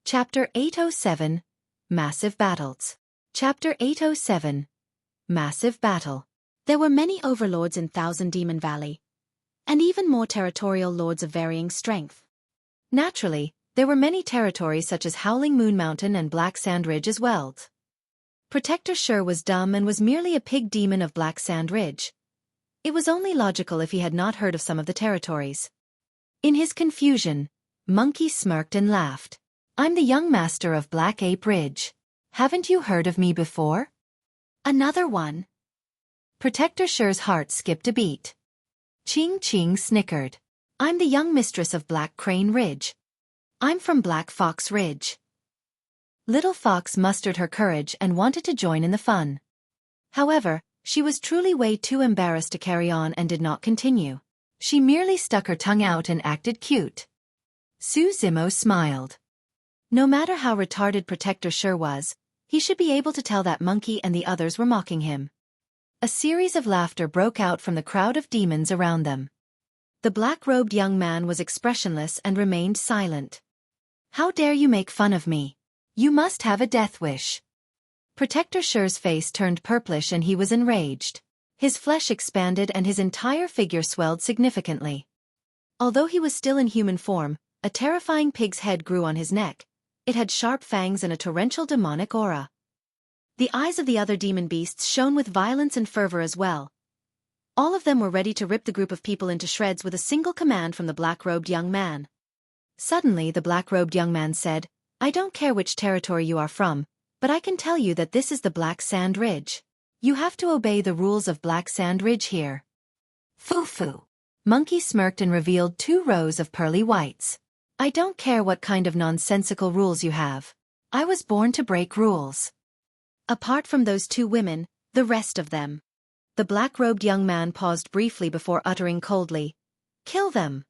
Chapter 807, Massive Battles. Chapter 807, Massive Battle. There were many overlords in Thousand Demon Valley, and even more territorial lords of varying strength. Naturally, there were many territories such as Howling Moon Mountain and Black Sand Ridge as well. Protector Xueqi was dumb and was merely a pig demon of Black Sand Ridge. It was only logical if he had not heard of some of the territories. In his confusion, Monkey smirked and laughed. I'm the young master of Black Ape Ridge. Haven't you heard of me before? Another one. Protector Xueqi's heart skipped a beat. Ching Ching snickered. I'm the young mistress of Black Crane Ridge. I'm from Black Fox Ridge. Little Fox mustered her courage and wanted to join in the fun. However, she was truly way too embarrassed to carry on and did not continue. She merely stuck her tongue out and acted cute. Zimo smiled. No matter how retarded Protector Xueqi was, he should be able to tell that Monkey and the others were mocking him. A series of laughter broke out from the crowd of demons around them. The black-robed young man was expressionless and remained silent. How dare you make fun of me? You must have a death wish. Protector Xueqi's face turned purplish and he was enraged. His flesh expanded and his entire figure swelled significantly. Although he was still in human form, a terrifying pig's head grew on his neck. It had sharp fangs and a torrential demonic aura. The eyes of the other demon beasts shone with violence and fervor as well. All of them were ready to rip the group of people into shreds with a single command from the black-robed young man. Suddenly the black-robed young man said, I don't care which territory you are from, but I can tell you that this is the Black Sand Ridge. You have to obey the rules of Black Sand Ridge here. Foo-foo. Monkey smirked and revealed 2 rows of pearly whites. I don't care what kind of nonsensical rules you have. I was born to break rules. Apart from those 2 women, the rest of them. The black-robed young man paused briefly before uttering coldly, Kill them.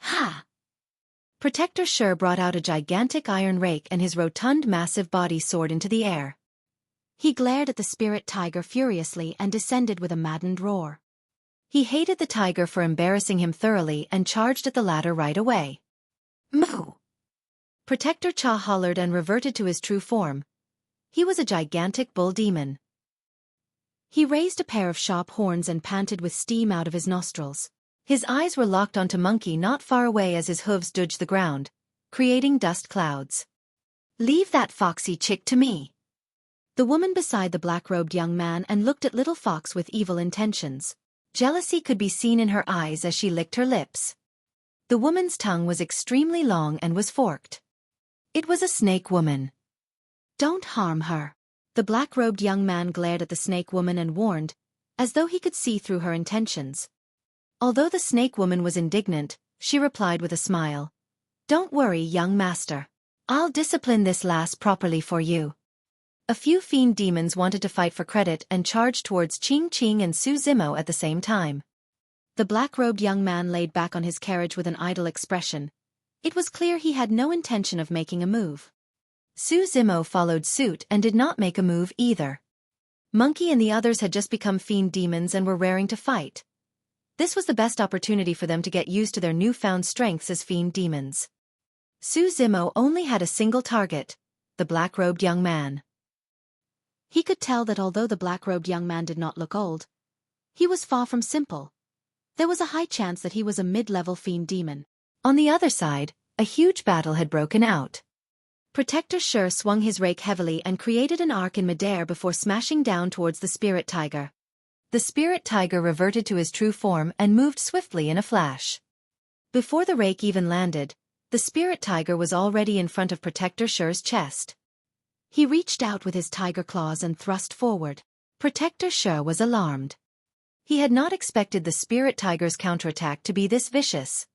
Ha! Protector Xueqi brought out a gigantic iron rake and his rotund massive body soared into the air. He glared at the spirit tiger furiously and descended with a maddened roar. He hated the tiger for embarrassing him thoroughly and charged at the latter right away. Moo! Protector Cha hollered and reverted to his true form. He was a gigantic bull demon. He raised a pair of sharp horns and panted with steam out of his nostrils. His eyes were locked onto Monkey not far away as his hooves dodged the ground, creating dust clouds. Leave that foxy chick to me. The woman beside the black-robed young man and looked at Little Fox with evil intentions. Jealousy could be seen in her eyes as she licked her lips. The woman's tongue was extremely long and was forked. It was a snake woman. Don't harm her. The black-robed young man glared at the snake woman and warned, as though he could see through her intentions. Although the snake woman was indignant, she replied with a smile. Don't worry, young master. I'll discipline this lass properly for you. A few fiend demons wanted to fight for credit and charged towards Ching Ching and Zimo at the same time. The black-robed young man laid back on his carriage with an idle expression. It was clear he had no intention of making a move. Zimo followed suit and did not make a move either. Monkey and the others had just become fiend demons and were raring to fight. This was the best opportunity for them to get used to their newfound strengths as fiend demons. Zimo only had a single target, the black-robed young man. He could tell that although the black-robed young man did not look old, he was far from simple. There was a high chance that he was a mid-level fiend demon. On the other side, a huge battle had broken out. Protector Xueqi swung his rake heavily and created an arc in midair before smashing down towards the spirit tiger. The spirit tiger reverted to his true form and moved swiftly in a flash. Before the rake even landed, the spirit tiger was already in front of Protector Xueqi's chest. He reached out with his tiger claws and thrust forward. Protector Xueqi was alarmed. He had not expected the spirit tiger's counterattack to be this vicious.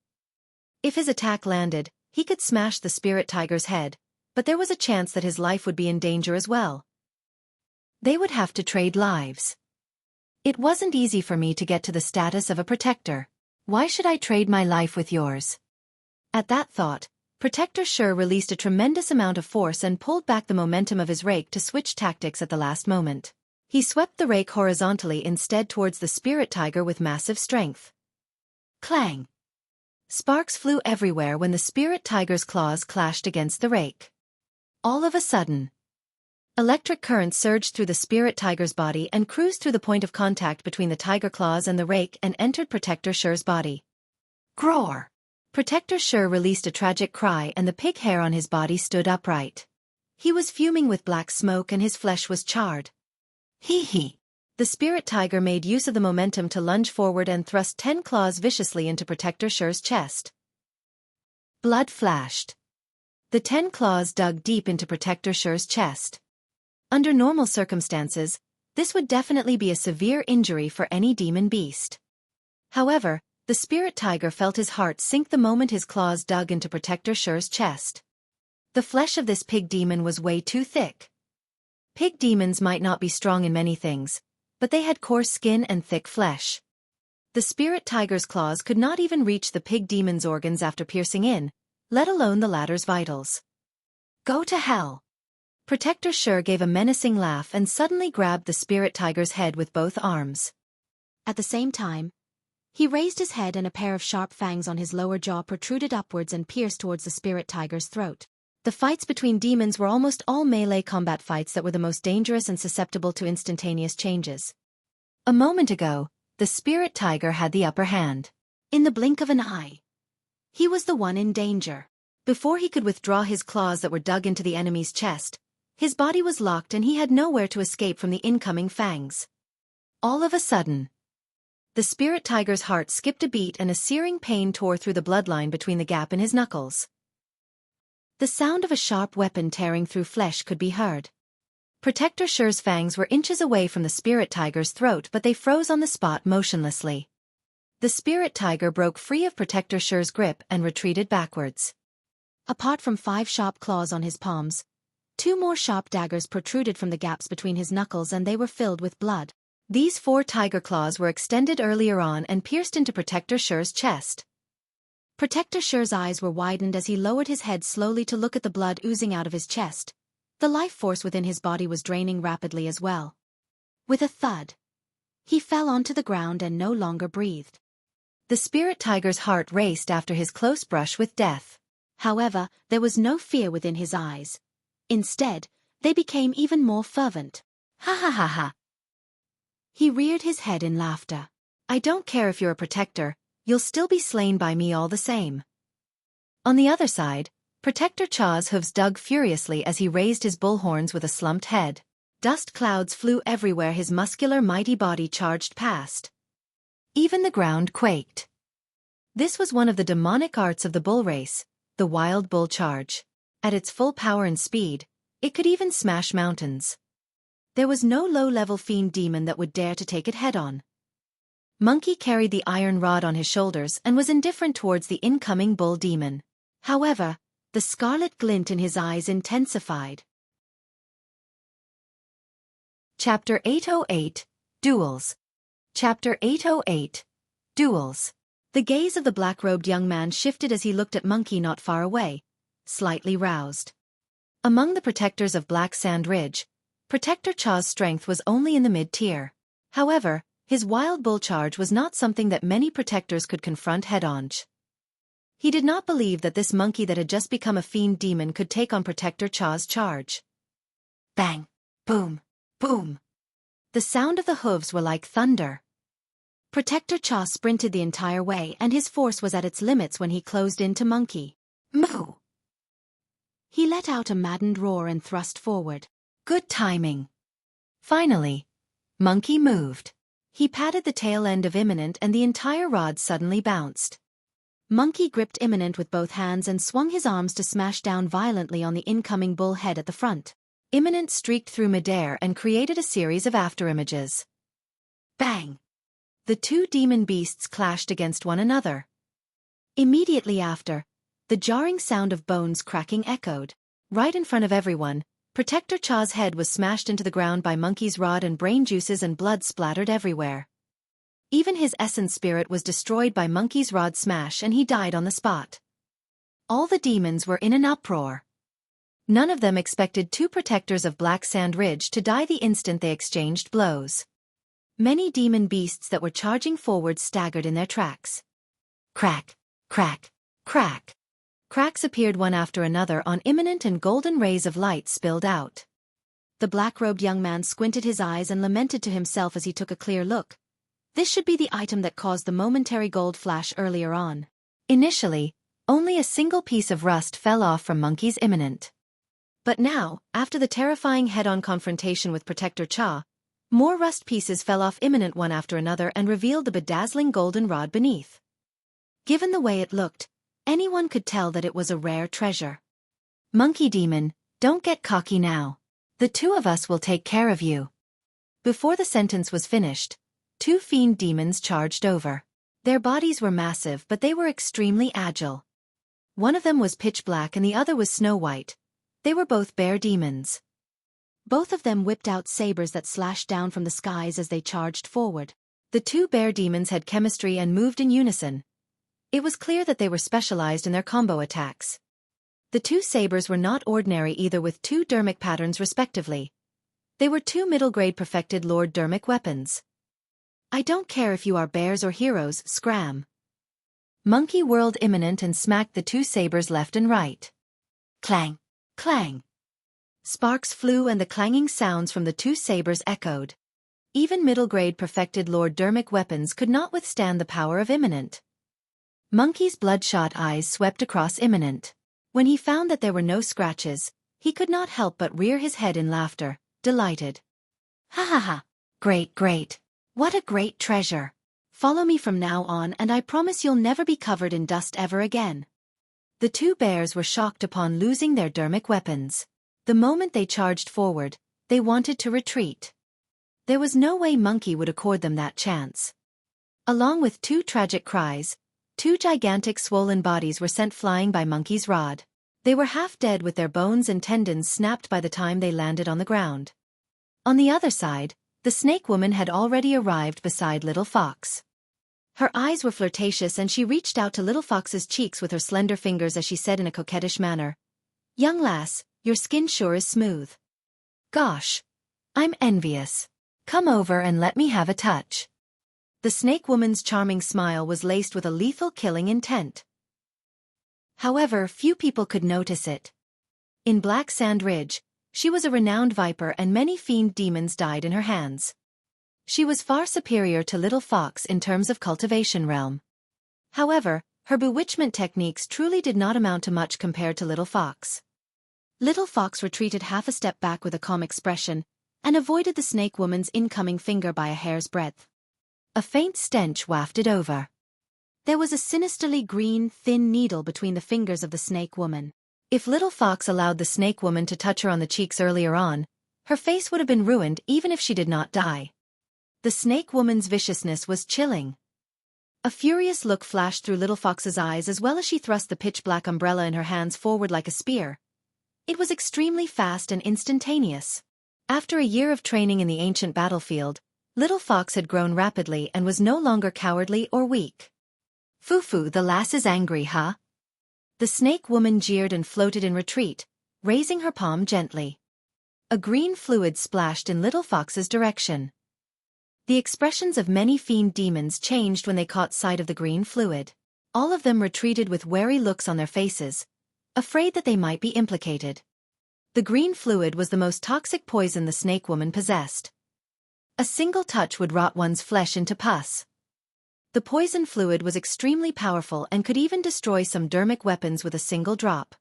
If his attack landed, he could smash the spirit tiger's head, but there was a chance that his life would be in danger as well. They would have to trade lives. It wasn't easy for me to get to the status of a protector. Why should I trade my life with yours? At that thought, Protector Xueqi released a tremendous amount of force and pulled back the momentum of his rake to switch tactics at the last moment. He swept the rake horizontally instead towards the spirit tiger with massive strength. Clang! Sparks flew everywhere when the spirit tiger's claws clashed against the rake. All of a sudden, electric currents surged through the spirit tiger's body and cruised through the point of contact between the tiger claws and the rake and entered Protector Xue's body. Groar! Protector Xue released a tragic cry and the pig hair on his body stood upright. He was fuming with black smoke and his flesh was charred. Hee. The spirit tiger made use of the momentum to lunge forward and thrust 10 claws viciously into Protector Xue's chest. Blood flashed. The 10 claws dug deep into Protector Xue's chest. Under normal circumstances, this would definitely be a severe injury for any demon beast. However, the spirit tiger felt his heart sink the moment his claws dug into Protector Xue's chest. The flesh of this pig demon was way too thick. Pig demons might not be strong in many things, but they had coarse skin and thick flesh. The spirit tiger's claws could not even reach the pig demon's organs after piercing in, let alone the latter's vitals. Go to hell! Protector Xue gave a menacing laugh and suddenly grabbed the spirit tiger's head with both arms. At the same time, he raised his head and a pair of sharp fangs on his lower jaw protruded upwards and pierced towards the spirit tiger's throat. The fights between demons were almost all melee combat fights that were the most dangerous and susceptible to instantaneous changes. A moment ago, the spirit tiger had the upper hand. In the blink of an eye, he was the one in danger. Before he could withdraw his claws that were dug into the enemy's chest, his body was locked and he had nowhere to escape from the incoming fangs. All of a sudden, the spirit tiger's heart skipped a beat and a searing pain tore through the bloodline between the gap in his knuckles. The sound of a sharp weapon tearing through flesh could be heard. Protector Xue's fangs were inches away from the spirit tiger's throat, but they froze on the spot motionlessly. The spirit tiger broke free of Protector Xue's grip and retreated backwards. Apart from 5 sharp claws on his palms, 2 more sharp daggers protruded from the gaps between his knuckles and they were filled with blood. These 4 tiger claws were extended earlier on and pierced into Protector Xue's chest. Protector Xue's eyes were widened as he lowered his head slowly to look at the blood oozing out of his chest. The life force within his body was draining rapidly as well. With a thud, he fell onto the ground and no longer breathed. The spirit tiger's heart raced after his close brush with death. However, there was no fear within his eyes. Instead, they became even more fervent. Ha ha ha ha. He reared his head in laughter. I don't care if you're a protector, you'll still be slain by me all the same. On the other side, Protector Xue's hooves dug furiously as he raised his bull horns with a slumped head. Dust clouds flew everywhere his muscular mighty body charged past. Even the ground quaked. This was one of the demonic arts of the bull race, the wild bull charge. At its full power and speed, it could even smash mountains. There was no low-level fiend demon that would dare to take it head-on. Monkey carried the iron rod on his shoulders and was indifferent towards the incoming bull demon. However, the scarlet glint in his eyes intensified. Chapter 808, Duels. Chapter 808, Duels. The gaze of the black-robed young man shifted as he looked at Monkey not far away, slightly roused. Among the protectors of Black Sand Ridge, Protector Xue's strength was only in the mid-tier. However, his wild bull charge was not something that many protectors could confront head-on. He did not believe that this monkey that had just become a fiend demon could take on Protector Xue's charge. Bang! Boom! Boom! The sound of the hooves were like thunder. Protector Xue sprinted the entire way and his force was at its limits when he closed into Monkey. Moo! He let out a maddened roar and thrust forward. Good timing. Finally, Monkey moved. He patted the tail end of Imminent and the entire rod suddenly bounced. Monkey gripped Imminent with both hands and swung his arms to smash down violently on the incoming bull head at the front. Imminent streaked through midair and created a series of afterimages. Bang! The 2 demon beasts clashed against one another. Immediately after, the jarring sound of bones cracking echoed. Right in front of everyone, Protector Xue's head was smashed into the ground by Monkey's rod and brain juices and blood splattered everywhere. Even his essence spirit was destroyed by Monkey's rod smash and he died on the spot. All the demons were in an uproar. None of them expected 2 protectors of Black Sand Ridge to die the instant they exchanged blows. Many demon beasts that were charging forward staggered in their tracks. Crack, crack, crack. Cracks appeared one after another on imminent and golden rays of light spilled out. The black-robed young man squinted his eyes and lamented to himself as he took a clear look. This should be the item that caused the momentary gold flash earlier on. Initially, only a single piece of rust fell off from Monkey's imminent. But now, after the terrifying head-on confrontation with Protector Cha, more rust pieces fell off imminent one after another and revealed the bedazzling golden rod beneath. Given the way it looked, anyone could tell that it was a rare treasure. Monkey Demon, don't get cocky now. The two of us will take care of you. Before the sentence was finished, two fiend demons charged over. Their bodies were massive, but they were extremely agile. One of them was pitch black and the other was snow white. They were both bear demons. Both of them whipped out sabers that slashed down from the skies as they charged forward. The two bear demons had chemistry and moved in unison. It was clear that they were specialized in their combo attacks. The two sabers were not ordinary either, with two dermic patterns respectively. They were two middle-grade perfected Lord Dermic weapons. I don't care if you are bears or heroes, scram. Monkey whirled imminent and smacked the two sabers left and right. Clang! Clang! Sparks flew and the clanging sounds from the two sabers echoed. Even middle-grade perfected Lord Dermic weapons could not withstand the power of imminent. Monkey's bloodshot eyes swept across imminent. When he found that there were no scratches, he could not help but rear his head in laughter, delighted. Ha ha ha! Great, great! What a great treasure! Follow me from now on and I promise you'll never be covered in dust ever again. The two bears were shocked upon losing their dermic weapons. The moment they charged forward, they wanted to retreat. There was no way Monkey would accord them that chance. Along with two tragic cries, two gigantic swollen bodies were sent flying by Monkey's rod. They were half dead with their bones and tendons snapped by the time they landed on the ground. On the other side, the snake woman had already arrived beside Little Fox. Her eyes were flirtatious and she reached out to Little Fox's cheeks with her slender fingers as she said in a coquettish manner, "Young lass, your skin sure is smooth. Gosh, I'm envious. Come over and let me have a touch." The snake woman's charming smile was laced with a lethal killing intent. However, few people could notice it. In Black Sand Ridge, she was a renowned viper and many fiend demons died in her hands. She was far superior to Little Fox in terms of cultivation realm. However, her bewitchment techniques truly did not amount to much compared to Little Fox. Little Fox retreated half a step back with a calm expression, and avoided the snake woman's incoming finger by a hair's breadth. A faint stench wafted over. There was a sinisterly green, thin needle between the fingers of the snake woman. If Little Fox allowed the snake woman to touch her on the cheeks earlier on, her face would have been ruined even if she did not die. The snake woman's viciousness was chilling. A furious look flashed through Little Fox's eyes as well as she thrust the pitch-black umbrella in her hands forward like a spear. It was extremely fast and instantaneous. After a year of training in the ancient battlefield, Little Fox had grown rapidly and was no longer cowardly or weak. "Foo-foo, the lass is angry, huh?" The snake woman jeered and floated in retreat, raising her palm gently. A green fluid splashed in Little Fox's direction. The expressions of many fiend demons changed when they caught sight of the green fluid. All of them retreated with wary looks on their faces, afraid that they might be implicated. The green fluid was the most toxic poison the snake woman possessed. A single touch would rot one's flesh into pus. The poison fluid was extremely powerful and could even destroy some dermic weapons with a single drop.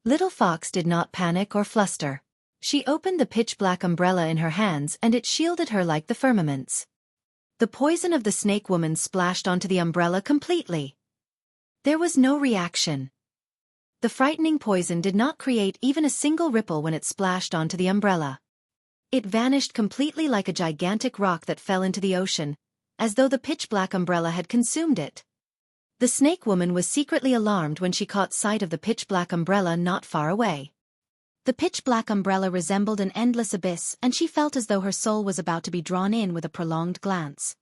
Little Fox did not panic or fluster. She opened the pitch-black umbrella in her hands and it shielded her like the firmaments. The poison of the snake woman splashed onto the umbrella completely. There was no reaction. The frightening poison did not create even a single ripple when it splashed onto the umbrella. It vanished completely like a gigantic rock that fell into the ocean, as though the pitch-black umbrella had consumed it. The snake woman was secretly alarmed when she caught sight of the pitch-black umbrella not far away. The pitch-black umbrella resembled an endless abyss and she felt as though her soul was about to be drawn in with a prolonged glance.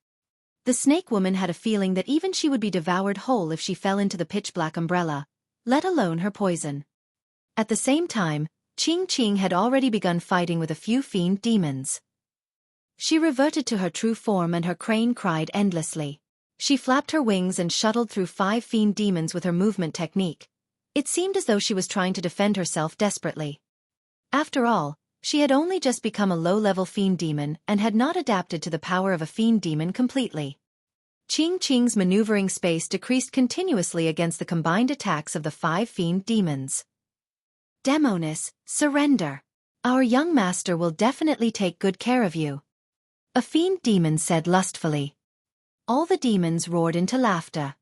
The snake woman had a feeling that even she would be devoured whole if she fell into the pitch-black umbrella, let alone her poison. At the same time, Ching Ching had already begun fighting with a few fiend demons. She reverted to her true form and her crane cried endlessly. She flapped her wings and shuttled through 5 fiend demons with her movement technique, It seemed as though she was trying to defend herself desperately. After all, she had only just become a low-level fiend demon and had not adapted to the power of a fiend demon completely. Qing's maneuvering space decreased continuously against the combined attacks of the 5 fiend demons. Demonis, surrender. Our young master will definitely take good care of you. A fiend demon said lustfully. All the demons roared into laughter.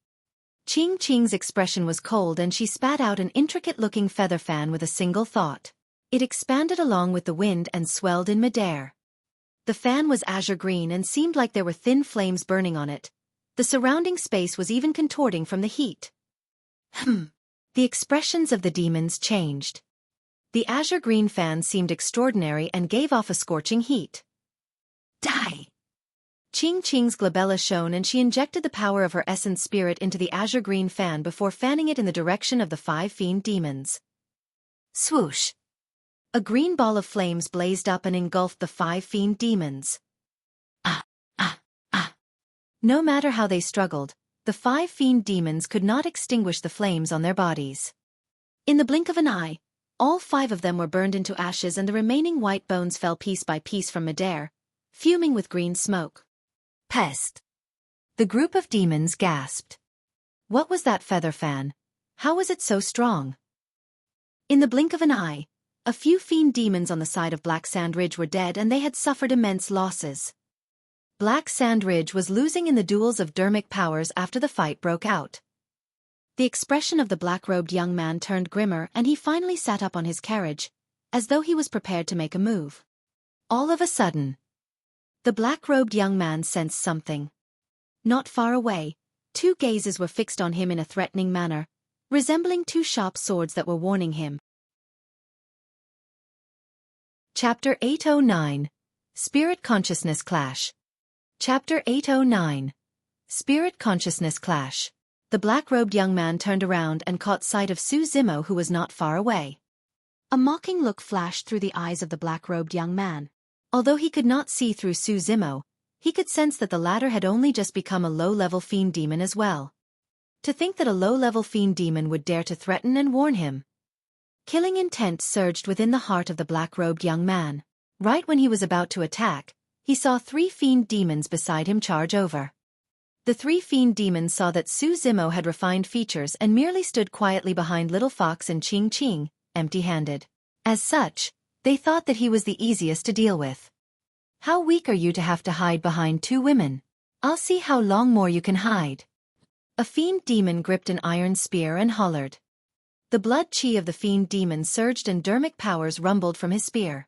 Qing's expression was cold and she spat out an intricate-looking feather fan with a single thought. It expanded along with the wind and swelled in midair. The fan was azure green and seemed like there were thin flames burning on it. The surrounding space was even contorting from the heat. The expressions of the demons changed. The azure green fan seemed extraordinary and gave off a scorching heat. Die! Qing's glabella shone and she injected the power of her essence spirit into the azure green fan before fanning it in the direction of the 5 fiend demons. Swoosh! A green ball of flames blazed up and engulfed the 5 fiend demons. No matter how they struggled, the 5 fiend demons could not extinguish the flames on their bodies. In the blink of an eye, all 5 of them were burned into ashes and the remaining white bones fell piece by piece from midair, fuming with green smoke. Pest! The group of demons gasped. What was that feather fan? How was it so strong? In the blink of an eye, a few fiend demons on the side of Black Sand Ridge were dead and they had suffered immense losses. Black Sand Ridge was losing in the duels of dermic powers after the fight broke out. The expression of the black-robed young man turned grimmer and he finally sat up on his carriage, as though he was prepared to make a move. All of a sudden, the black-robed young man sensed something. Not far away, 2 gazes were fixed on him in a threatening manner, resembling 2 sharp swords that were warning him. Chapter 809. Spirit Consciousness Clash. Chapter 809. Spirit Consciousness Clash. The black-robed young man turned around and caught sight of Su Zimo, who was not far away. A mocking look flashed through the eyes of the black-robed young man. Although he could not see through Su Zimo, he could sense that the latter had only just become a low-level fiend demon as well. To think that a low-level fiend demon would dare to threaten and warn him. Killing intent surged within the heart of the black-robed young man. Right when he was about to attack, he saw 3 fiend demons beside him charge over. The 3 fiend demons saw that Su Zimo had refined features and merely stood quietly behind Little Fox and Qing, empty-handed. As such, they thought that he was the easiest to deal with. How weak are you to have to hide behind 2 women? I'll see how long more you can hide. A fiend demon gripped an iron spear and hollered. The blood chi of the fiend demon surged and dermic powers rumbled from his spear.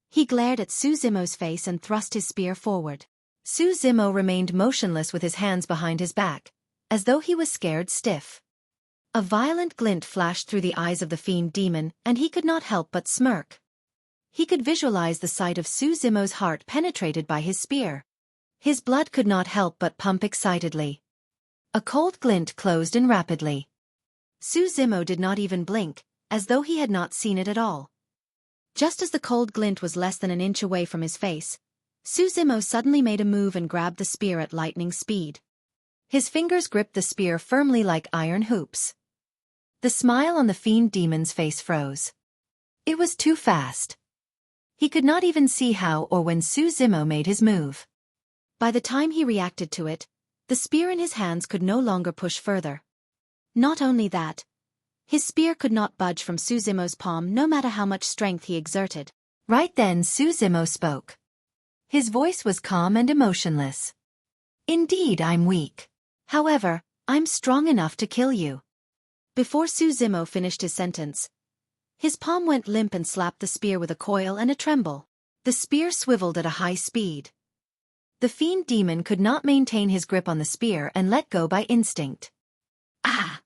He glared at Su Zimo's face and thrust his spear forward. Su Zimo remained motionless with his hands behind his back, as though he was scared stiff. A violent glint flashed through the eyes of the fiend demon and he could not help but smirk. He could visualize the sight of Su Zimo's heart penetrated by his spear. His blood could not help but pump excitedly. A cold glint closed in rapidly. Su Zimo did not even blink, as though he had not seen it at all. Just as the cold glint was less than an inch away from his face, Su Zimo suddenly made a move and grabbed the spear at lightning speed. His fingers gripped the spear firmly like iron hoops. The smile on the fiend demon's face froze. It was too fast. He could not even see how or when Su Zimo made his move. By the time he reacted to it, the spear in his hands could no longer push further. Not only that, his spear could not budge from Su Zimo's palm no matter how much strength he exerted. Right then Su Zimo spoke. His voice was calm and emotionless. Indeed, I'm weak. However, I'm strong enough to kill you. Before Su Zimo finished his sentence, his palm went limp and slapped the spear with a coil and a tremble. The spear swiveled at a high speed. The fiend demon could not maintain his grip on the spear and let go by instinct. Ah!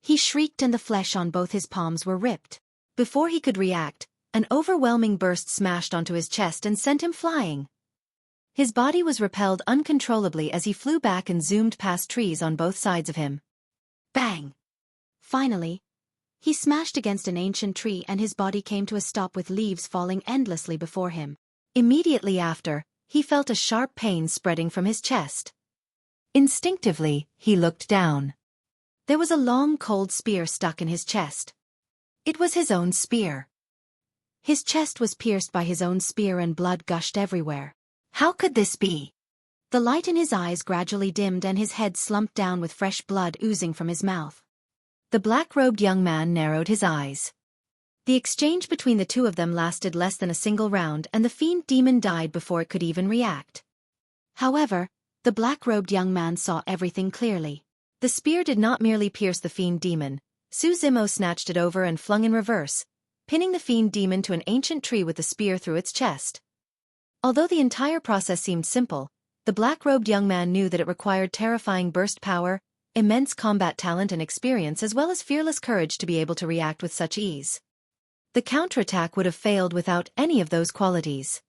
He shrieked and the flesh on both his palms were ripped. Before he could react, an overwhelming burst smashed onto his chest and sent him flying. His body was repelled uncontrollably as he flew back and zoomed past trees on both sides of him. Bang! Finally, he smashed against an ancient tree and his body came to a stop with leaves falling endlessly before him. Immediately after, he felt a sharp pain spreading from his chest. Instinctively, he looked down. There was a long cold spear stuck in his chest. It was his own spear. His chest was pierced by his own spear and blood gushed everywhere. How could this be? The light in his eyes gradually dimmed and his head slumped down with fresh blood oozing from his mouth. The black-robed young man narrowed his eyes. The exchange between the two of them lasted less than a single round and the fiend demon died before it could even react. However, the black-robed young man saw everything clearly. The spear did not merely pierce the fiend demon. Xueqi snatched it over and flung in reverse, pinning the fiend demon to an ancient tree with the spear through its chest. Although the entire process seemed simple, the black-robed young man knew that it required terrifying burst power, immense combat talent and experience as well as fearless courage to be able to react with such ease. The counterattack would have failed without any of those qualities.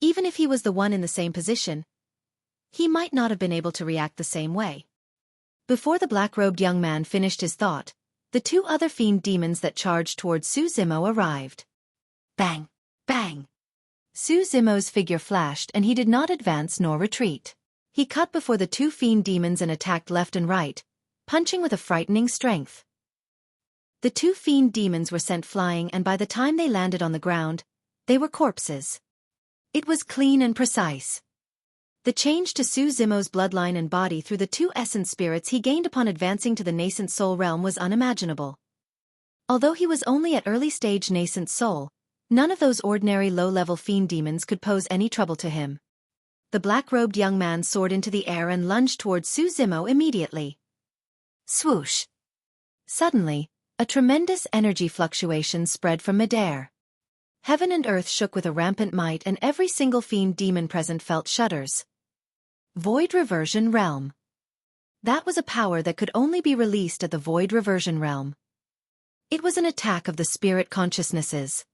Even if he was the one in the same position, he might not have been able to react the same way. Before the black-robed young man finished his thought, the two other fiend demons that charged towards Xueqi arrived. Bang! Bang! Xueqi's figure flashed and he did not advance nor retreat. He cut before the two fiend demons and attacked left and right, punching with a frightening strength. The two fiend demons were sent flying and by the time they landed on the ground, they were corpses. It was clean and precise. The change to Xueqi's bloodline and body through the two essence spirits he gained upon advancing to the nascent soul realm was unimaginable. Although he was only at early stage nascent soul, none of those ordinary low-level fiend demons could pose any trouble to him. The black-robed young man soared into the air and lunged towards Xueqi immediately. Swoosh! Suddenly, a tremendous energy fluctuation spread from midair. Heaven and earth shook with a rampant might and every single fiend demon present felt shudders. Void Reversion Realm. That was a power that could only be released at the Void Reversion Realm. It was an attack of the spirit consciousnesses.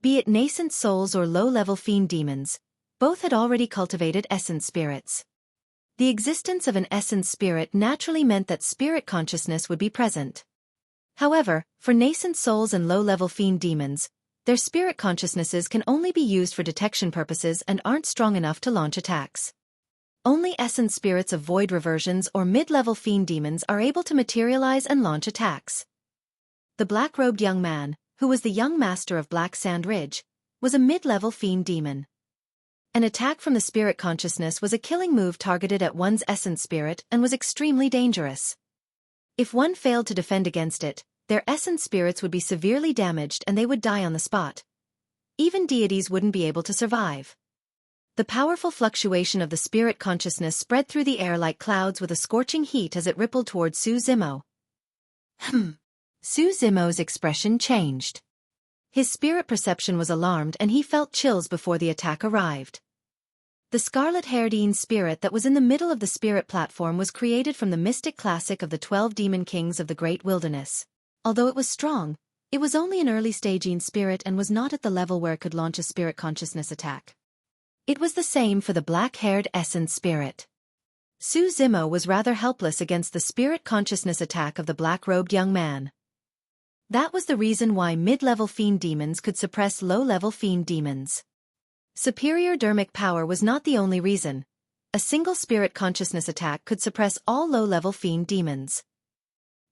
Be it nascent souls or low-level fiend demons, both had already cultivated essence spirits. The existence of an essence spirit naturally meant that spirit consciousness would be present. However, for nascent souls and low-level fiend demons, their spirit consciousnesses can only be used for detection purposes and aren't strong enough to launch attacks. Only essence spirits of void reversions or mid-level fiend demons are able to materialize and launch attacks. The black-robed young man, who was the young master of Black Sand Ridge, was a mid-level fiend demon. An attack from the spirit consciousness was a killing move targeted at one's essence spirit and was extremely dangerous. If one failed to defend against it, their essence spirits would be severely damaged and they would die on the spot. Even deities wouldn't be able to survive. The powerful fluctuation of the spirit consciousness spread through the air like clouds with a scorching heat as it rippled towards Xueqi. Xueqi's expression changed. His spirit perception was alarmed and he felt chills before the attack arrived. The scarlet-haired spirit that was in the middle of the spirit platform was created from the mystic classic of the 12 demon kings of the Great Wilderness. Although it was strong, it was only an early-stage spirit and was not at the level where it could launch a spirit consciousness attack. It was the same for the black-haired essence spirit. Xueqi was rather helpless against the spirit consciousness attack of the black-robed young man. That was the reason why mid-level fiend demons could suppress low-level fiend demons. Superior dermic power was not the only reason. A single spirit consciousness attack could suppress all low-level fiend demons.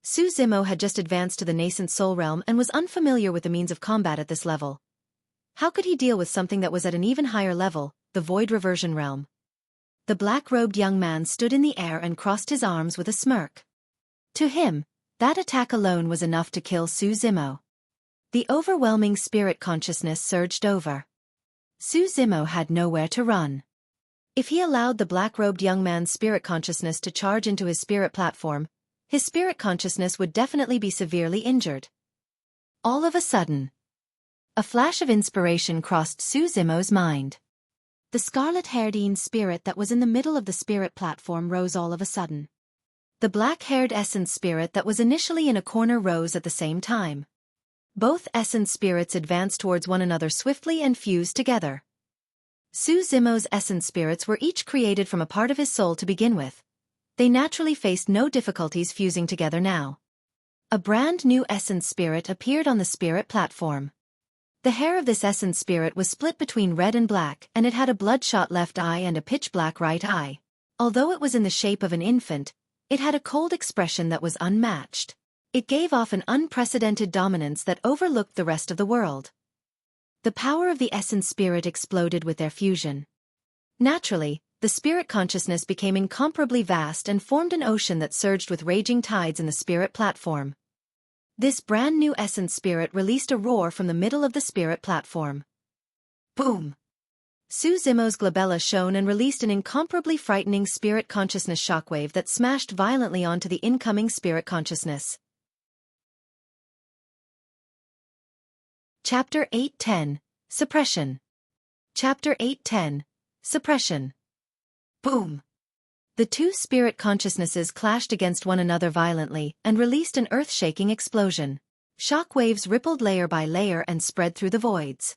Xueqi had just advanced to the nascent soul realm and was unfamiliar with the means of combat at this level. How could he deal with something that was at an even higher level, the Void Reversion Realm? The black-robed young man stood in the air and crossed his arms with a smirk. To him, that attack alone was enough to kill Xueqi. The overwhelming spirit consciousness surged over. Xueqi had nowhere to run. If he allowed the black-robed young man's spirit consciousness to charge into his spirit platform, his spirit consciousness would definitely be severely injured. All of a sudden, a flash of inspiration crossed Xueqi's mind. The scarlet-haired spirit that was in the middle of the spirit platform rose all of a sudden. The black-haired essence spirit that was initially in a corner rose at the same time. Both essence spirits advanced towards one another swiftly and fused together. Xueqi's essence spirits were each created from a part of his soul to begin with. They naturally faced no difficulties fusing together now. A brand new essence spirit appeared on the spirit platform. The hair of this essence spirit was split between red and black and it had a bloodshot left eye and a pitch-black right eye. Although it was in the shape of an infant, It had a cold expression that was unmatched. It gave off an unprecedented dominance that overlooked the rest of the world. The power of the essence spirit exploded with their fusion. Naturally, the spirit consciousness became incomparably vast and formed an ocean that surged with raging tides in the spirit platform. This brand new essence spirit released a roar from the middle of the spirit platform. Boom! Suzumo's glabella shone and released an incomparably frightening spirit consciousness shockwave that smashed violently onto the incoming spirit consciousness. Chapter 8:10 Suppression. Chapter 8:10 Suppression. Boom! The two spirit consciousnesses clashed against one another violently and released an earth-shaking explosion. Shock waves rippled layer by layer and spread through the voids.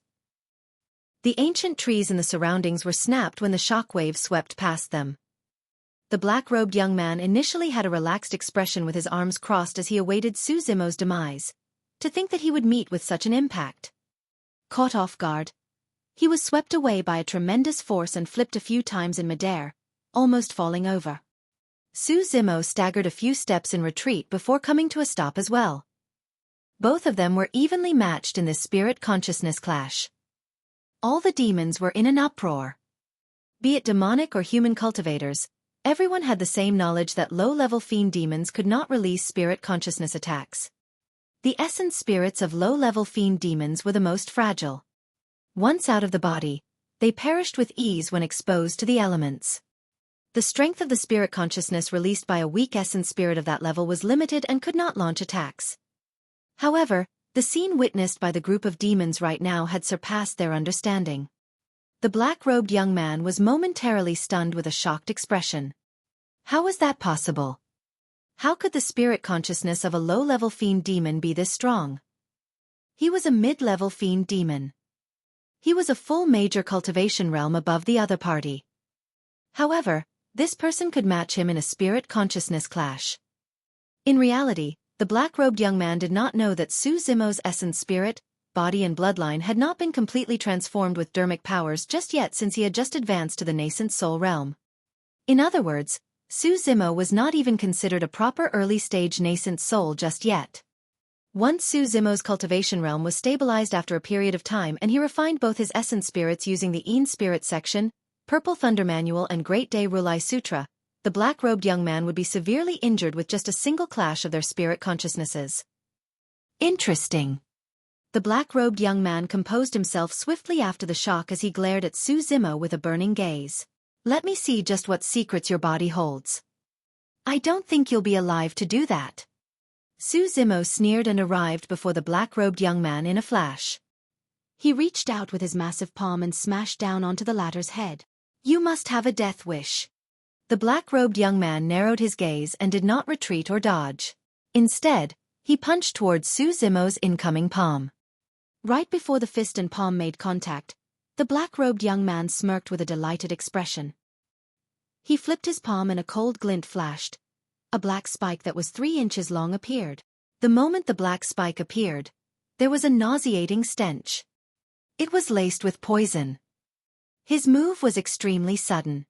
The ancient trees in the surroundings were snapped when the shock waves swept past them. The black-robed young man initially had a relaxed expression with his arms crossed as he awaited Suzumo's demise. To think that he would meet with such an impact. Caught off guard, he was swept away by a tremendous force and flipped a few times in midair, almost falling over. Suzumo staggered a few steps in retreat before coming to a stop as well. Both of them were evenly matched in this spirit consciousness clash. All the demons were in an uproar. Be it demonic or human cultivators, everyone had the same knowledge that low-level fiend demons could not release spirit consciousness attacks. The essence spirits of low-level fiend demons were the most fragile. Once out of the body, they perished with ease when exposed to the elements. The strength of the spirit consciousness released by a weak essence spirit of that level was limited and could not launch attacks. However, the scene witnessed by the group of demons right now had surpassed their understanding. The black-robed young man was momentarily stunned with a shocked expression. How was that possible? How could the spirit consciousness of a low-level fiend demon be this strong? He was a mid-level fiend demon. He was a full major cultivation realm above the other party. However, this person could match him in a spirit consciousness clash. In reality, the black-robed young man did not know that Suzumo's essence spirit, body and bloodline had not been completely transformed with dermic powers just yet since he had just advanced to the nascent soul realm. In other words, Suzumo was not even considered a proper early-stage nascent soul just yet. Once Suzumo's cultivation realm was stabilized after a period of time and he refined both his essence spirits using the Een Spirit section, Purple Thunder Manual and Great Day Rulai Sutra, the black-robed young man would be severely injured with just a single clash of their spirit consciousnesses. Interesting. The black-robed young man composed himself swiftly after the shock as he glared at Suzumo with a burning gaze. Let me see just what secrets your body holds. I don't think you'll be alive to do that. Suzumo sneered and arrived before the black-robed young man in a flash. He reached out with his massive palm and smashed down onto the latter's head. You must have a death wish. The black-robed young man narrowed his gaze and did not retreat or dodge. Instead, he punched towards Suzumo's incoming palm. Right before the fist and palm made contact, the black-robed young man smirked with a delighted expression. He flipped his palm and a cold glint flashed. A black spike that was 3 inches long appeared. The moment the black spike appeared, there was a nauseating stench. It was laced with poison. His move was extremely sudden.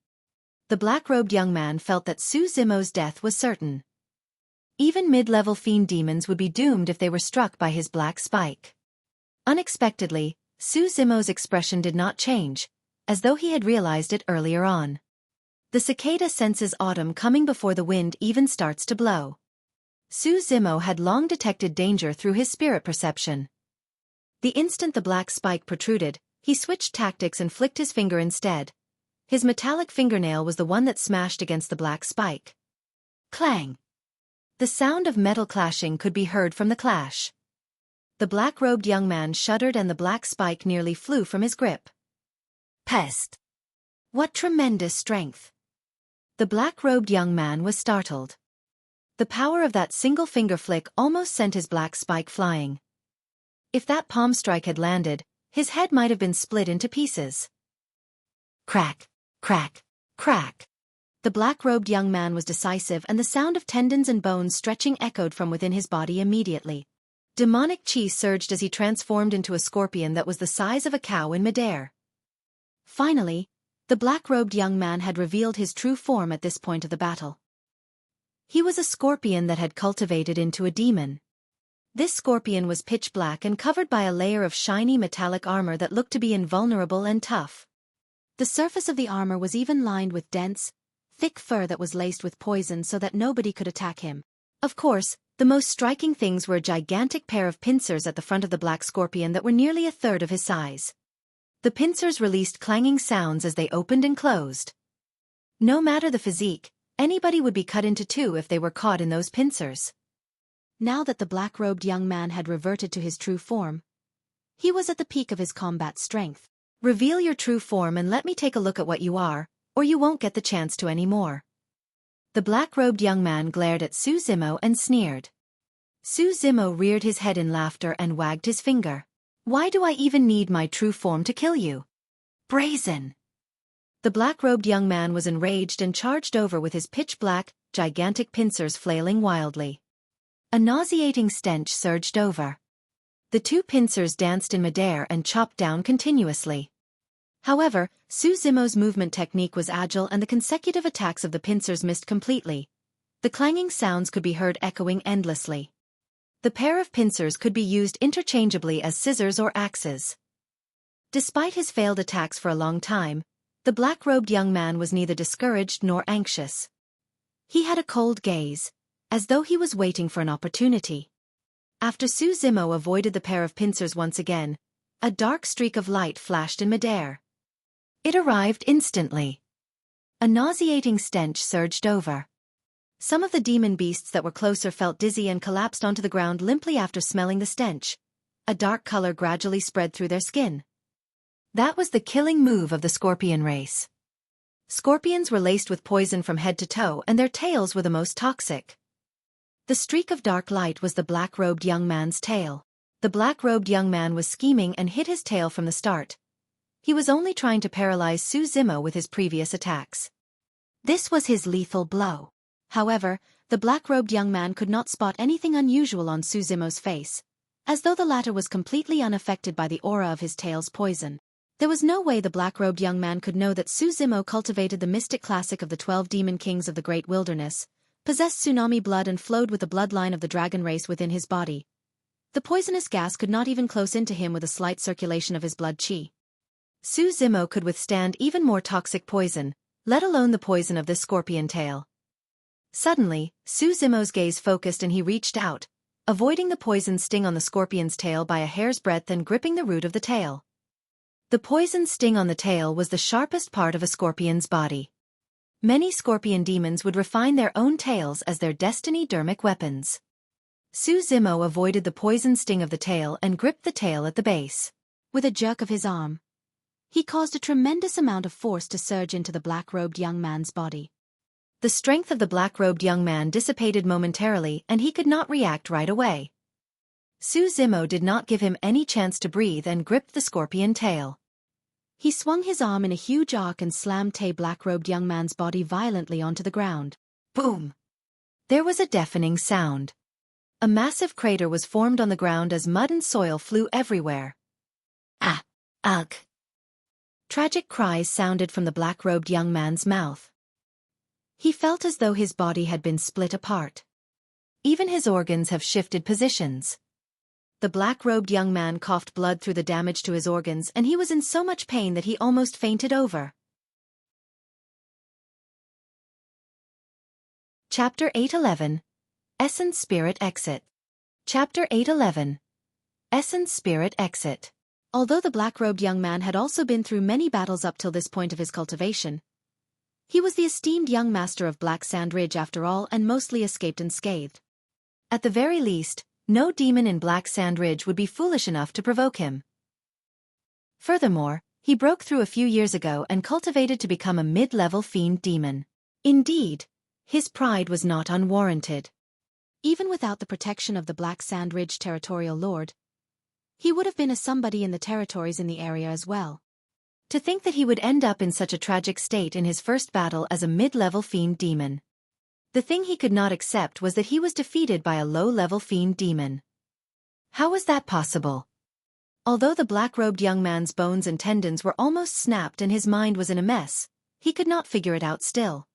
The black-robed young man felt that Suzumo's death was certain. Even mid-level fiend demons would be doomed if they were struck by his black spike. Unexpectedly, Suzumo's expression did not change, as though he had realized it earlier on. The cicada senses autumn coming before the wind even starts to blow. Suzumo had long detected danger through his spirit perception. The instant the black spike protruded, he switched tactics and flicked his finger instead. His metallic fingernail was the one that smashed against the black spike. Clang! The sound of metal clashing could be heard from the clash. The black-robed young man shuddered and the black spike nearly flew from his grip. Pest! What tremendous strength! The black-robed young man was startled. The power of that single finger flick almost sent his black spike flying. If that palm strike had landed, his head might have been split into pieces. Crack! Crack! Crack! The black-robed young man was decisive and the sound of tendons and bones stretching echoed from within his body immediately. Demonic chi surged as he transformed into a scorpion that was the size of a cow in midair. Finally, the black-robed young man had revealed his true form at this point of the battle. He was a scorpion that had cultivated into a demon. This scorpion was pitch black and covered by a layer of shiny metallic armor that looked to be invulnerable and tough. The surface of the armor was even lined with dense, thick fur that was laced with poison so that nobody could attack him. Of course, the most striking things were a gigantic pair of pincers at the front of the black scorpion that were nearly a third of his size. The pincers released clanging sounds as they opened and closed. No matter the physique, anybody would be cut into two if they were caught in those pincers. Now that the black-robed young man had reverted to his true form, he was at the peak of his combat strength. Reveal your true form and let me take a look at what you are, or you won't get the chance to anymore. The black-robed young man glared at Su Zimo and sneered. Su Zimo reared his head in laughter and wagged his finger. Why do I even need my true form to kill you? Brazen! The black-robed young man was enraged and charged over with his pitch-black, gigantic pincers flailing wildly. A nauseating stench surged over. The two pincers danced in midair and chopped down continuously. However, Su Zimo's movement technique was agile and the consecutive attacks of the pincers missed completely. The clanging sounds could be heard echoing endlessly. The pair of pincers could be used interchangeably as scissors or axes. Despite his failed attacks for a long time, the black-robed young man was neither discouraged nor anxious. He had a cold gaze, as though he was waiting for an opportunity. After Su Zimo avoided the pair of pincers once again, a dark streak of light flashed in midair. It arrived instantly. A nauseating stench surged over. Some of the demon beasts that were closer felt dizzy and collapsed onto the ground limply after smelling the stench. A dark color gradually spread through their skin. That was the killing move of the scorpion race. Scorpions were laced with poison from head to toe and their tails were the most toxic. The streak of dark light was the black-robed young man's tail. The black-robed young man was scheming and hid his tail from the start. He was only trying to paralyze Su Zimo with his previous attacks. This was his lethal blow. However, the black-robed young man could not spot anything unusual on Su Zimo's face, as though the latter was completely unaffected by the aura of his tail's poison. There was no way the black-robed young man could know that Su Zimo cultivated the mystic classic of the 12 demon kings of the Great Wilderness, possessed tsunami blood and flowed with the bloodline of the dragon race within his body. The poisonous gas could not even close into him with a slight circulation of his blood qi. Su Zimo could withstand even more toxic poison, let alone the poison of this scorpion tail. Suddenly, Su Zimo's gaze focused and he reached out, avoiding the poison sting on the scorpion's tail by a hair's breadth and gripping the root of the tail. The poison sting on the tail was the sharpest part of a scorpion's body. Many scorpion demons would refine their own tails as their destiny-dermic weapons. Su Zimo avoided the poison sting of the tail and gripped the tail at the base. With a jerk of his arm, he caused a tremendous amount of force to surge into the black-robed young man's body. The strength of the black-robed young man dissipated momentarily and he could not react right away. Su Zimo did not give him any chance to breathe and gripped the scorpion tail. He swung his arm in a huge arc and slammed the black-robed young man's body violently onto the ground. Boom! There was a deafening sound. A massive crater was formed on the ground as mud and soil flew everywhere. Ah! Ugh! Tragic cries sounded from the black-robed young man's mouth. He felt as though his body had been split apart. Even his organs have shifted positions. The black-robed young man coughed blood through the damage to his organs and he was in so much pain that he almost fainted over. Chapter 811. Essence Spirit Exit. Chapter 811. Essence Spirit Exit. Although the black-robed young man had also been through many battles up till this point of his cultivation, he was the esteemed young master of Black Sand Ridge after all and mostly escaped unscathed. At the very least, no demon in Black Sand Ridge would be foolish enough to provoke him. Furthermore, he broke through a few years ago and cultivated to become a mid-level fiend demon. Indeed, his pride was not unwarranted. Even without the protection of the Black Sand Ridge territorial lord, he would have been a somebody in the territories in the area as well. To think that he would end up in such a tragic state in his first battle as a mid-level fiend demon. The thing he could not accept was that he was defeated by a low-level fiend demon. How was that possible? Although the black-robed young man's bones and tendons were almost snapped and his mind was in a mess, he could not figure it out still.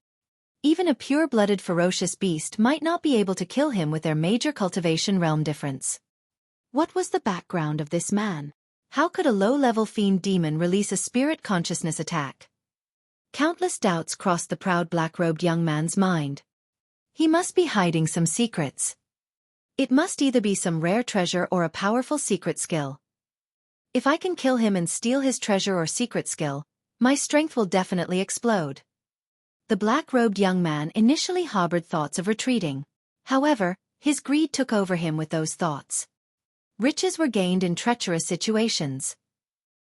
even a pure-blooded ferocious beast might not be able to kill him with their major cultivation realm difference. What was the background of this man? How could a low-level fiend demon release a spirit consciousness attack? Countless doubts crossed the proud black-robed young man's mind. He must be hiding some secrets. It must either be some rare treasure or a powerful secret skill. If I can kill him and steal his treasure or secret skill, my strength will definitely explode. The black-robed young man initially harbored thoughts of retreating. However, his greed took over him with those thoughts. Riches were gained in treacherous situations.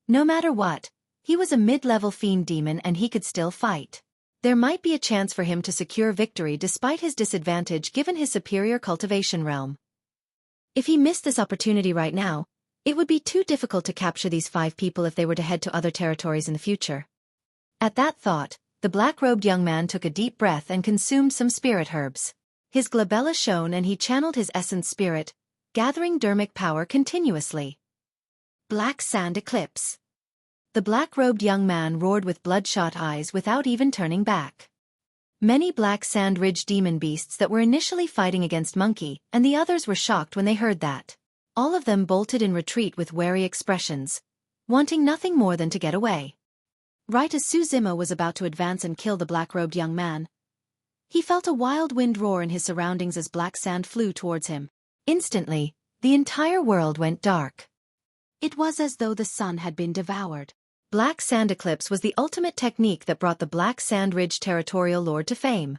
No matter what, he was a mid-level fiend demon and he could still fight. There might be a chance for him to secure victory despite his disadvantage given his superior cultivation realm. If he missed this opportunity right now, it would be too difficult to capture these 5 people if they were to head to other territories in the future. At that thought, the black-robed young man took a deep breath and consumed some spirit herbs. His glabella shone and he channeled his essence spirit, gathering dermic power continuously. Black Sand Eclipse. The black-robed young man roared with bloodshot eyes without even turning back. Many black sand ridge demon beasts that were initially fighting against Monkey and the others were shocked when they heard that. All of them bolted in retreat with wary expressions, wanting nothing more than to get away. Right as Xueqi was about to advance and kill the black-robed young man, he felt a wild wind roar in his surroundings as black sand flew towards him. Instantly, the entire world went dark. It was as though the sun had been devoured. Black Sand Eclipse was the ultimate technique that brought the Black Sand Ridge territorial lord to fame.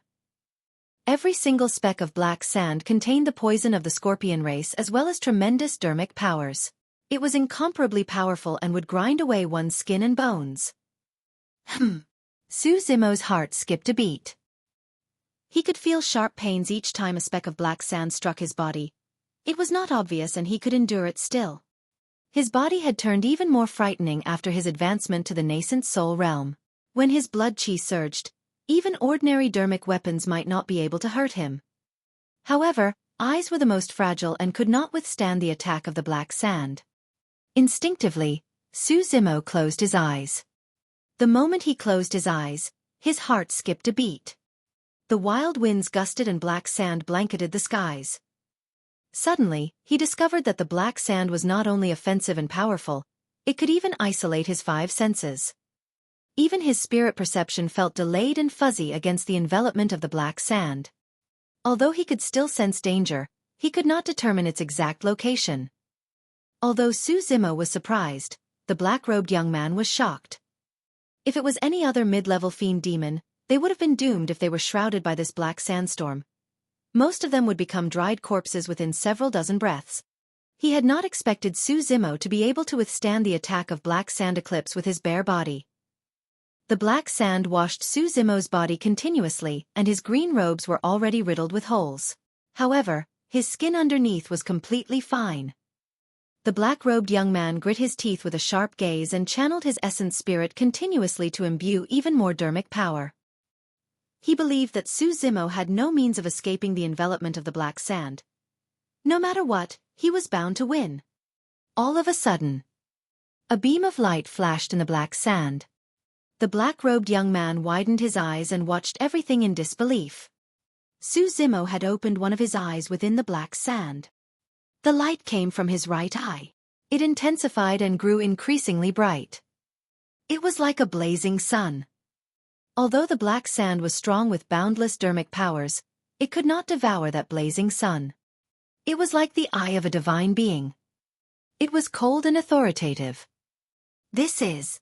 Every single speck of black sand contained the poison of the scorpion race as well as tremendous dermic powers. It was incomparably powerful and would grind away one's skin and bones. Xueqi's heart skipped a beat. He could feel sharp pains each time a speck of black sand struck his body. It was not obvious and he could endure it still. His body had turned even more frightening after his advancement to the nascent soul realm. When his blood chi surged, even ordinary dermic weapons might not be able to hurt him. However, eyes were the most fragile and could not withstand the attack of the black sand. Instinctively, Xueqi closed his eyes. The moment he closed his eyes, his heart skipped a beat. The wild winds gusted and black sand blanketed the skies. Suddenly, he discovered that the black sand was not only offensive and powerful, it could even isolate his 5 senses. Even his spirit perception felt delayed and fuzzy against the envelopment of the black sand. Although he could still sense danger, he could not determine its exact location. Although Xueqi was surprised, the black-robed young man was shocked. If it was any other mid-level fiend demon, they would have been doomed if they were shrouded by this black sandstorm. Most of them would become dried corpses within several dozen breaths. He had not expected Xueqi to be able to withstand the attack of Black Sand Eclipse with his bare body. The black sand washed Xueqi's body continuously and his green robes were already riddled with holes. However, his skin underneath was completely fine. The black-robed young man grit his teeth with a sharp gaze and channeled his essence spirit continuously to imbue even more dermic power. He believed that Xueqi had no means of escaping the envelopment of the black sand. No matter what, he was bound to win. All of a sudden, a beam of light flashed in the black sand. The black-robed young man widened his eyes and watched everything in disbelief. Xueqi had opened one of his eyes within the black sand. The light came from his right eye. It intensified and grew increasingly bright. It was like a blazing sun. Although the black sand was strong with boundless dermic powers, it could not devour that blazing sun. It was like the eye of a divine being. It was cold and authoritative. This is...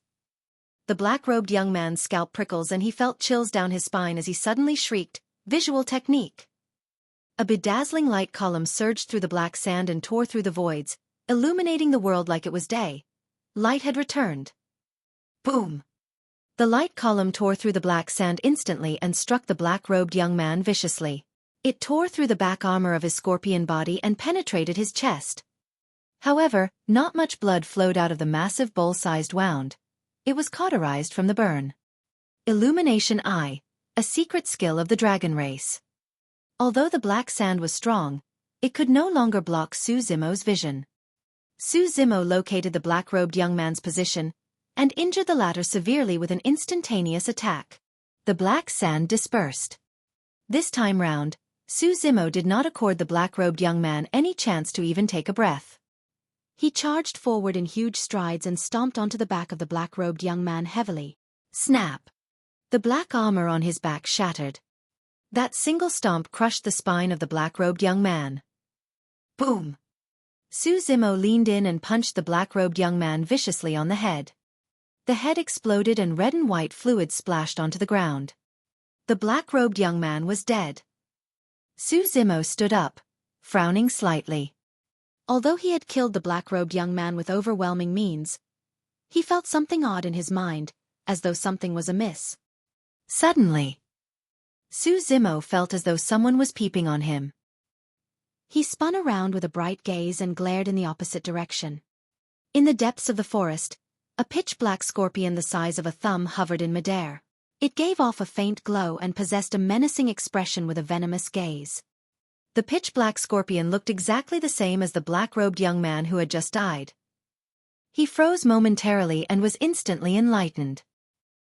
The black-robed young man's scalp prickles and he felt chills down his spine as he suddenly shrieked, "Visual technique!" A bedazzling light column surged through the black sand and tore through the voids, illuminating the world like it was day. Light had returned. Boom! The light column tore through the black sand instantly and struck the black-robed young man viciously. It tore through the back armor of his scorpion body and penetrated his chest. However, not much blood flowed out of the massive bowl-sized wound. It was cauterized from the burn. Illumination Eye, a secret skill of the dragon race. Although the black sand was strong, it could no longer block Xueqi's vision. Xueqi located the black-robed young man's position and injured the latter severely with an instantaneous attack. The black sand dispersed. This time round, Su Zimo did not accord the black-robed young man any chance to even take a breath. He charged forward in huge strides and stomped onto the back of the black-robed young man heavily. Snap! The black armor on his back shattered. That single stomp crushed the spine of the black-robed young man. Boom! Su Zimo leaned in and punched the black-robed young man viciously on the head. The head exploded and red and white fluid splashed onto the ground. The black-robed young man was dead. Su Zimo stood up, frowning slightly. Although he had killed the black-robed young man with overwhelming means, he felt something odd in his mind, as though something was amiss. Suddenly, Su Zimo felt as though someone was peeping on him. He spun around with a bright gaze and glared in the opposite direction. In the depths of the forest, a pitch-black scorpion the size of a thumb hovered in midair. It gave off a faint glow and possessed a menacing expression with a venomous gaze. The pitch-black scorpion looked exactly the same as the black-robed young man who had just died. He froze momentarily and was instantly enlightened.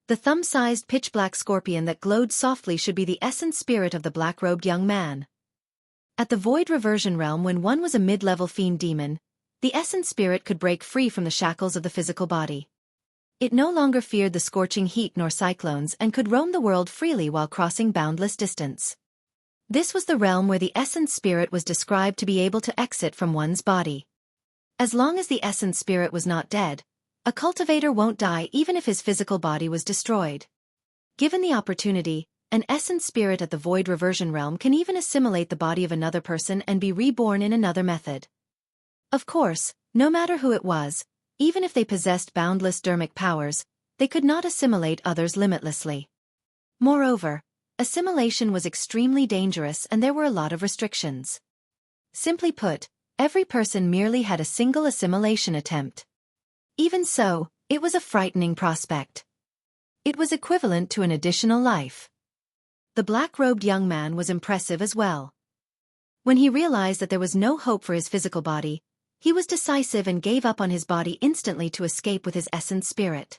The thumb-sized pitch-black scorpion that glowed softly should be the essence spirit of the black-robed young man. At the Void Reversion Realm, when one was a mid-level fiend demon, the essence spirit could break free from the shackles of the physical body. It no longer feared the scorching heat nor cyclones and could roam the world freely while crossing boundless distance. This was the realm where the essence spirit was described to be able to exit from one's body. As long as the essence spirit was not dead, a cultivator won't die even if his physical body was destroyed. Given the opportunity, an essence spirit at the Void Reversion Realm can even assimilate the body of another person and be reborn in another method. Of course, no matter who it was, even if they possessed boundless dermic powers, they could not assimilate others limitlessly. Moreover, assimilation was extremely dangerous and there were a lot of restrictions. Simply put, every person merely had a single assimilation attempt. Even so, it was a frightening prospect. It was equivalent to an additional life. The black-robed young man was impressive as well. When he realized that there was no hope for his physical body, he was decisive and gave up on his body instantly to escape with his essence spirit.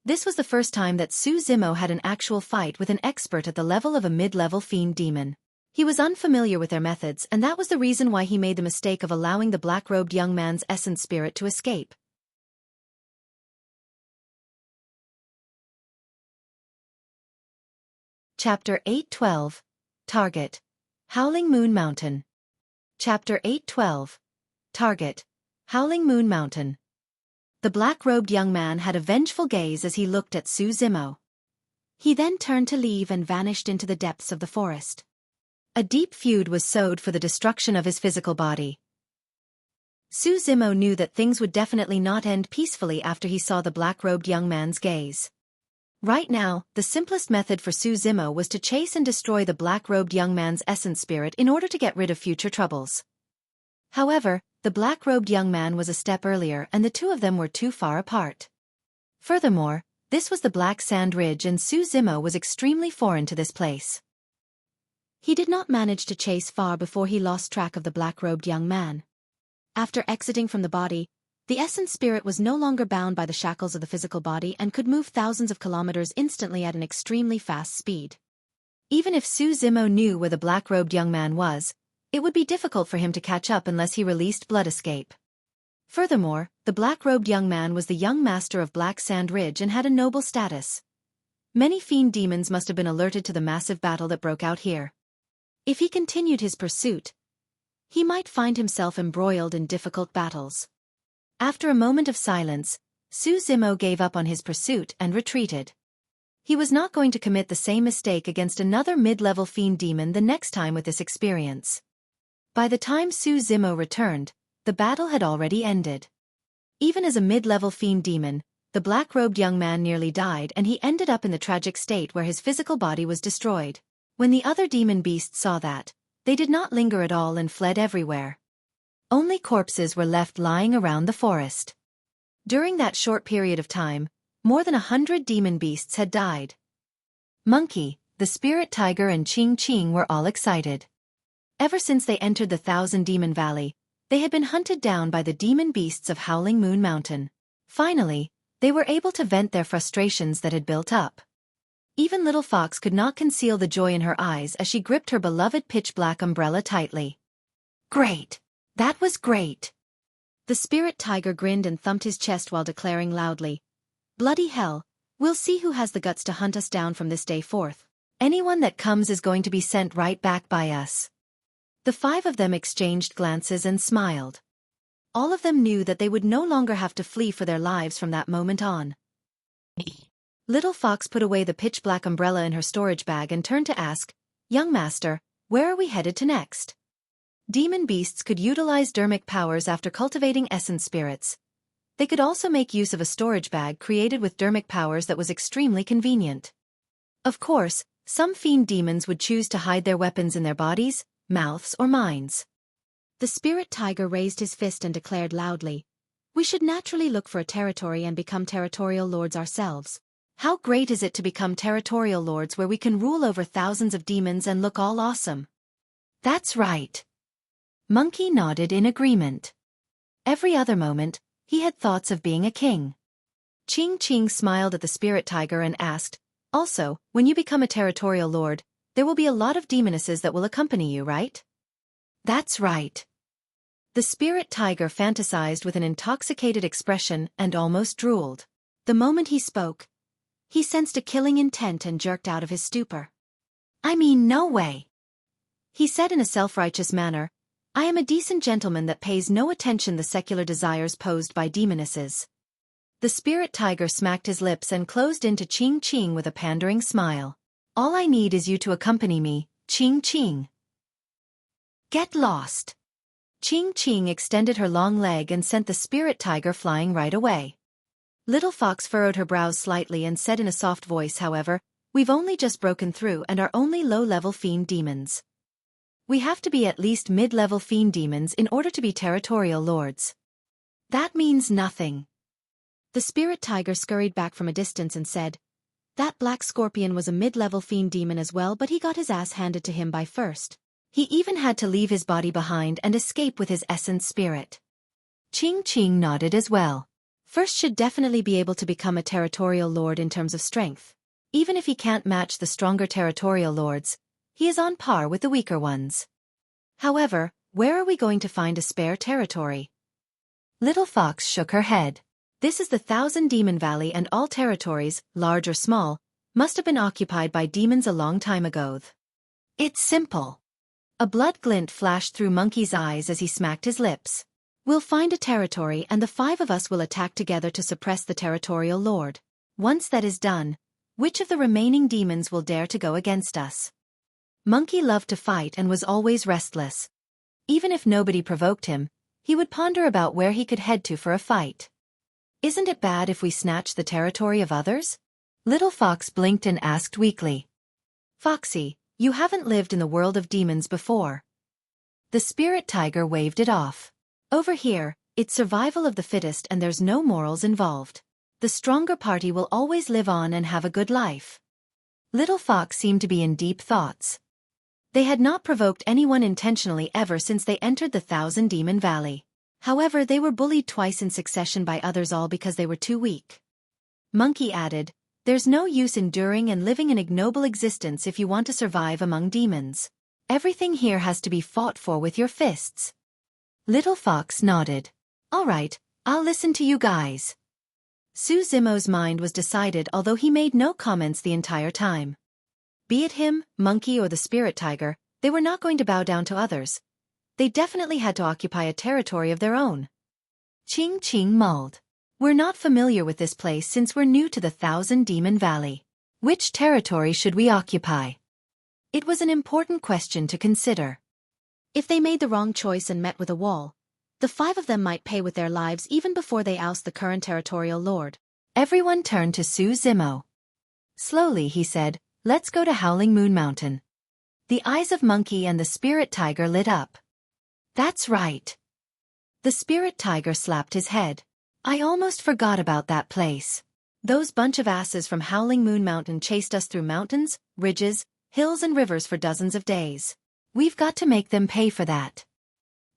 This was the first time that Su Zimo had an actual fight with an expert at the level of a mid-level fiend demon. He was unfamiliar with their methods, and that was the reason why he made the mistake of allowing the black-robed young man's essence spirit to escape. Chapter 8:12. Target: Howling Moon Mountain. Chapter 8:12. Target: Howling Moon Mountain. The black-robed young man had a vengeful gaze as he looked at Su Zimo. He then turned to leave and vanished into the depths of the forest. A deep feud was sowed for the destruction of his physical body. Su Zimo knew that things would definitely not end peacefully after he saw the black-robed young man's gaze. Right now, the simplest method for Su Zimo was to chase and destroy the black-robed young man's essence spirit in order to get rid of future troubles. However, the black-robed young man was a step earlier and the two of them were too far apart. Furthermore, this was the Black Sand Ridge and Su Zimo was extremely foreign to this place. He did not manage to chase far before he lost track of the black-robed young man. After exiting from the body, the essence spirit was no longer bound by the shackles of the physical body and could move thousands of kilometers instantly at an extremely fast speed. Even if Su Zimo knew where the black-robed young man was, it would be difficult for him to catch up unless he released Blood Escape. Furthermore, the black-robed young man was the young master of Black Sand Ridge and had a noble status. Many fiend demons must have been alerted to the massive battle that broke out here. If he continued his pursuit, he might find himself embroiled in difficult battles. After a moment of silence, Su Zimo gave up on his pursuit and retreated. He was not going to commit the same mistake against another mid-level fiend demon the next time with this experience. By the time Su Zimo returned, the battle had already ended. Even as a mid-level fiend demon, the black-robed young man nearly died and he ended up in the tragic state where his physical body was destroyed. When the other demon beasts saw that, they did not linger at all and fled everywhere. Only corpses were left lying around the forest. During that short period of time, more than 100 demon beasts had died. Monkey, the spirit tiger and Ching Ching were all excited. Ever since they entered the Thousand Demon Valley, they had been hunted down by the demon beasts of Howling Moon Mountain. Finally, they were able to vent their frustrations that had built up. Even Little Fox could not conceal the joy in her eyes as she gripped her beloved pitch-black umbrella tightly. Great! That was great! The spirit tiger grinned and thumped his chest while declaring loudly, "Bloody hell, we'll see who has the guts to hunt us down from this day forth. Anyone that comes is going to be sent right back by us." The five of them exchanged glances and smiled. All of them knew that they would no longer have to flee for their lives from that moment on. Little Fox put away the pitch-black umbrella in her storage bag and turned to ask, "Young master, where are we headed to next?" Demon beasts could utilize dermic powers after cultivating essence spirits. They could also make use of a storage bag created with dermic powers that was extremely convenient. Of course, some fiend demons would choose to hide their weapons in their bodies, mouths or minds. The spirit tiger raised his fist and declared loudly, "We should naturally look for a territory and become territorial lords ourselves. How great is it to become territorial lords where we can rule over thousands of demons and look all awesome?" "That's right." Monkey nodded in agreement. Every other moment, he had thoughts of being a king. Ching Ching smiled at the spirit tiger and asked, "Also, when you become a territorial lord, there will be a lot of demonesses that will accompany you, right?" "That's right." The spirit tiger fantasized with an intoxicated expression and almost drooled. The moment he spoke, he sensed a killing intent and jerked out of his stupor. "I mean, no way," he said in a self-righteous manner. "I am a decent gentleman that pays no attention the secular desires posed by demonesses." The spirit tiger smacked his lips and closed into Ching Ching with a pandering smile. "All I need is you to accompany me, Ching Ching." "Get lost." Ching Ching extended her long leg and sent the spirit tiger flying right away. Little Fox furrowed her brows slightly and said in a soft voice, "However, we've only just broken through and are only low-level fiend demons. We have to be at least mid-level fiend demons in order to be territorial lords." "That means nothing." The spirit tiger scurried back from a distance and said, "That black scorpion was a mid-level fiend demon as well, but he got his ass handed to him by first. He even had to leave his body behind and escape with his essence spirit." Ching Ching nodded as well. First should definitely be able to become a territorial lord in terms of strength. Even if he can't match the stronger territorial lords, he is on par with the weaker ones. However, where are we going to find a spare territory? Little Fox shook her head. This is the Thousand Demon Valley, and all territories, large or small, must have been occupied by demons a long time ago. It's simple. A blood glint flashed through Monkey's eyes as he smacked his lips. "We'll find a territory and the five of us will attack together to suppress the territorial lord. Once that is done, which of the remaining demons will dare to go against us?" Monkey loved to fight and was always restless. Even if nobody provoked him, he would ponder about where he could head to for a fight. "Isn't it bad if we snatch the territory of others?" Little Fox blinked and asked weakly. "Foxy, you haven't lived in the world of demons before." The spirit tiger waved it off. "Over here, it's survival of the fittest and there's no morals involved. The stronger party will always live on and have a good life." Little Fox seemed to be in deep thoughts. They had not provoked anyone intentionally ever since they entered the Thousand Demon Valley. However, they were bullied twice in succession by others, all because they were too weak. Monkey added, "There's no use enduring and living an ignoble existence if you want to survive among demons. Everything here has to be fought for with your fists." Little Fox nodded. "All right, I'll listen to you guys." Su Zimo's mind was decided, although he made no comments the entire time. Be it him, Monkey or the spirit tiger, they were not going to bow down to others. They definitely had to occupy a territory of their own. Ching Ching mulled. "We're not familiar with this place since we're new to the Thousand Demon Valley. Which territory should we occupy?" It was an important question to consider. If they made the wrong choice and met with a wall, the five of them might pay with their lives even before they oust the current territorial lord. Everyone turned to Su Zimo. Slowly he said, "Let's go to Howling Moon Mountain." The eyes of Monkey and the spirit tiger lit up. "That's right." The spirit tiger slapped his head. "I almost forgot about that place. Those bunch of asses from Howling Moon Mountain chased us through mountains, ridges, hills and rivers for dozens of days. We've got to make them pay for that."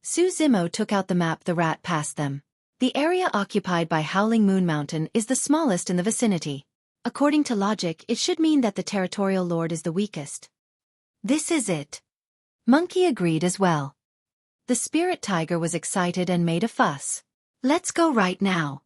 Su Zimo took out the map the rat passed them. The area occupied by Howling Moon Mountain is the smallest in the vicinity. According to logic, it should mean that the territorial lord is the weakest. This is it. Monkey agreed as well. The spirit tiger was excited and made a fuss. Let's go right now.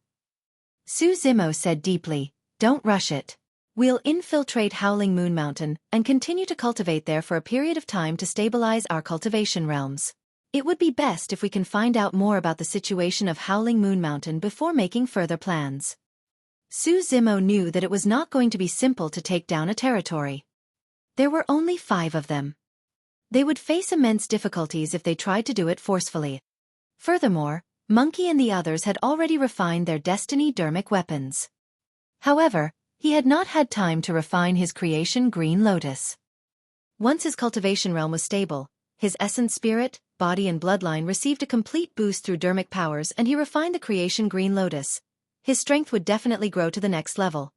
Zimo said deeply, don't rush it. We'll infiltrate Howling Moon Mountain and continue to cultivate there for a period of time to stabilize our cultivation realms. It would be best if we can find out more about the situation of Howling Moon Mountain before making further plans. Zimo knew that it was not going to be simple to take down a territory. There were only 5 of them. They would face immense difficulties if they tried to do it forcefully. Furthermore, Monkey and the others had already refined their destiny dermic weapons. However, he had not had time to refine his creation Green Lotus. Once his cultivation realm was stable, his essence spirit, body and bloodline received a complete boost through dermic powers and he refined the creation Green Lotus. His strength would definitely grow to the next level.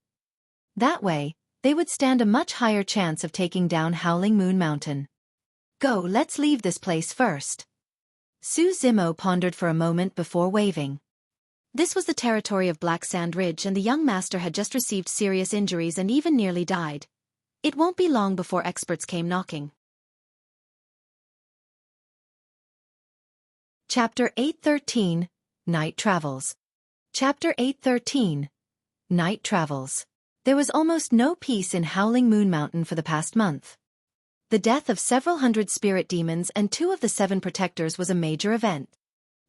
That way, they would stand a much higher chance of taking down Howling Moon Mountain. Go, let's leave this place first. Zimo pondered for a moment before waving. This was the territory of Black Sand Ridge and the young master had just received serious injuries and even nearly died. It won't be long before experts came knocking. Chapter 813, Night Travels. Chapter 813, Night Travels. There was almost no peace in Howling Moon Mountain for the past month. The death of several hundred spirit demons and 2 of the 7 protectors was a major event.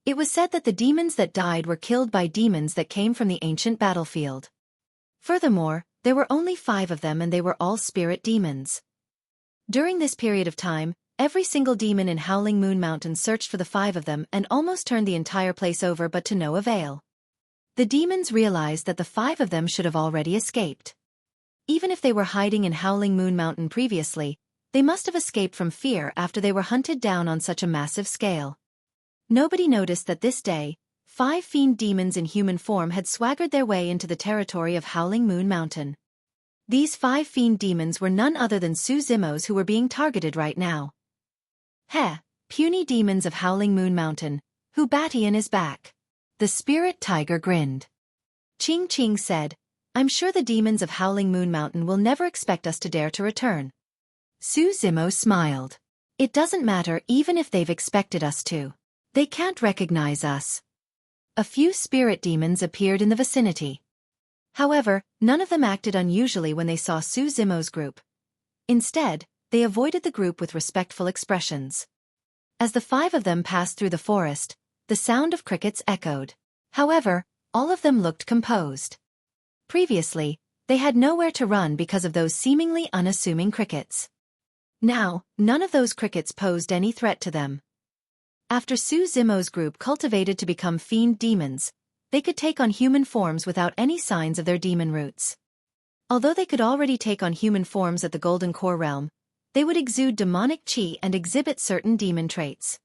It was said that the demons that died were killed by demons that came from the ancient battlefield. Furthermore, there were only 5 of them and they were all spirit demons. During this period of time, every single demon in Howling Moon Mountain searched for the 5 of them and almost turned the entire place over but to no avail. The demons realized that the 5 of them should have already escaped. Even if they were hiding in Howling Moon Mountain previously, they must have escaped from fear after they were hunted down on such a massive scale. Nobody noticed that this day, 5 fiend demons in human form had swaggered their way into the territory of Howling Moon Mountain. These 5 fiend demons were none other than Zimos who were being targeted right now. Heh, puny demons of Howling Moon Mountain, who Batian is back. The spirit tiger grinned. Ching Ching said, I'm sure the demons of Howling Moon Mountain will never expect us to dare to return. Zimo smiled. It doesn't matter even if they've expected us to. They can't recognize us. A few spirit demons appeared in the vicinity. However, none of them acted unusually when they saw Zimo's group. Instead, they avoided the group with respectful expressions. As the 5 of them passed through the forest, the sound of crickets echoed. However, all of them looked composed. Previously, they had nowhere to run because of those seemingly unassuming crickets. Now, none of those crickets posed any threat to them. After Zimo's group cultivated to become fiend demons, they could take on human forms without any signs of their demon roots. Although they could already take on human forms at the Golden Core realm, they would exude demonic chi and exhibit certain demon traits.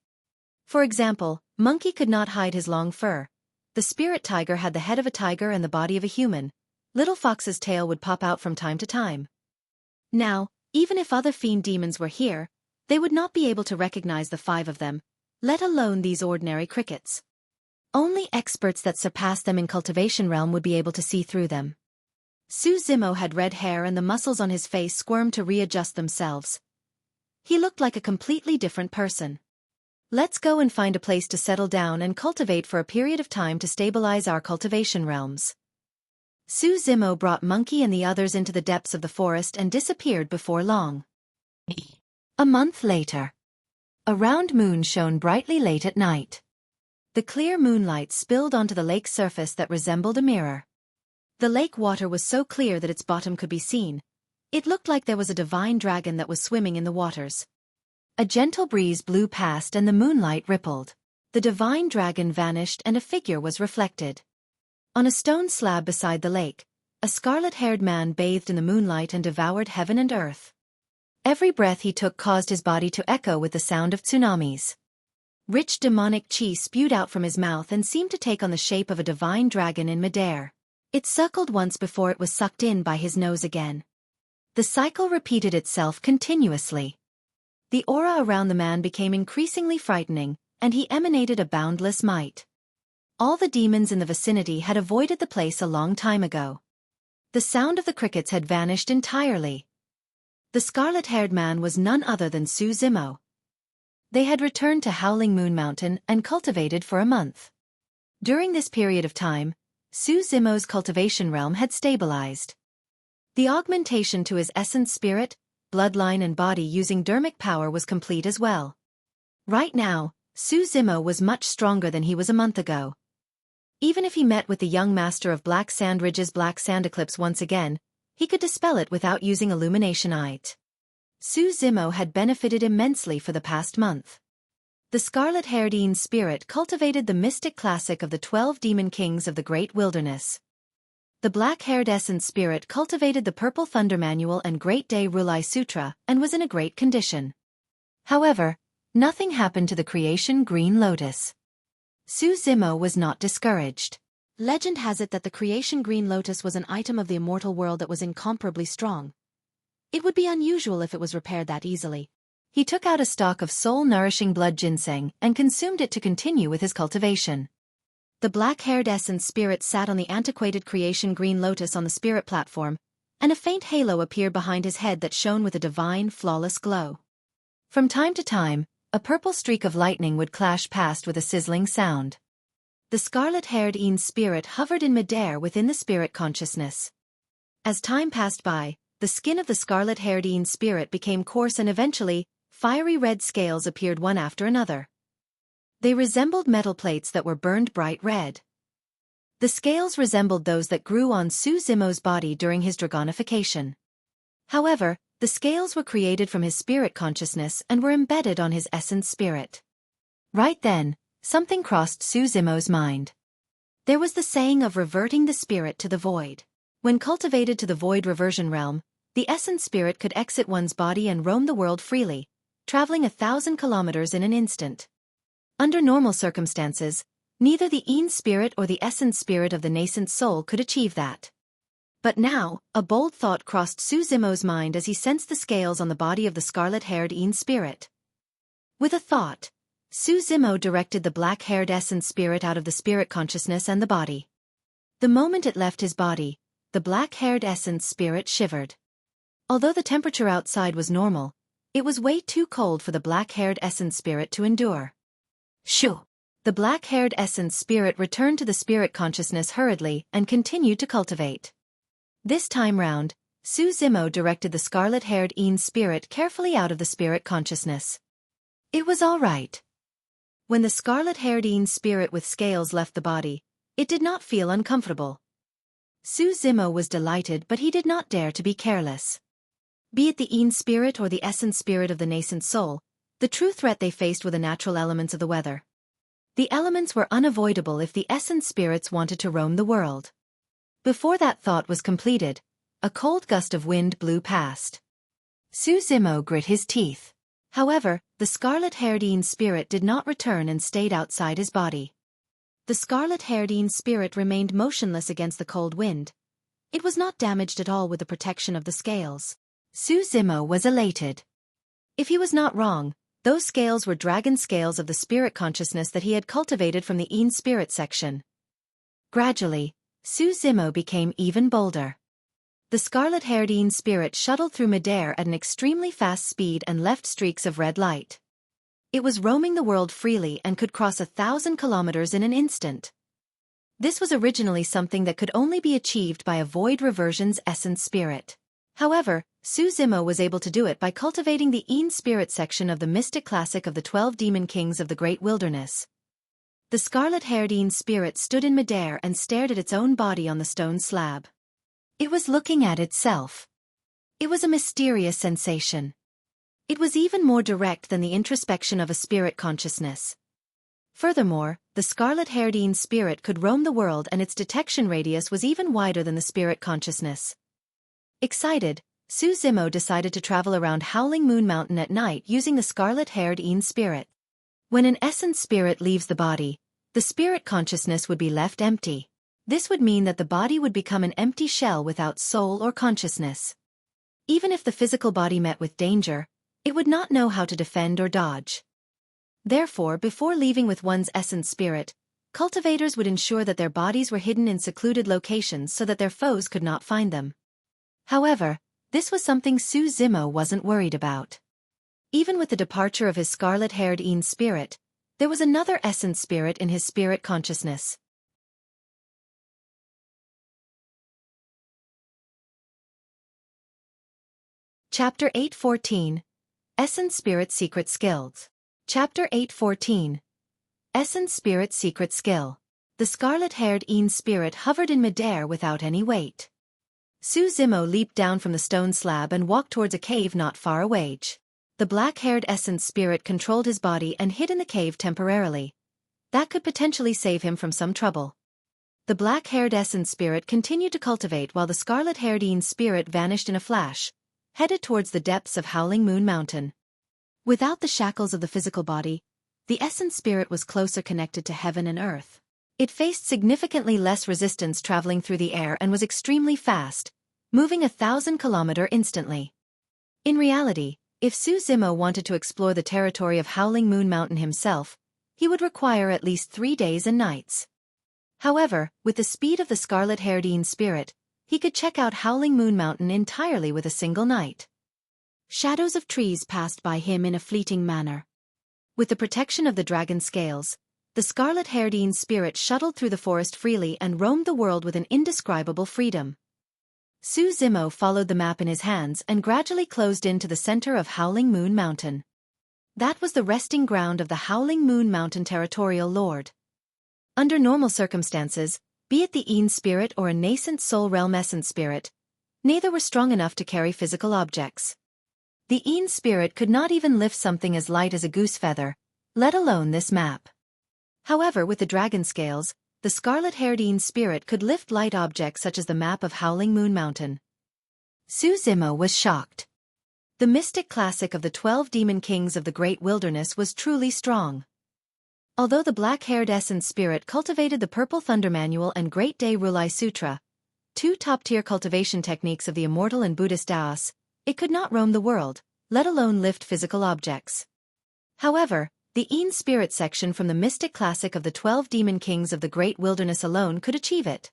For example, Monkey could not hide his long fur. The spirit tiger had the head of a tiger and the body of a human. Little Fox's tail would pop out from time to time. Now, even if other fiend demons were here, they would not be able to recognize the 5 of them, let alone these ordinary crickets. Only experts that surpassed them in cultivation realm would be able to see through them. Zimo had red hair and the muscles on his face squirmed to readjust themselves. He looked like a completely different person. Let's go and find a place to settle down and cultivate for a period of time to stabilize our cultivation realms. Zimo brought Monkey and the others into the depths of the forest and disappeared before long. A month later. A round moon shone brightly late at night. The clear moonlight spilled onto the lake's surface that resembled a mirror. The lake water was so clear that its bottom could be seen. It looked like there was a divine dragon that was swimming in the waters. A gentle breeze blew past and the moonlight rippled. The divine dragon vanished and a figure was reflected. On a stone slab beside the lake, a scarlet-haired man bathed in the moonlight and devoured heaven and earth. Every breath he took caused his body to echo with the sound of tsunamis. Rich demonic chi spewed out from his mouth and seemed to take on the shape of a divine dragon in midair. It suckled once before it was sucked in by his nose again. The cycle repeated itself continuously. The aura around the man became increasingly frightening, and he emanated a boundless might. All the demons in the vicinity had avoided the place a long time ago. The sound of the crickets had vanished entirely. The scarlet-haired man was none other than Xueqi. They had returned to Howling Moon Mountain and cultivated for a month. During this period of time, Xueqi's cultivation realm had stabilized. The augmentation to his essence spirit, bloodline and body using dermic power was complete as well. Right now, Xueqi was much stronger than he was a month ago. Even if he met with the young master of Black Sand Ridge's Black Sand Eclipse once again, he could dispel it without using Illuminationite. Xueqi had benefited immensely for the past month. The scarlet-haired spirit cultivated the mystic classic of the 12 demon kings of the Great Wilderness. The black-haired essence spirit cultivated the Purple Thunder Manual and Great Day Rulai Sutra and was in a great condition. However, nothing happened to the creation Green Lotus. Xueqi was not discouraged. Legend has it that the creation Green Lotus was an item of the immortal world that was incomparably strong. It would be unusual if it was repaired that easily. He took out a stalk of soul-nourishing blood ginseng and consumed it to continue with his cultivation. The black-haired essence spirit sat on the antiquated creation Green Lotus on the spirit platform, and a faint halo appeared behind his head that shone with a divine, flawless glow. From time to time, a purple streak of lightning would clash past with a sizzling sound. The scarlet-haired spirit hovered in midair within the spirit consciousness. As time passed by, the skin of the scarlet-haired spirit became coarse and eventually, fiery red scales appeared one after another. They resembled metal plates that were burned bright red. The scales resembled those that grew on Xueqi's body during his dragonification. However, the scales were created from his spirit consciousness and were embedded on his essence spirit. Right then, something crossed Xueqi's mind. There was the saying of reverting the spirit to the void. When cultivated to the void reversion realm, the essence spirit could exit one's body and roam the world freely, traveling 1,000 kilometers in an instant. Under normal circumstances, neither the spirit or the essence spirit of the nascent soul could achieve that. But now, a bold thought crossed Xueqi's mind as he sensed the scales on the body of the scarlet-haired spirit. With a thought, Xueqi directed the black-haired essence spirit out of the spirit consciousness and the body. The moment it left his body, the black-haired essence spirit shivered. Although the temperature outside was normal, it was way too cold for the black-haired essence spirit to endure. Shoo! The black-haired essence spirit returned to the spirit consciousness hurriedly and continued to cultivate. This time round, Xueqi directed the scarlet-haired spirit carefully out of the spirit consciousness. It was all right. When the scarlet-haired spirit with scales left the body, it did not feel uncomfortable. Xueqi was delighted, but he did not dare to be careless. Be it the spirit or the essence spirit of the nascent soul, the true threat they faced were the natural elements of the weather. The elements were unavoidable if the essence spirits wanted to roam the world. Before that thought was completed, a cold gust of wind blew past. Xueqi grit his teeth. However, the scarlet-haired spirit did not return and stayed outside his body. The scarlet-haired spirit remained motionless against the cold wind. It was not damaged at all with the protection of the scales. Xueqi was elated. If he was not wrong, those scales were dragon scales of the spirit consciousness that he had cultivated from the spirit section. Gradually, Xueqi became even bolder. The scarlet-haired spirit shuttled through midair at an extremely fast speed and left streaks of red light. It was roaming the world freely and could cross 1,000 kilometers in an instant. This was originally something that could only be achieved by a void reversion's essence spirit. However, Xueqi was able to do it by cultivating the spirit section of the mystic classic of the 12 demon kings of the Great Wilderness. The scarlet-haired spirit stood in midair and stared at its own body on the stone slab. It was looking at itself. It was a mysterious sensation. It was even more direct than the introspection of a spirit consciousness. Furthermore, the scarlet-haired spirit could roam the world and its detection radius was even wider than the spirit consciousness. Excited, Xueqi decided to travel around Howling Moon Mountain at night using the scarlet-haired spirit. When an essence spirit leaves the body, the spirit consciousness would be left empty. This would mean that the body would become an empty shell without soul or consciousness. Even if the physical body met with danger, it would not know how to defend or dodge. Therefore, before leaving with one's essence spirit, cultivators would ensure that their bodies were hidden in secluded locations so that their foes could not find them. However, this was something Su Zimo wasn't worried about. Even with the departure of his scarlet-haired Een spirit, there was another essence spirit in his spirit consciousness. Chapter 8:14 Essence Spirit Secret Skills. Chapter 8:14 Essence Spirit Secret Skill. The scarlet-haired Een spirit hovered in midair without any weight. Su Zimo leaped down from the stone slab and walked towards a cave not far away. The black-haired essence spirit controlled his body and hid in the cave temporarily. That could potentially save him from some trouble. The black-haired essence spirit continued to cultivate while the scarlet-haired Een spirit vanished in a flash, headed towards the depths of Howling Moon Mountain. Without the shackles of the physical body, the essence spirit was closer connected to heaven and earth. It faced significantly less resistance traveling through the air and was extremely fast, moving 1,000 kilometers instantly. In reality, if Su Zimo wanted to explore the territory of Howling Moon Mountain himself, he would require at least 3 days and nights. However, with the speed of the scarlet-haired Een spirit, he could check out Howling Moon Mountain entirely with a single night. Shadows of trees passed by him in a fleeting manner. With the protection of the dragon scales, the scarlet-haired Een spirit shuttled through the forest freely and roamed the world with an indescribable freedom. Su Zimo followed the map in his hands and gradually closed in to the center of Howling Moon Mountain. That was the resting ground of the Howling Moon Mountain Territorial Lord. Under normal circumstances, be it the Een spirit or a nascent soul realm essence spirit, neither were strong enough to carry physical objects. The Een spirit could not even lift something as light as a goose feather, let alone this map. However, with the dragon scales, the scarlet-haired Een spirit could lift light objects such as the map of Howling Moon Mountain. Su Zimo was shocked. The mystic classic of the 12 demon kings of the Great Wilderness was truly strong. Although the black-haired essence spirit cultivated the Purple Thunder Manual and Great Day Rulai Sutra, 2 top-tier cultivation techniques of the immortal and Buddhist Taoists, it could not roam the world, let alone lift physical objects. However, the Een spirit section from the mystic classic of the 12 demon kings of the Great Wilderness alone could achieve it.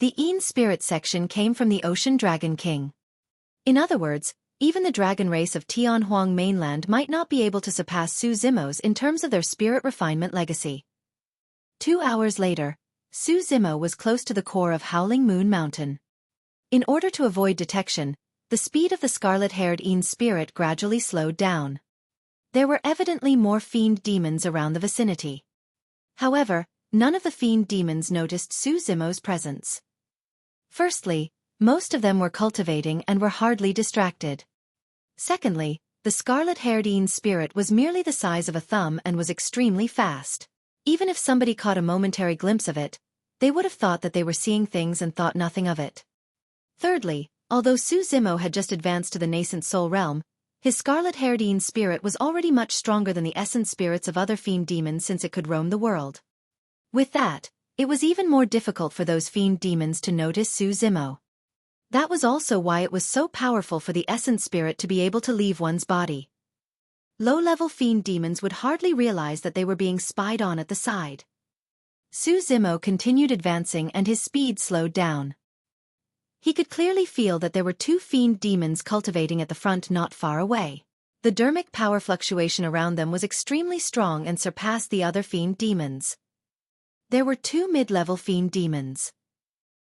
The Een spirit section came from the Ocean Dragon King. In other words, even the dragon race of Tianhuang mainland might not be able to surpass Su Zimo's in terms of their spirit refinement legacy. 2 hours later, Su Zimo was close to the core of Howling Moon Mountain. In order to avoid detection, the speed of the scarlet-haired Een spirit gradually slowed down. There were evidently more fiend demons around the vicinity. However, none of the fiend demons noticed Su Zimo's presence. Firstly, most of them were cultivating and were hardly distracted. Secondly, the scarlet-haired Een spirit was merely the size of a thumb and was extremely fast. Even if somebody caught a momentary glimpse of it, they would have thought that they were seeing things and thought nothing of it. Thirdly, although Su Zimo had just advanced to the nascent soul realm, his scarlet-haired Een spirit was already much stronger than the essence spirits of other fiend demons since it could roam the world. With that, it was even more difficult for those fiend demons to notice Su Zimo. That was also why it was so powerful for the essence spirit to be able to leave one's body. Low-level fiend demons would hardly realize that they were being spied on at the side. Su Zimo continued advancing and his speed slowed down. He could clearly feel that there were 2 fiend demons cultivating at the front not far away. The dermic power fluctuation around them was extremely strong and surpassed the other fiend demons. There were 2 mid-level fiend demons.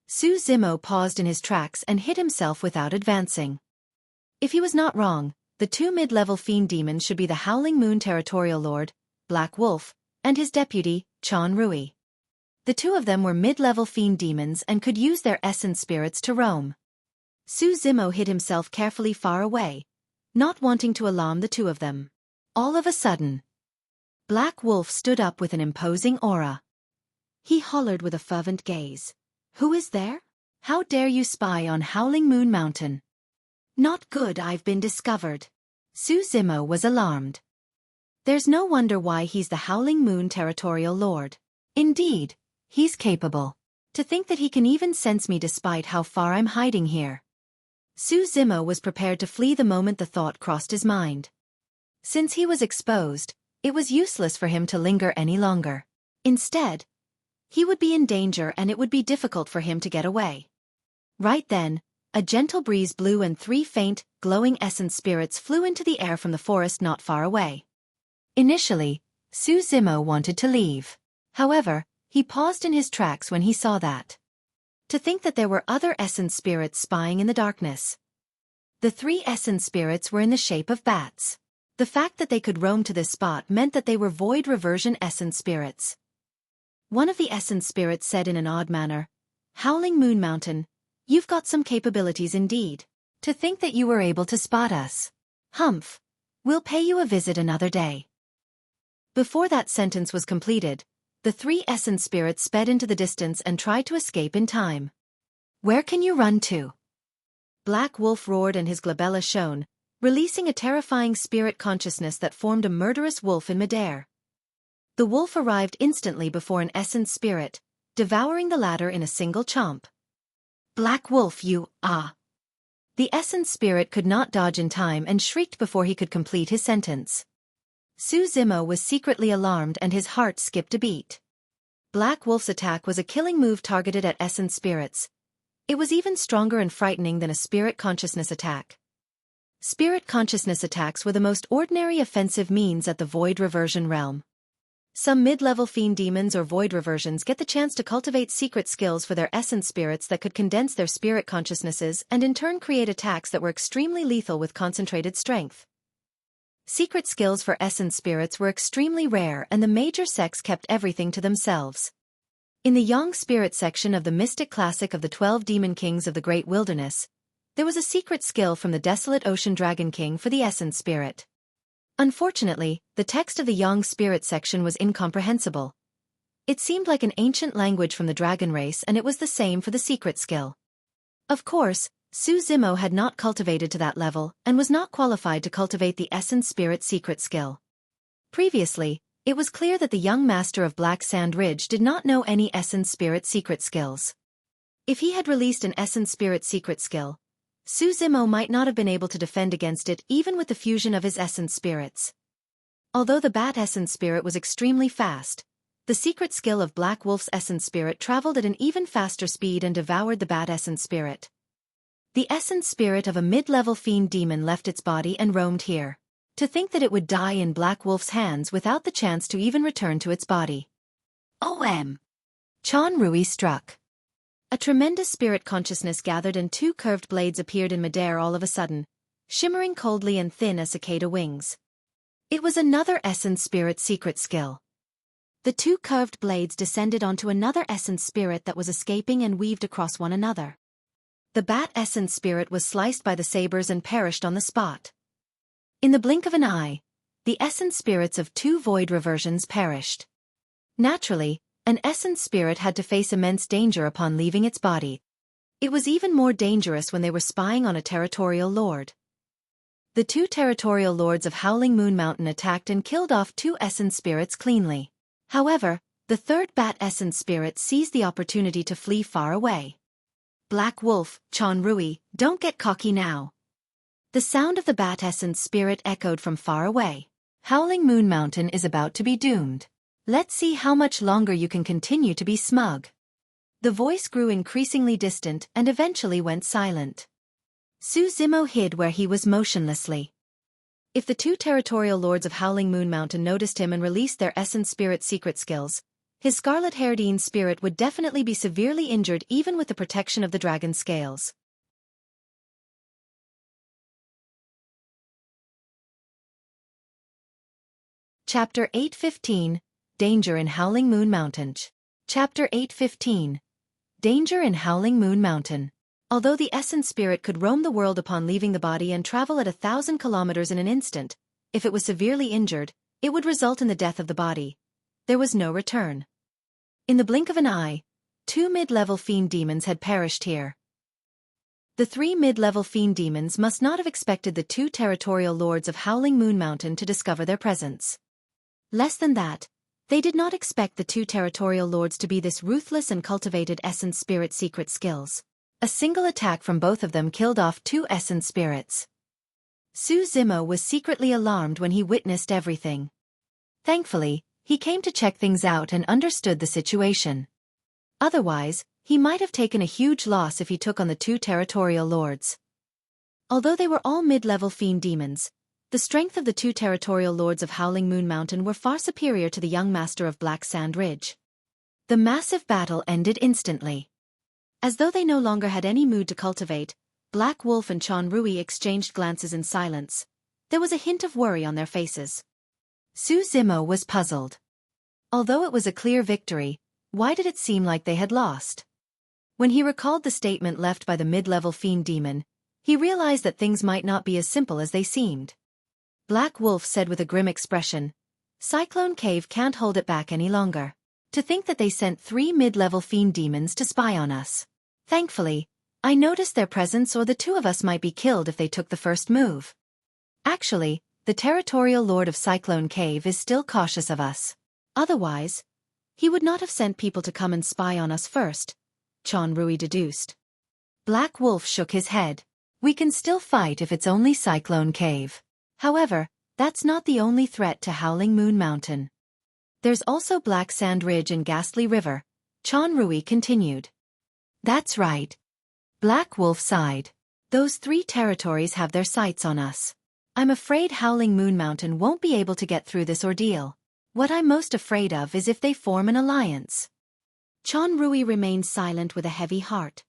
Su Zimo paused in his tracks and hid himself without advancing. If he was not wrong, the 2 mid-level fiend demons should be the Howling Moon Territorial Lord, Black Wolf, and his deputy, Chan Rui. The 2 of them were mid-level fiend demons and could use their essence spirits to roam. Su Zimo hid himself carefully far away, not wanting to alarm the 2 of them. All of a sudden, Black Wolf stood up with an imposing aura. He hollered with a fervent gaze. "Who is there? How dare you spy on Howling Moon Mountain?" "Not good, I've been discovered." Su Zimo was alarmed. There's no wonder why he's the Howling Moon Territorial Lord. Indeed, he's capable. To think that he can even sense me despite how far I'm hiding here. Su Zimo was prepared to flee the moment the thought crossed his mind. Since he was exposed, it was useless for him to linger any longer. Instead, He would be in danger and it would be difficult for him to get away. Right then, a gentle breeze blew and 3 faint, glowing essence spirits flew into the air from the forest not far away. Initially, Xueqi wanted to leave. However, he paused in his tracks when he saw that. To think that there were other essence spirits spying in the darkness. The 3 essence spirits were in the shape of bats. The fact that they could roam to this spot meant that they were void reversion essence spirits. One of the essence spirits said in an odd manner, "Howling Moon Mountain, you've got some capabilities indeed. To think that you were able to spot us. Humph. We'll pay you a visit another day." Before that sentence was completed, the 3 essence spirits sped into the distance and tried to escape in time. "Where can you run to?" Black Wolf roared and his glabella shone, releasing a terrifying spirit consciousness that formed a murderous wolf in midair. The wolf arrived instantly before an essence spirit, devouring the latter in a single chomp. "Black Wolf, you, ah!" The essence spirit could not dodge in time and shrieked before he could complete his sentence. Xueqi was secretly alarmed and his heart skipped a beat. Black Wolf's attack was a killing move targeted at essence spirits. It was even stronger and frightening than a spirit consciousness attack. Spirit consciousness attacks were the most ordinary offensive means at the void reversion realm. Some mid-level fiend demons or void reversions get the chance to cultivate secret skills for their essence spirits that could condense their spirit consciousnesses and in turn create attacks that were extremely lethal with concentrated strength. Secret skills for essence spirits were extremely rare and the major sects kept everything to themselves. In the Yang Spirit section of the Mystic Classic of the 12 Demon Kings of the Great Wilderness, there was a secret skill from the Desolate Ocean Dragon King for the essence spirit. Unfortunately, the text of the Yang Spirit section was incomprehensible. It seemed like an ancient language from the dragon race and it was the same for the secret skill. Of course, Xueqi had not cultivated to that level and was not qualified to cultivate the essence spirit secret skill. Previously, it was clear that the young master of Black Sand Ridge did not know any essence spirit secret skills. If he had released an essence spirit secret skill, Xueqi might not have been able to defend against it even with the fusion of his essence spirits. Although the bat essence spirit was extremely fast, the secret skill of Black Wolf's essence spirit traveled at an even faster speed and devoured the bat essence spirit. The essence spirit of a mid-level fiend demon left its body and roamed here. To think that it would die in Black Wolf's hands without the chance to even return to its body. Chan Rui struck. A tremendous spirit consciousness gathered and 2 curved blades appeared in midair all of a sudden, shimmering coldly and thin as cicada wings. It was another essence spirit secret skill. The 2 curved blades descended onto another essence spirit that was escaping and weaved across one another. The bat essence spirit was sliced by the sabers and perished on the spot. In the blink of an eye, the essence spirits of 2 void reversions perished. Naturally, an essence spirit had to face immense danger upon leaving its body. It was even more dangerous when they were spying on a territorial lord. The 2 territorial lords of Howling Moon Mountain attacked and killed off 2 essence spirits cleanly. However, the 3rd bat essence spirit seized the opportunity to flee far away. "Black Wolf, Chan Rui, don't get cocky now." The sound of the bat essence spirit echoed from far away. "Howling Moon Mountain is about to be doomed. Let's see how much longer you can continue to be smug." The voice grew increasingly distant and eventually went silent. Xueqi hid where he was motionlessly. If the 2 territorial lords of Howling Moon Mountain noticed him and released their essence spirit secret skills, his scarlet-haired spirit would definitely be severely injured even with the protection of the dragon scales. Chapter 8:15 Danger in Howling Moon Mountain. Chapter 8:15 Danger in Howling Moon Mountain. Although the essence spirit could roam the world upon leaving the body and travel at 1,000 kilometers in an instant, if it was severely injured, it would result in the death of the body. There was no return. In the blink of an eye, 2 mid-level fiend demons had perished here. The 3 mid-level fiend demons must not have expected the 2 territorial lords of Howling Moon Mountain to discover their presence. Less than that, they did not expect the 2 territorial lords to be this ruthless and cultivated essence spirit secret skills. A single attack from both of them killed off 2 essence spirits. Xueqi was secretly alarmed when he witnessed everything. Thankfully, he came to check things out and understood the situation. Otherwise, he might have taken a huge loss if he took on the two territorial lords. Although they were all mid-level fiend demons, the strength of the two territorial lords of Howling Moon Mountain were far superior to the young master of Black Sand Ridge. The massive battle ended instantly. As though they no longer had any mood to cultivate, Black Wolf and Rui exchanged glances in silence. There was a hint of worry on their faces. Su Zimo was puzzled. Although it was a clear victory, why did it seem like they had lost? When he recalled the statement left by the mid-level fiend demon, he realized that things might not be as simple as they seemed. Black Wolf said with a grim expression, "Cyclone Cave can't hold it back any longer. To think that they sent 3 mid-level fiend demons to spy on us. Thankfully, I noticed their presence, or the two of us might be killed if they took the first move. Actually, the territorial lord of Cyclone Cave is still cautious of us. Otherwise, he would not have sent people to come and spy on us first," Rui deduced. Black Wolf shook his head. "We can still fight if it's only Cyclone Cave. However, that's not the only threat to Howling Moon Mountain. There's also Black Sand Ridge and Ghastly River," Rui continued. "That's right." Black Wolf sighed. "Those 3 territories have their sights on us. I'm afraid Howling Moon Mountain won't be able to get through this ordeal. What I'm most afraid of is if they form an alliance." Rui remained silent with a heavy heart.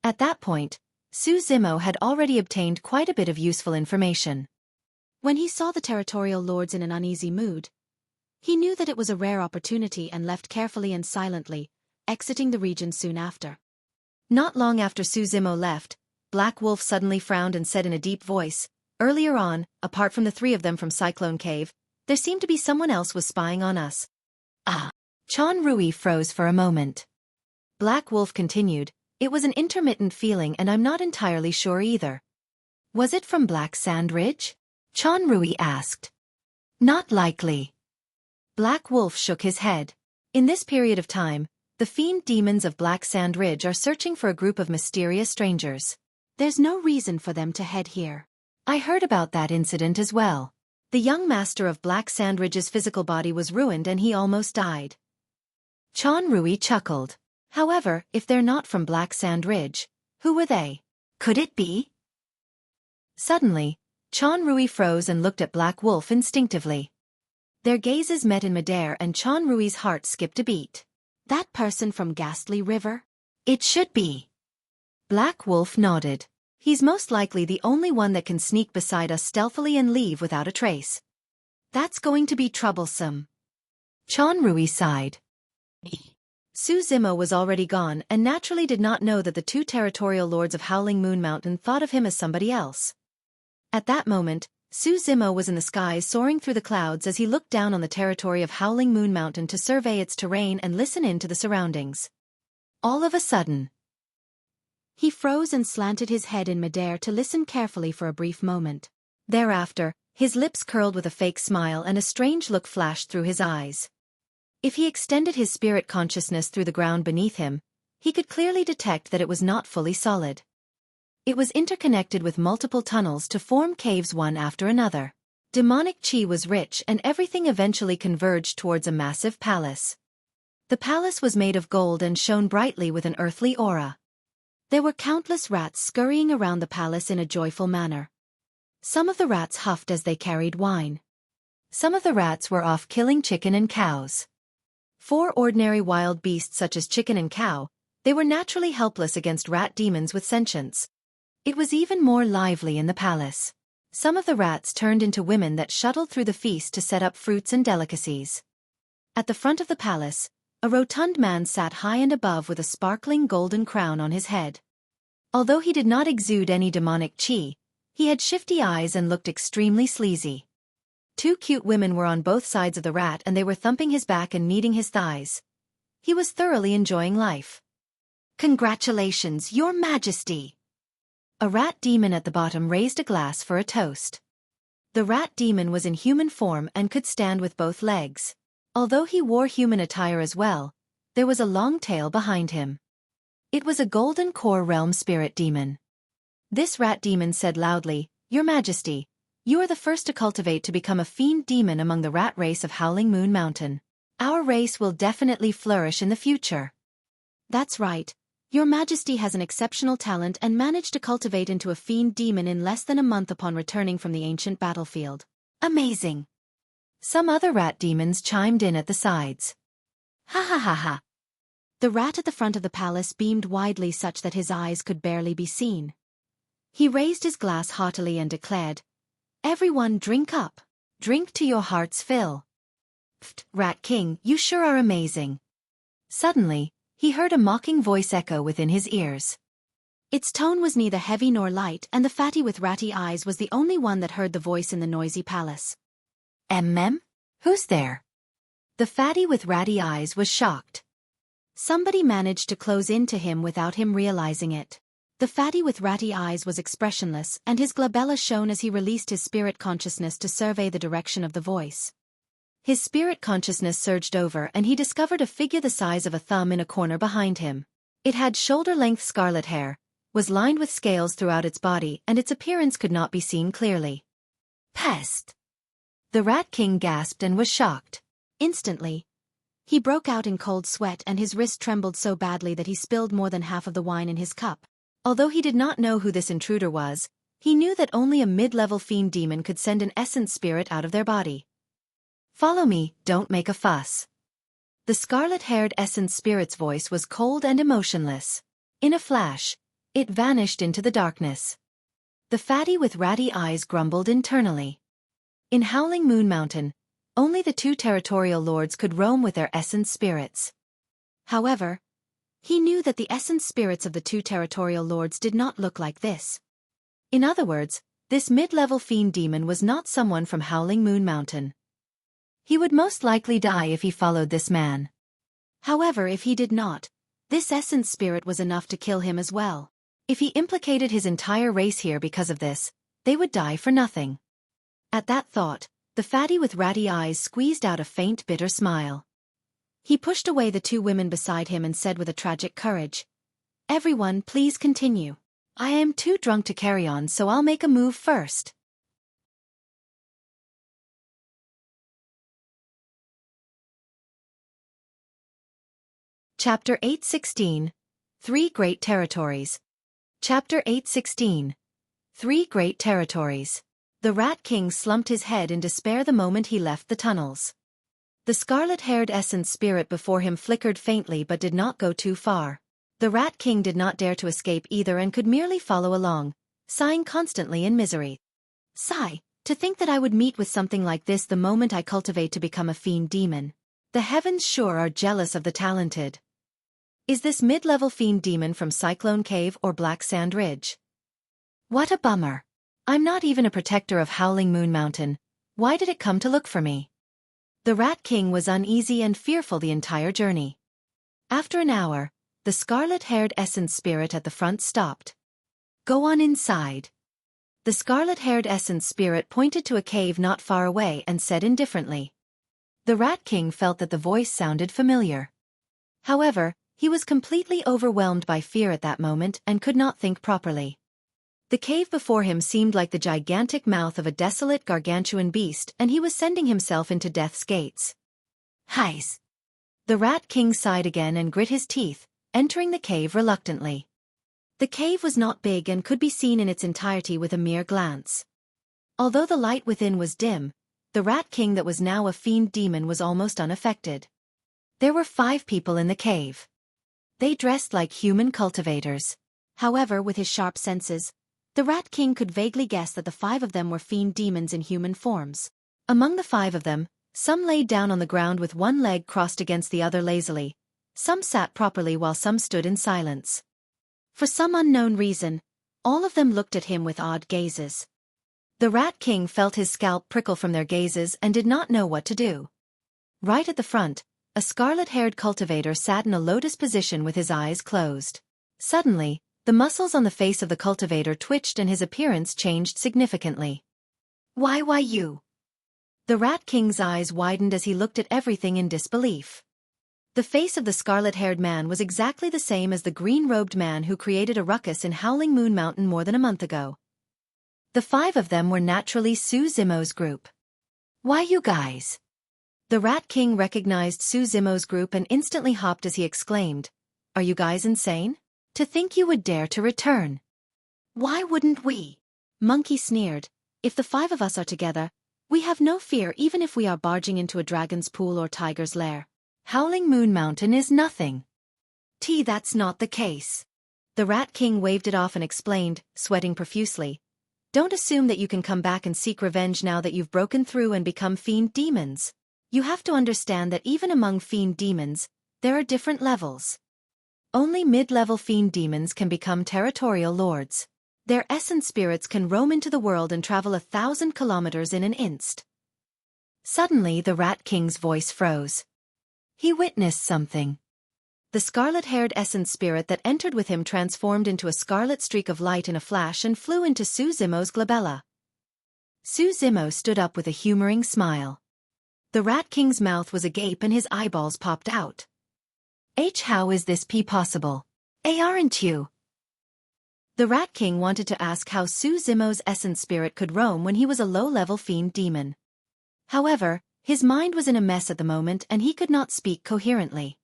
At that point, Su Zimo had already obtained quite a bit of useful information. When he saw the territorial lords in an uneasy mood, he knew that it was a rare opportunity and left carefully and silently, exiting the region soon after. Not long after Su Zimo left, Black Wolf suddenly frowned and said in a deep voice, "Earlier on, apart from the 3 of them from Cyclone Cave, there seemed to be someone else was spying on us." "Ah." Rui froze for a moment. Black Wolf continued, "It was an intermittent feeling and I'm not entirely sure either." "Was it from Black Sand Ridge?" Rui asked. "Not likely." Black Wolf shook his head. "In this period of time, the fiend demons of Black Sand Ridge are searching for a group of mysterious strangers. There's no reason for them to head here. I heard about that incident as well. The young master of Black Sand Ridge's physical body was ruined and he almost died." Rui chuckled. "However, if they're not from Black Sand Ridge, who were they? Could it be?" Suddenly, Rui froze and looked at Black Wolf instinctively. Their gazes met in midair and Rui's heart skipped a beat. "That person from Ghastly River? It should be." Black Wolf nodded. "He's most likely the only one that can sneak beside us stealthily and leave without a trace. That's going to be troublesome." Rui sighed. Su Zimo was already gone and naturally did not know that the 2 territorial lords of Howling Moon Mountain thought of him as somebody else. At that moment, Su Zimo was in the skies soaring through the clouds as he looked down on the territory of Howling Moon Mountain to survey its terrain and listen in to the surroundings. All of a sudden, he froze and slanted his head in midair to listen carefully for a brief moment. Thereafter, his lips curled with a fake smile and a strange look flashed through his eyes. If he extended his spirit consciousness through the ground beneath him, he could clearly detect that it was not fully solid. It was interconnected with multiple tunnels to form caves one after another. Demonic chi was rich and everything eventually converged towards a massive palace. The palace was made of gold and shone brightly with an earthly aura. There were countless rats scurrying around the palace in a joyful manner. Some of the rats huffed as they carried wine. Some of the rats were off killing chicken and cows. For ordinary wild beasts such as chicken and cow, they were naturally helpless against rat demons with sentience. It was even more lively in the palace. Some of the rats turned into women that shuttled through the feast to set up fruits and delicacies. At the front of the palace, a rotund man sat high and above with a sparkling golden crown on his head. Although he did not exude any demonic chi, he had shifty eyes and looked extremely sleazy. 2 cute women were on both sides of the rat and they were thumping his back and kneading his thighs. He was thoroughly enjoying life. "Congratulations, Your Majesty!" A rat demon at the bottom raised a glass for a toast. The rat demon was in human form and could stand with both legs. Although he wore human attire as well, there was a long tail behind him. It was a golden core realm spirit demon. This rat demon said loudly, "Your Majesty, you are the first to cultivate to become a fiend demon among the rat race of Howling Moon Mountain. Our race will definitely flourish in the future." That's right. Your Majesty has an exceptional talent and managed to cultivate into a fiend demon in less than a month upon returning from the ancient battlefield. Amazing! Some other rat demons chimed in at the sides. Ha ha ha ha! The rat at the front of the palace beamed widely such that his eyes could barely be seen. He raised his glass haughtily and declared, "Everyone drink up. Drink to your heart's fill." Pfft, Rat King, you sure are amazing. Suddenly, he heard a mocking voice echo within his ears. Its tone was neither heavy nor light, and the fatty with ratty eyes was the only one that heard the voice in the noisy palace. Who's there? The fatty with ratty eyes was shocked. Somebody managed to close in to him without him realizing it. The fatty with ratty eyes was expressionless, and his glabella shone as he released his spirit consciousness to survey the direction of the voice. His spirit consciousness surged over and he discovered a figure the size of a thumb in a corner behind him. It had shoulder-length scarlet hair, was lined with scales throughout its body, and its appearance could not be seen clearly. Pest! The Rat King gasped and was shocked. Instantly, he broke out in cold sweat and his wrist trembled so badly that he spilled more than half of the wine in his cup. Although he did not know who this intruder was, he knew that only a mid-level fiend demon could send an essence spirit out of their body. "Follow me, don't make a fuss." The scarlet-haired essence spirit's voice was cold and emotionless. In a flash, it vanished into the darkness. The fatty with ratty eyes grumbled internally. In Howling Moon Mountain, only the two territorial lords could roam with their essence spirits. However, he knew that the essence spirits of the two territorial lords did not look like this. In other words, this mid-level fiend demon was not someone from Howling Moon Mountain. He would most likely die if he followed this man. However, if he did not, this essence spirit was enough to kill him as well. If he implicated his entire race here because of this, they would die for nothing. At that thought, the fatty with ratty eyes squeezed out a faint bitter smile. He pushed away the two women beside him and said with a tragic courage, "Everyone, please continue. I am too drunk to carry on, so I'll make a move first." Chapter 8:16 Three Great Territories. Chapter 8:16 Three Great Territories. The Rat King slumped his head in despair the moment he left the tunnels. The scarlet-haired essence spirit before him flickered faintly but did not go too far. The Rat King did not dare to escape either and could merely follow along, sighing constantly in misery. Sigh, to think that I would meet with something like this the moment I cultivate to become a fiend demon. The heavens sure are jealous of the talented. Is this mid-level fiend demon from Cyclone Cave or Black Sand Ridge? What a bummer. I'm not even a protector of Howling Moon Mountain. Why did it come to look for me? The Rat King was uneasy and fearful the entire journey. After an hour, the scarlet-haired essence spirit at the front stopped. "Go on inside." The scarlet-haired essence spirit pointed to a cave not far away and said indifferently. The Rat King felt that the voice sounded familiar. However, he was completely overwhelmed by fear at that moment and could not think properly. The cave before him seemed like the gigantic mouth of a desolate gargantuan beast, and he was sending himself into death's gates. Heis! The Rat King sighed again and grit his teeth, entering the cave reluctantly. The cave was not big and could be seen in its entirety with a mere glance. Although the light within was dim, the Rat King that was now a fiend demon was almost unaffected. There were 5 people in the cave. They dressed like human cultivators. However, with his sharp senses, the Rat King could vaguely guess that the 5 of them were fiend demons in human forms. Among the 5 of them, some laid down on the ground with one leg crossed against the other lazily. Some sat properly while some stood in silence. For some unknown reason, all of them looked at him with odd gazes. The Rat King felt his scalp prickle from their gazes and did not know what to do. Right at the front, a scarlet-haired cultivator sat in a lotus position with his eyes closed. Suddenly, the muscles on the face of the cultivator twitched and his appearance changed significantly. Why you? The Rat King's eyes widened as he looked at everything in disbelief. The face of the scarlet-haired man was exactly the same as the green-robed man who created a ruckus in Howling Moon Mountain more than a month ago. The 5 of them were naturally Su Zimo's group. Why you guys? The Rat King recognized Su Zimo's group and instantly hopped as he exclaimed, Are you guys insane? To think you would dare to return. Why wouldn't we? Monkey sneered. If the 5 of us are together, we have no fear even if we are barging into a dragon's pool or tiger's lair. Howling Moon Mountain is nothing. That's not the case. The Rat King waved it off and explained, sweating profusely. Don't assume that you can come back and seek revenge now that you've broken through and become fiend demons. You have to understand that even among fiend demons, there are different levels. Only mid-level fiend demons can become territorial lords. Their essence spirits can roam into the world and travel 1,000 kilometers in an instant. Suddenly the Rat King's voice froze. He witnessed something. The scarlet-haired essence spirit that entered with him transformed into a scarlet streak of light in a flash and flew into Su Zimo's glabella. Su Zimo stood up with a humoring smile. The Rat King's mouth was agape and his eyeballs popped out. How is this possible? Aren't you? The Rat King wanted to ask how Su Zimo's essence spirit could roam when he was a low-level fiend demon. However, his mind was in a mess at the moment and he could not speak coherently.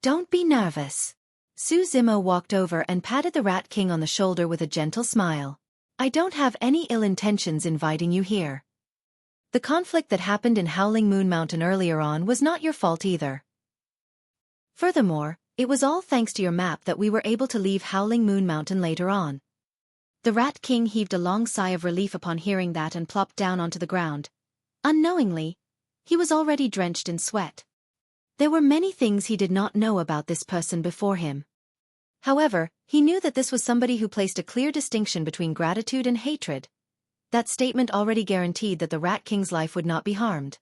Don't be nervous. Su Zimo walked over and patted the Rat King on the shoulder with a gentle smile. I don't have any ill intentions inviting you here. The conflict that happened in Howling Moon Mountain earlier on was not your fault either. Furthermore, it was all thanks to your map that we were able to leave Howling Moon Mountain later on. The Rat King heaved a long sigh of relief upon hearing that and plopped down onto the ground. Unknowingly, he was already drenched in sweat. There were many things he did not know about this person before him. However, he knew that this was somebody who placed a clear distinction between gratitude and hatred. That statement already guaranteed that the Rat King's life would not be harmed.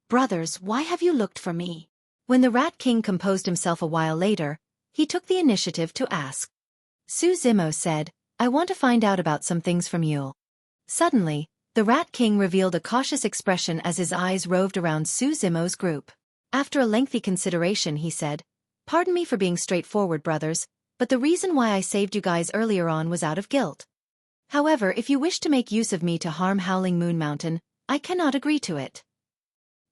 Brothers, why have you looked for me? When the Rat King composed himself a while later, he took the initiative to ask. Su Zimo said, I want to find out about some things from you. Suddenly, the Rat King revealed a cautious expression as his eyes roved around Su Zimo's group. After a lengthy consideration he said, Pardon me for being straightforward, brothers, but the reason why I saved you guys earlier on was out of guilt. However, if you wish to make use of me to harm Howling Moon Mountain, I cannot agree to it.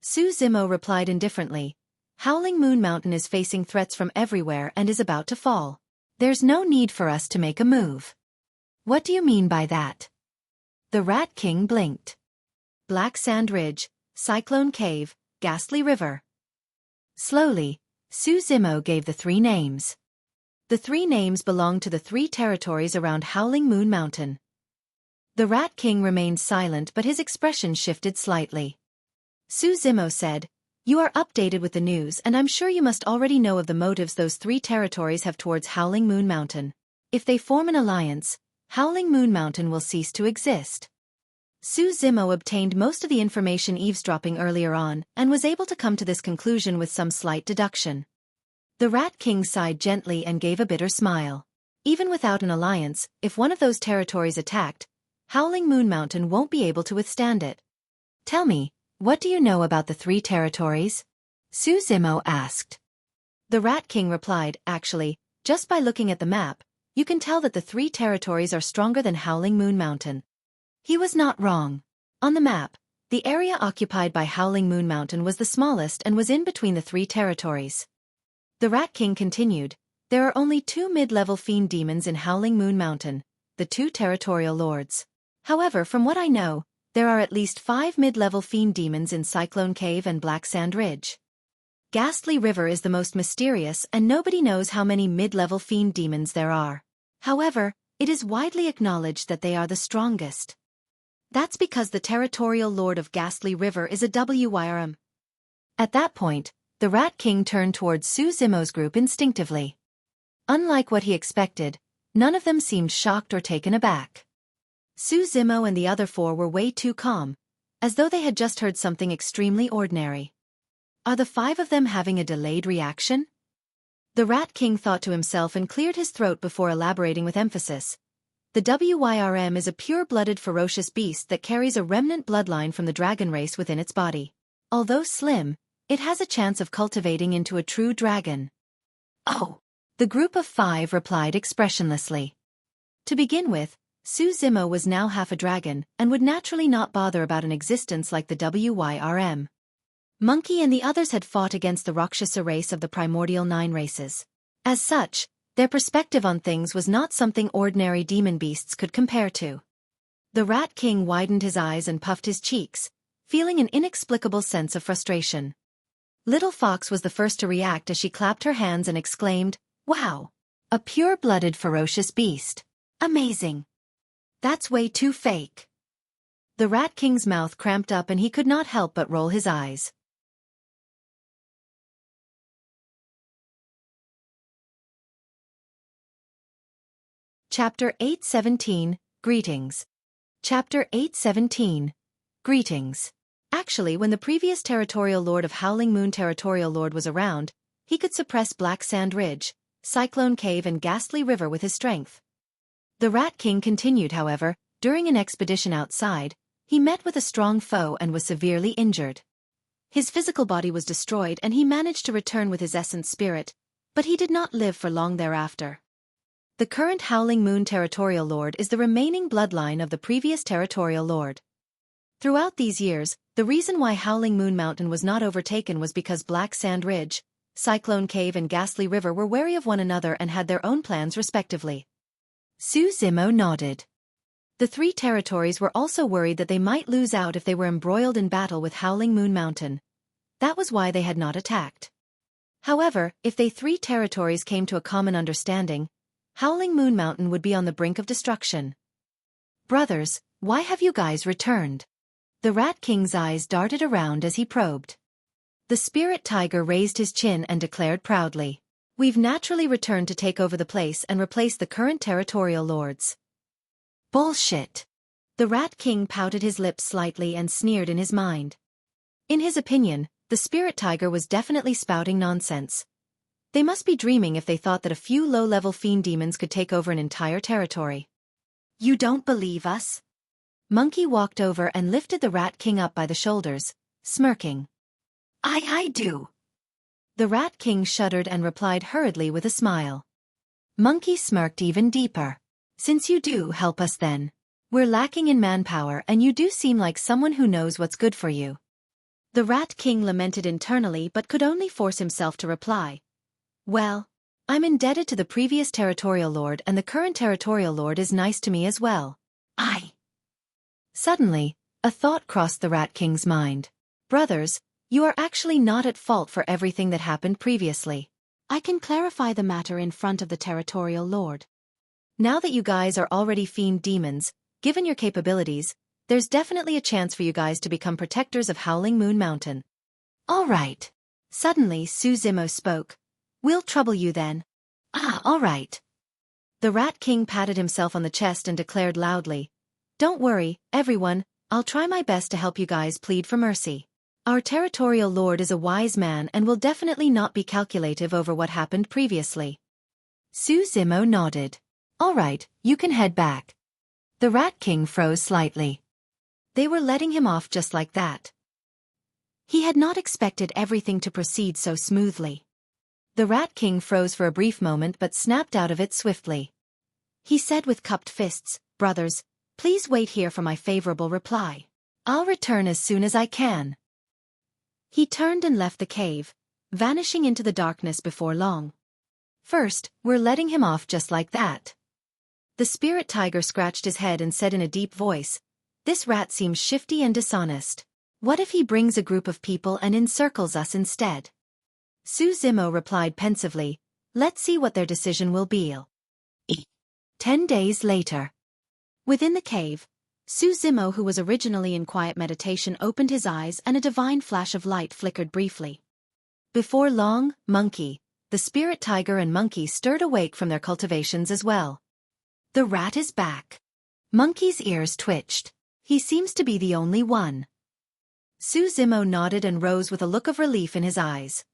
Su Zimo replied indifferently, Howling Moon Mountain is facing threats from everywhere and is about to fall. There's no need for us to make a move. What do you mean by that? The Rat King blinked. Black Sand Ridge, Cyclone Cave, Ghastly River. Slowly, Su Zimo gave the 3 names. The 3 names belonged to the 3 territories around Howling Moon Mountain. The Rat King remained silent but his expression shifted slightly. Su Zimo said, You are updated with the news and I'm sure you must already know of the motives those 3 territories have towards Howling Moon Mountain. If they form an alliance, Howling Moon Mountain will cease to exist. Su Zimo obtained most of the information eavesdropping earlier on and was able to come to this conclusion with some slight deduction. The Rat King sighed gently and gave a bitter smile. Even without an alliance, if one of those territories attacked, Howling Moon Mountain won't be able to withstand it. Tell me, what do you know about the 3 territories? Su Zimo asked. The Rat King replied, Actually, just by looking at the map, you can tell that the 3 territories are stronger than Howling Moon Mountain. He was not wrong. On the map, the area occupied by Howling Moon Mountain was the smallest and was in between the 3 territories. The Rat King continued, There are only 2 mid-level fiend demons in Howling Moon Mountain, the 2 territorial lords. However, from what I know, there are at least 5 mid-level fiend demons in Cyclone Cave and Black Sand Ridge. Ghastly River is the most mysterious and nobody knows how many mid-level fiend demons there are. However, it is widely acknowledged that they are the strongest. That's because the territorial lord of Ghastly River is a Wyrm. At that point, the Rat King turned towards Su Zimo's group instinctively. Unlike what he expected, none of them seemed shocked or taken aback. Su Zimo and the other 4 were way too calm, as though they had just heard something extremely ordinary. Are the 5 of them having a delayed reaction? The Rat King thought to himself and cleared his throat before elaborating with emphasis. The Wyrm is a pure-blooded ferocious beast that carries a remnant bloodline from the dragon race within its body. Although slim, it has a chance of cultivating into a true dragon. Oh! The group of 5 replied expressionlessly. To begin with, Su Zimo was now half a dragon and would naturally not bother about an existence like the Wyrm. Monkey and the others had fought against the Rakshasa race of the primordial 9 races. As such, their perspective on things was not something ordinary demon beasts could compare to. The Rat King widened his eyes and puffed his cheeks, feeling an inexplicable sense of frustration. Little Fox was the first to react as she clapped her hands and exclaimed, "Wow! A pure-blooded ferocious beast. Amazing! That's way too fake." The Rat King's mouth cramped up and he could not help but roll his eyes. Chapter 817, Greetings. Chapter 817, Greetings. Actually, when the previous Territorial Lord of Howling Moon Territorial Lord was around, he could suppress Black Sand Ridge, Cyclone Cave and Ghastly River with his strength. The Rat King continued, however, during an expedition outside, he met with a strong foe and was severely injured. His physical body was destroyed and he managed to return with his essence spirit, but he did not live for long thereafter. The current Howling Moon Territorial Lord is the remaining bloodline of the previous Territorial Lord. Throughout these years, the reason why Howling Moon Mountain was not overtaken was because Black Sand Ridge, Cyclone Cave and Ghastly River were wary of one another and had their own plans respectively. Su Zimo nodded. The three territories were also worried that they might lose out if they were embroiled in battle with Howling Moon Mountain. That was why they had not attacked. However, if they three territories came to a common understanding, Howling Moon Mountain would be on the brink of destruction. "Brothers, why have you guys returned?" The Rat King's eyes darted around as he probed. The Spirit Tiger raised his chin and declared proudly, "We've naturally returned to take over the place and replace the current Territorial Lords." Bullshit. The Rat King pouted his lips slightly and sneered in his mind. In his opinion, the Spirit Tiger was definitely spouting nonsense. They must be dreaming if they thought that a few low-level fiend demons could take over an entire territory. "You don't believe us?" Monkey walked over and lifted the Rat King up by the shoulders, smirking. I do." The Rat King shuddered and replied hurriedly with a smile. Monkey smirked even deeper. "Since you do help us then. We're lacking in manpower and you do seem like someone who knows what's good for you." The Rat King lamented internally but could only force himself to reply, "Well, I'm indebted to the previous Territorial Lord and the current Territorial Lord is nice to me as well." Suddenly, a thought crossed the Rat King's mind. "Brothers, you are actually not at fault for everything that happened previously. I can clarify the matter in front of the Territorial Lord. Now that you guys are already fiend demons, given your capabilities, there's definitely a chance for you guys to become protectors of Howling Moon Mountain." "All right." Suddenly Su Zimo spoke. "We'll trouble you then." All right." The Rat King patted himself on the chest and declared loudly, "Don't worry, everyone, I'll try my best to help you guys plead for mercy. Our Territorial Lord is a wise man and will definitely not be calculative over what happened previously." Su Zimo nodded. "All right, you can head back." The Rat King froze slightly. They were letting him off just like that. He had not expected everything to proceed so smoothly. The Rat King froze for a brief moment but snapped out of it swiftly. He said with cupped fists, "Brothers, please wait here for my favorable reply. I'll return as soon as I can." He turned and left the cave, vanishing into the darkness before long. "First, we're letting him off just like that." The Spirit Tiger scratched his head and said in a deep voice, "This rat seems shifty and dishonest. What if he brings a group of people and encircles us instead?" Su Zimo replied pensively, "Let's see what their decision will be." 10 days later. Within the cave, Su Zimo, who was originally in quiet meditation, opened his eyes and a divine flash of light flickered briefly. Before long, Monkey, the Spirit Tiger and Monkey stirred awake from their cultivations as well. "The rat is back." Monkey's ears twitched. "He seems to be the only one." Su Zimo nodded and rose with a look of relief in his eyes.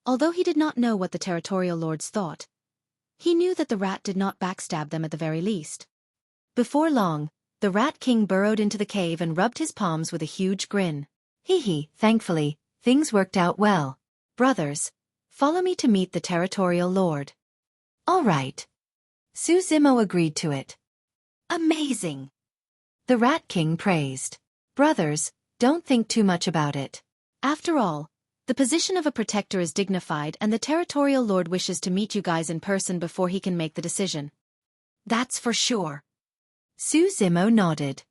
Although he did not know what the Territorial Lords thought, he knew that the rat did not backstab them at the very least. Before long, the Rat King burrowed into the cave and rubbed his palms with a huge grin. Thankfully, things worked out well. Brothers, follow me to meet the Territorial Lord." "All right." Su Zimo agreed to it. "Amazing," the Rat King praised. "Brothers, don't think too much about it. After all, The position of a protector is dignified and the territorial lord wishes to meet you guys in person before he can make the decision. That's for sure. Su Zimo nodded.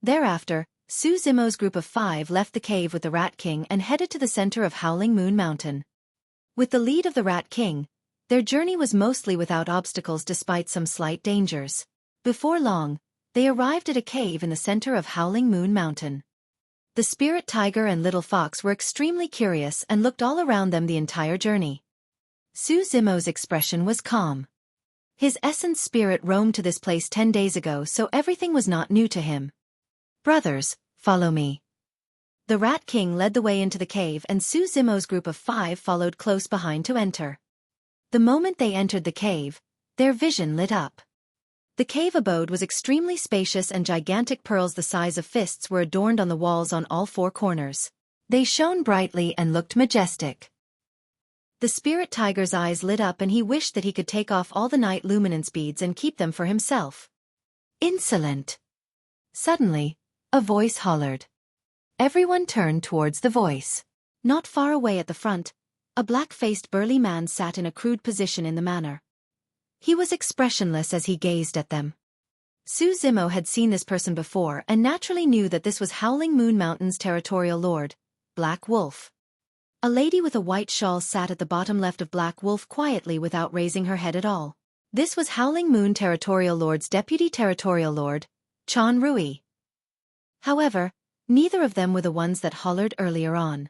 Thereafter, Su Zimo's group of 5 left the cave with the Rat King and headed to the center of Howling Moon Mountain. With the lead of the Rat King, their journey was mostly without obstacles despite some slight dangers. Before long, they arrived at a cave in the center of Howling Moon Mountain. The Spirit Tiger and Little Fox were extremely curious and looked all around them the entire journey. Su Zimo's expression was calm. His essence spirit roamed to this place 10 days ago, so everything was not new to him. Brothers, follow me. The Rat King led the way into the cave and Su Zimo's group of 5 followed close behind to enter. The moment they entered the cave, their vision lit up. The cave abode was extremely spacious and gigantic pearls the size of fists were adorned on the walls on all 4 corners. They shone brightly and looked majestic. The Spirit Tiger's eyes lit up and he wished that he could take off all the night luminance beads and keep them for himself. Insolent! Suddenly, a voice hollered. Everyone turned towards the voice. Not far away at the front, a black-faced burly man sat in a crude position in the manor. He was expressionless as he gazed at them. Su Zimo had seen this person before and naturally knew that this was Howling Moon Mountain's territorial lord, Black Wolf. A lady with a white shawl sat at the bottom left of Black Wolf quietly without raising her head at all. This was Howling Moon Territorial Lord's Deputy Territorial Lord, Chan Rui. However, neither of them were the ones that hollered earlier on.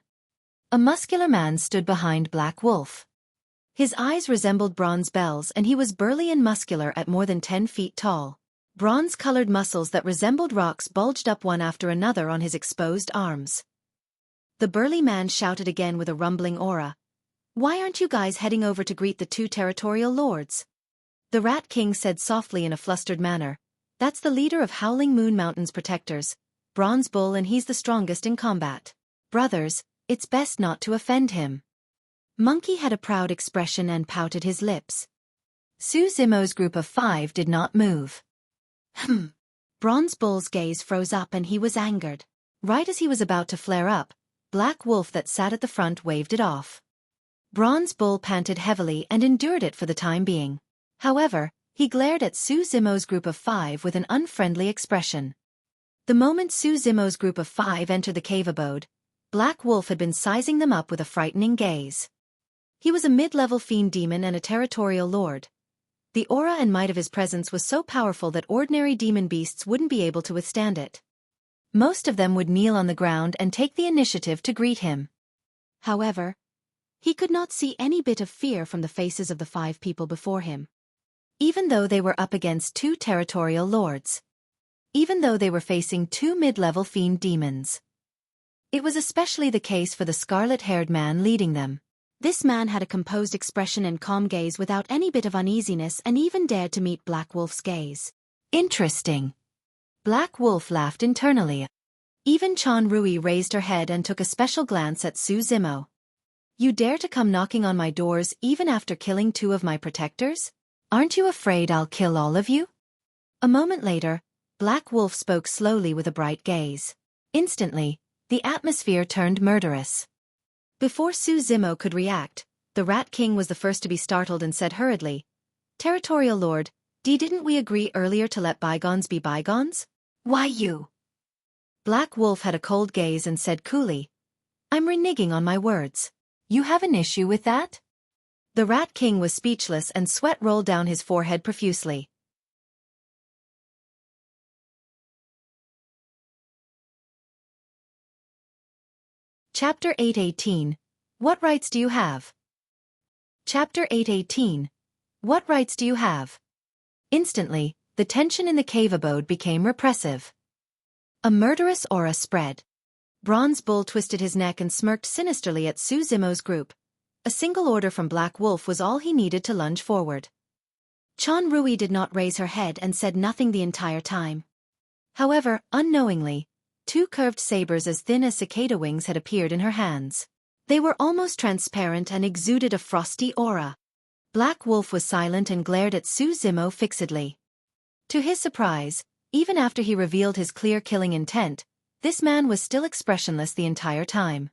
A muscular man stood behind Black Wolf. His eyes resembled bronze bells and he was burly and muscular at more than 10 feet tall. Bronze-colored muscles that resembled rocks bulged up one after another on his exposed arms. The burly man shouted again with a rumbling aura. Why aren't you guys heading over to greet the 2 territorial lords? The Rat King said softly in a flustered manner. That's the leader of Howling Moon Mountain's protectors, Bronze Bull, and he's the strongest in combat. Brothers, it's best not to offend him. Monkey had a proud expression and pouted his lips. Su Zimo's group of 5 did not move. Bronze Bull's gaze froze up and he was angered. Right as he was about to flare up, Black Wolf that sat at the front waved it off. Bronze Bull panted heavily and endured it for the time being. However, he glared at Su Zimo's group of 5 with an unfriendly expression. The moment Su Zimo's group of 5 entered the cave abode, Black Wolf had been sizing them up with a frightening gaze. He was a mid-level fiend demon and a territorial lord. The aura and might of his presence was so powerful that ordinary demon beasts wouldn't be able to withstand it. Most of them would kneel on the ground and take the initiative to greet him. However, he could not see any bit of fear from the faces of the 5 people before him. Even though they were up against 2 territorial lords. Even though they were facing 2 mid-level fiend demons. It was especially the case for the scarlet-haired man leading them. This man had a composed expression and calm gaze without any bit of uneasiness and even dared to meet Black Wolf's gaze. Interesting. Black Wolf laughed internally. Even Chan Rui raised her head and took a special glance at Su Zimo. You dare to come knocking on my doors even after killing 2 of my protectors? Aren't you afraid I'll kill all of you? A moment later, Black Wolf spoke slowly with a bright gaze. Instantly, the atmosphere turned murderous. Before Su Zimo could react, the Rat King was the first to be startled and said hurriedly, Territorial Lord, didn't we agree earlier to let bygones be bygones? Why you? Black Wolf had a cold gaze and said coolly, I'm reneging on my words. You have an issue with that? The Rat King was speechless and sweat rolled down his forehead profusely. Chapter 8:18. What rights do you have? Chapter 8:18. What rights do you have? Instantly, the tension in the cave abode became repressive. A murderous aura spread. Bronze Bull twisted his neck and smirked sinisterly at Su Zimo's group. A single order from Black Wolf was all he needed to lunge forward. Chan Rui did not raise her head and said nothing the entire time. However, unknowingly, 2 curved sabers as thin as cicada wings had appeared in her hands. They were almost transparent and exuded a frosty aura. Black Wolf was silent and glared at Su Zimo fixedly. To his surprise, even after he revealed his clear killing intent, this man was still expressionless the entire time.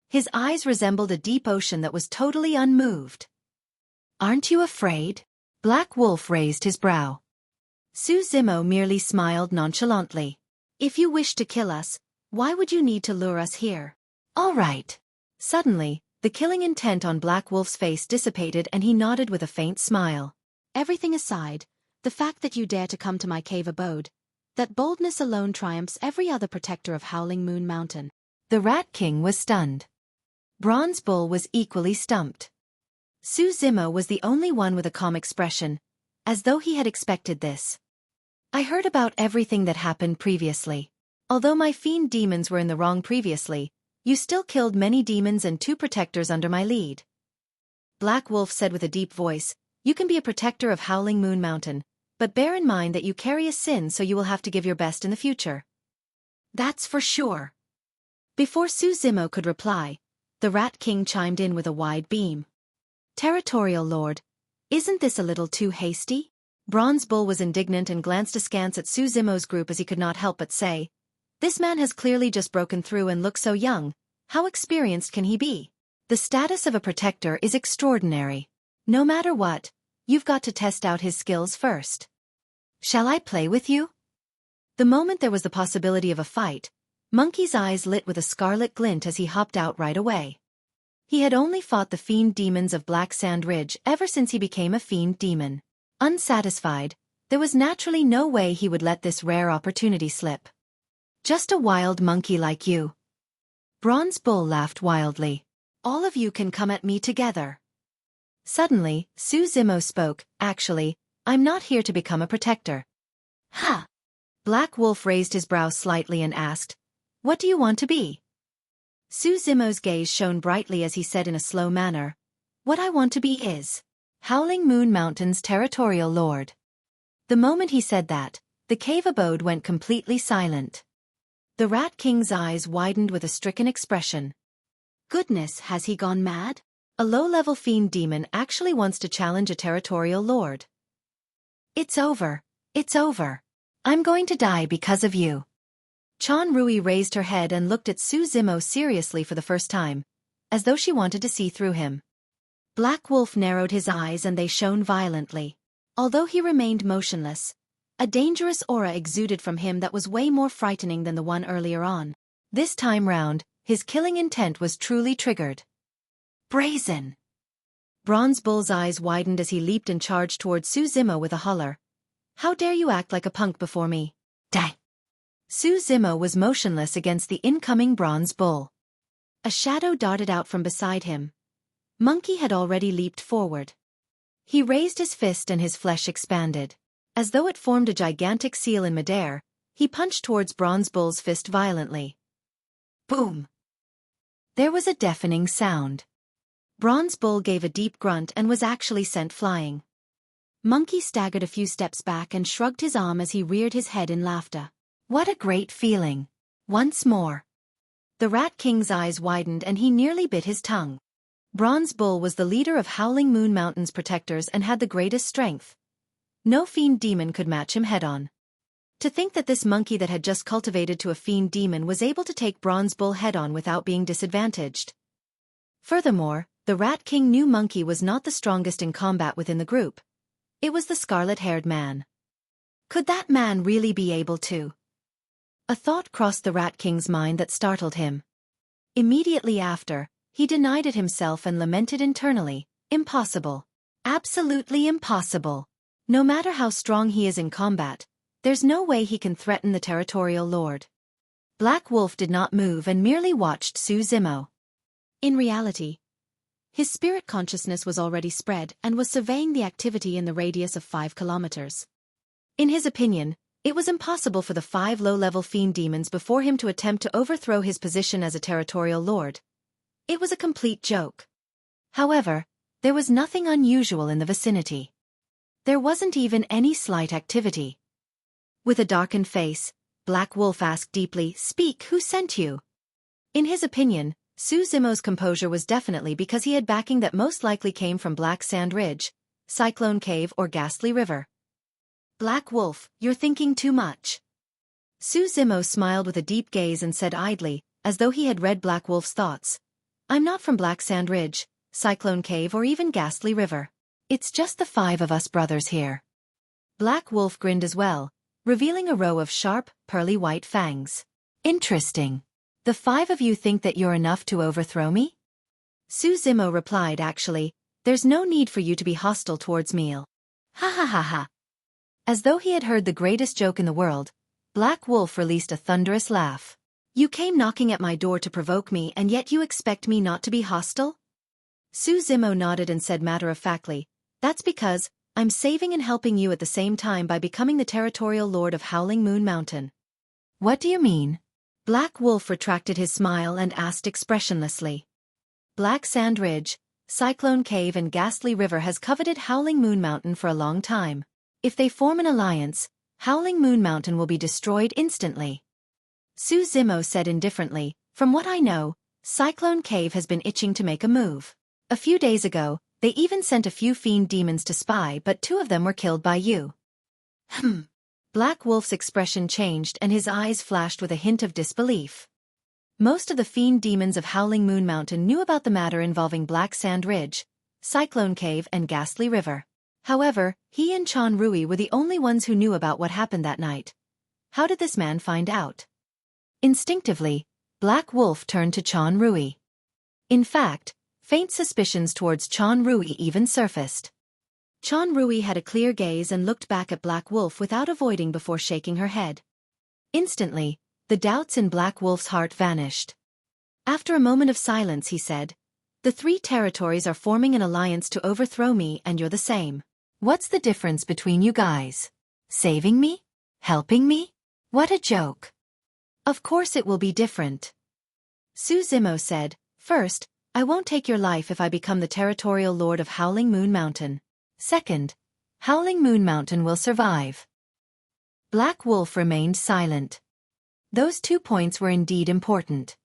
His eyes resembled a deep ocean that was totally unmoved. "Aren't you afraid?" Black Wolf raised his brow. Su Zimo merely smiled nonchalantly. "If you wish to kill us, why would you need to lure us here?" "All right." Suddenly, the killing intent on Black Wolf's face dissipated and he nodded with a faint smile. "Everything aside, the fact that you dare to come to my cave abode, that boldness alone triumphs every other protector of Howling Moon Mountain." The Rat King was stunned. Bronze Bull was equally stumped. Su Zimo was the only one with a calm expression, as though he had expected this. "I heard about everything that happened previously. Although my fiend demons were in the wrong previously, you still killed many demons and 2 protectors under my lead." Black Wolf said with a deep voice, "You can be a protector of Howling Moon Mountain, but bear in mind that you carry a sin, so you will have to give your best in the future." "That's for sure." Before Su Zimo could reply, the Rat King chimed in with a wide beam. "Territorial Lord, isn't this a little too hasty?" Bronze Bull was indignant and glanced askance at Su Zimo's group as he could not help but say, "This man has clearly just broken through and looks so young. How experienced can he be? The status of a protector is extraordinary. No matter what, you've got to test out his skills first. Shall I play with you?" The moment there was the possibility of a fight, Monkey's eyes lit with a scarlet glint as he hopped out right away. He had only fought the fiend demons of Black Sand Ridge ever since he became a fiend demon. Unsatisfied, there was naturally no way he would let this rare opportunity slip. "Just a wild monkey like you." Bronze Bull laughed wildly. "All of you can come at me together." Suddenly, Su Zimo spoke, "Actually, I'm not here to become a protector." "Ha!" Black Wolf raised his brow slightly and asked, "What do you want to be?" Su Zimo's gaze shone brightly as he said in a slow manner, "What I want to be is Howling Moon Mountain's territorial lord." The moment he said that, the cave abode went completely silent. The Rat King's eyes widened with a stricken expression. Goodness, has he gone mad? A low-level fiend demon actually wants to challenge a territorial lord. "It's over. It's over. I'm going to die because of you." Chan Rui raised her head and looked at Su Zimo seriously for the first time, as though she wanted to see through him. Black Wolf narrowed his eyes and they shone violently. Although he remained motionless, a dangerous aura exuded from him that was way more frightening than the one earlier on. This time round, his killing intent was truly triggered. Brazen! Bronze Bull's eyes widened as he leaped and charged towards Su Zimo with a holler. "How dare you act like a punk before me? Die!" Su Zimo was motionless against the incoming Bronze Bull. A shadow darted out from beside him. Monkey had already leaped forward. He raised his fist and his flesh expanded. As though it formed a gigantic seal in midair, he punched towards Bronze Bull's fist violently. Boom! There was a deafening sound. Bronze Bull gave a deep grunt and was actually sent flying. Monkey staggered a few steps back and shrugged his arm as he reared his head in laughter. What a great feeling! Once more. The Rat King's eyes widened and he nearly bit his tongue. Bronze Bull was the leader of Howling Moon Mountain's protectors and had the greatest strength. No fiend demon could match him head-on. To think that this monkey that had just cultivated to a fiend demon was able to take Bronze Bull head-on without being disadvantaged. Furthermore, the Rat King knew Monkey was not the strongest in combat within the group. It was the scarlet-haired man. Could that man really be able to? A thought crossed the Rat King's mind that startled him. Immediately after, he denied it himself and lamented internally, "Impossible. Absolutely impossible. No matter how strong he is in combat, there's no way he can threaten the territorial lord." Black Wolf did not move and merely watched Su Zimo. In reality, his spirit consciousness was already spread and was surveying the activity in the radius of 5 kilometers. In his opinion, it was impossible for the 5 low-level fiend demons before him to attempt to overthrow his position as a territorial lord. It was a complete joke. However, there was nothing unusual in the vicinity. There wasn't even any slight activity. With a darkened face, Black Wolf asked deeply, "Speak, who sent you?" In his opinion, Su Zimo's composure was definitely because he had backing that most likely came from Black Sand Ridge, Cyclone Cave or Ghastly River. "Black Wolf, you're thinking too much." Su Zimo smiled with a deep gaze and said idly, as though he had read Black Wolf's thoughts, I'm not from Black Sand Ridge, Cyclone Cave or even Ghastly River. It's just the 5 of us brothers here. Black Wolf grinned as well, revealing a row of sharp, pearly white fangs. Interesting. The 5 of you think that you're enough to overthrow me? Su Zimo replied, actually, there's no need for you to be hostile towards me. Ha ha ha ha. As though he had heard the greatest joke in the world, Black Wolf released a thunderous laugh. You came knocking at my door to provoke me and yet you expect me not to be hostile? Su Zimo nodded and said matter-of-factly, that's because I'm saving and helping you at the same time by becoming the territorial lord of Howling Moon Mountain. What do you mean? Black Wolf retracted his smile and asked expressionlessly. Black Sand Ridge, Cyclone Cave and Ghastly River has coveted Howling Moon Mountain for a long time. If they form an alliance, Howling Moon Mountain will be destroyed instantly. Su Zimo said indifferently, from what I know, Cyclone Cave has been itching to make a move. A few days ago, they even sent a few fiend demons to spy, but 2 of them were killed by you. Black Wolf's expression changed and his eyes flashed with a hint of disbelief. Most of the fiend demons of Howling Moon Mountain knew about the matter involving Black Sand Ridge, Cyclone Cave and Ghastly River. However, he and Chan Rui were the only ones who knew about what happened that night. How did this man find out? Instinctively, Black Wolf turned to Chan Rui. In fact, faint suspicions towards Chan Rui even surfaced. Chan Rui had a clear gaze and looked back at Black Wolf without avoiding before shaking her head. Instantly, the doubts in Black Wolf's heart vanished. After a moment of silence he said, the 3 territories are forming an alliance to overthrow me and you're the same. What's the difference between you guys? Saving me? Helping me? What a joke. Of course it will be different. Su Zimo said, first, I won't take your life if I become the territorial lord of Howling Moon Mountain. Second, Howling Moon Mountain will survive. Black Wolf remained silent. Those 2 points were indeed important.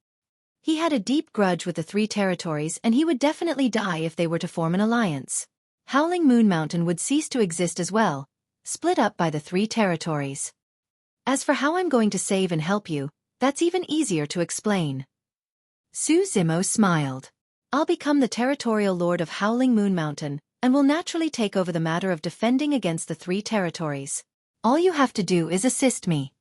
He had a deep grudge with the 3 territories and he would definitely die if they were to form an alliance. Howling Moon Mountain would cease to exist as well, split up by the 3 territories. As for how I'm going to save and help you, that's even easier to explain. Su Zimo smiled. I'll become the territorial lord of Howling Moon Mountain, and will naturally take over the matter of defending against the 3 territories. All you have to do is assist me.